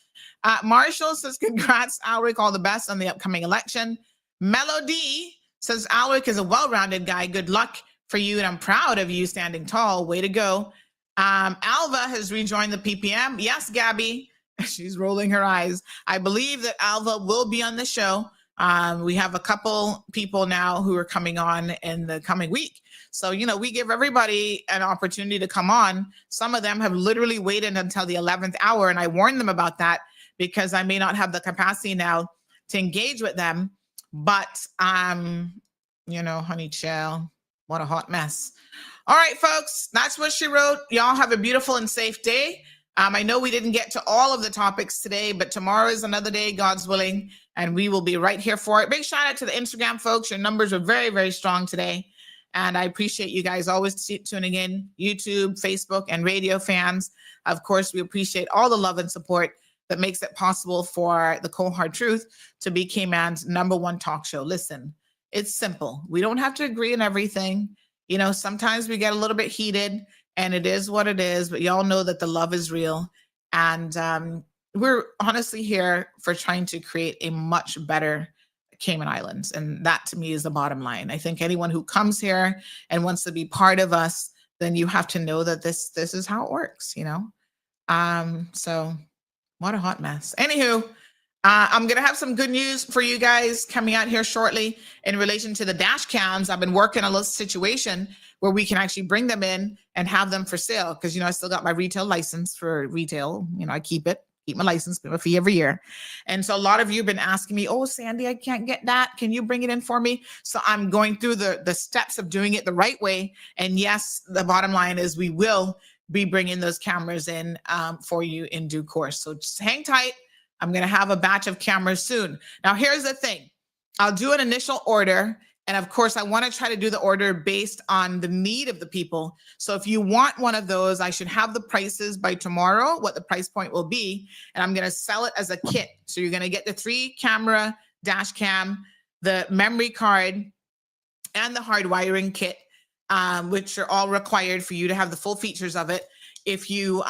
Marshall says, congrats, Alric, all the best on the upcoming election. Melody says, Alric is a well-rounded guy. Good luck for you. And I'm proud of you standing tall. Way to go. Alva has rejoined the PPM. Yes, Gabby. She's rolling her eyes. I believe that Alva will be on the show. We have a couple people now who are coming on in the coming week. So, we give everybody an opportunity to come on. Some of them have literally waited until the 11th hour. And I warned them about that because I may not have the capacity now to engage with them. But, honey child, what a hot mess. All right, folks, that's what she wrote. Y'all have a beautiful and safe day. I know we didn't get to all of the topics today, but tomorrow is another day, God's willing, and we will be right here for it. Big shout out to the Instagram folks. Your numbers are very, very strong today. And I appreciate you guys always tuning in, YouTube, Facebook, and radio fans. Of course, we appreciate all the love and support that makes it possible for the Cold Hard Truth to be Cayman's #1 talk show. Listen, it's simple. We don't have to agree on everything. Sometimes we get a little bit heated and it is what it is, but y'all know that the love is real. And we're honestly here for trying to create a much better Cayman Islands. And that to me is the bottom line. I think anyone who comes here and wants to be part of us, then you have to know that this is how it works, So what a hot mess. Anywho, I'm going to have some good news for you guys coming out here shortly in relation to the dash cams. I've been working on a little situation where we can actually bring them in and have them for sale. Because, I still got my retail license for retail. I keep my license, pay my fee every year. And so a lot of you have been asking me, oh, Sandy, I can't get that. Can you bring it in for me? So I'm going through the steps of doing it the right way. And yes, the bottom line is we will be bringing those cameras in for you in due course. So just hang tight. I'm going to have a batch of cameras soon. Now, here's the thing. I'll do an initial order. And of course, I want to try to do the order based on the need of the people. So if you want one of those, I should have the prices by tomorrow, what the price point will be. And I'm going to sell it as a kit. So you're going to get the 3-camera dash cam, the memory card, and the hard wiring kit, which are all required for you to have the full features of it. If you,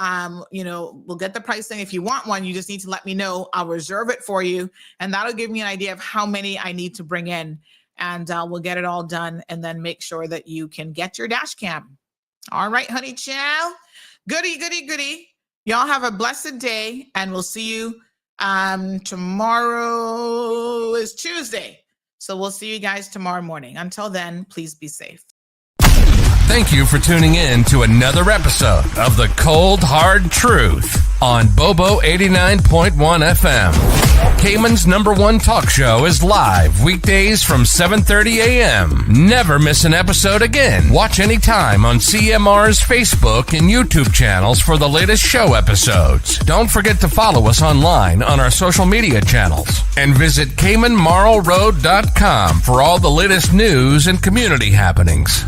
we'll get the pricing. If you want one, you just need to let me know. I'll reserve it for you. And that'll give me an idea of how many I need to bring in. And we'll get it all done and then make sure that you can get your dash cam. All right, honey chow. Goody, goody, goody. Y'all have a blessed day. And we'll see you tomorrow is Tuesday. So we'll see you guys tomorrow morning. Until then, please be safe. Thank you for tuning in to another episode of The Cold Hard Truth on Bobo 89.1 FM. Cayman's #1 talk show is live weekdays from 7:30 a.m. Never miss an episode again. Watch anytime on CMR's Facebook and YouTube channels for the latest show episodes. Don't forget to follow us online on our social media channels. And visit CaymanMarlRoad.com for all the latest news and community happenings.